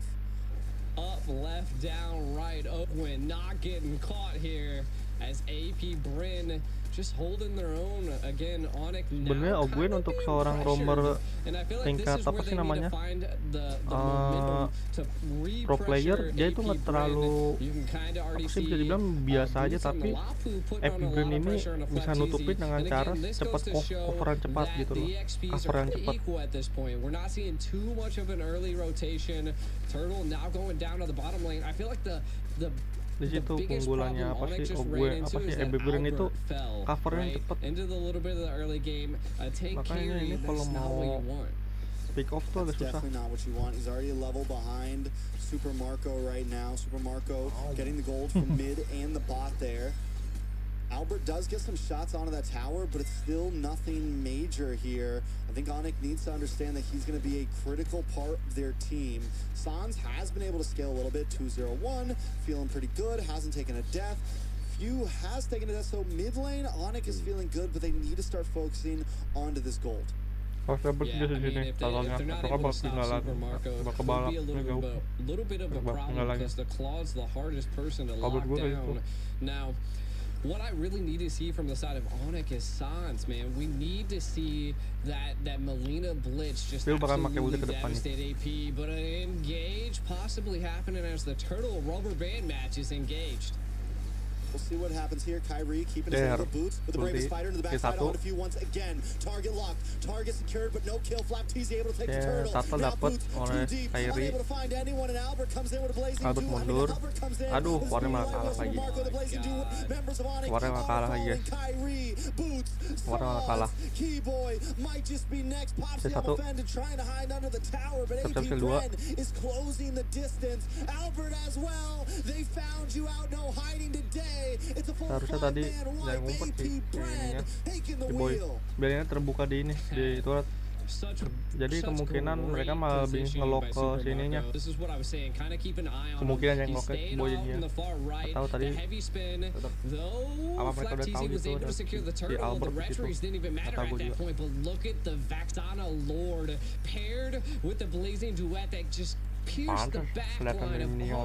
Up, left, down, right. Ogwen not getting caught here. As AP Bren just holding their own again. Onic sebenarnya Ogwen untuk seorang roamer tingkat apa sih namanya pro player, dia itu nggak terlalu apa sih, bisa dibilang biasa aja, tapi AP Bren ini bisa nutupin dengan cara cepat coveran cepat gitu loh, cover yang cepat. We're not seeing too much of an early rotation. Turtle now going down to the bottom lane. I feel like the di situ keunggulannya apa sih Ogwen, apa sih AP Bren itu covernya cepet. Makanya ini kalau mau pick off tuh agak susah. He's already a level behind Super Marco right now. Super Marco getting the gold from mid and the bot there. Albert does get some shots onto that tower, but it's still nothing major here. I think Onic needs to understand that he's going to be a critical part of their team. Sans has been able to scale a little bit, 2-0-1, feeling pretty good, hasn't taken a death. Few has taken a death, so mid lane, Onic is feeling good, but they need to start focusing onto this gold. Kalau di sini, talangnya, atau bakal ketinggalan, bakal balap, jauh, bakal ketinggalan. Kabel gue kayak gitu. Now, what I really need to see from the side of Onic is Sans, man. We need to see that Melina blitz just absolutely devastate AP, but an engage possibly happening as the Turtle rubber band match is engaged. We'll see what happens here. Kyrie keeping his hand of the boots with the Bravest Spider into the backside on a few once again. Target locked. Target secured, but no kill. Flap TZ able to take the turtle. Now boots too deep. Unable to find anyone, and Albert comes in with a blazing dude. Mundur. Aduh, Warnya malah kalah lagi. Warnya malah kalah lagi. Warnya malah kalah. C1 Capsule 2 is closing the distance. Albert as well. They found you out, no hiding today. Seharusnya tadi yang ngumpet sih ininya Keyboy, biarnya terbuka di ini di turret. Jadi kemungkinan mereka malah lebih ngelock ke sininya. Kemungkinan yang ngelock ke Keyboy jadinya. Atau tadi tetap apa mereka udah tahu gitu dan si Albert di situ. Atau gue juga. Pantes kelihatan dari minion.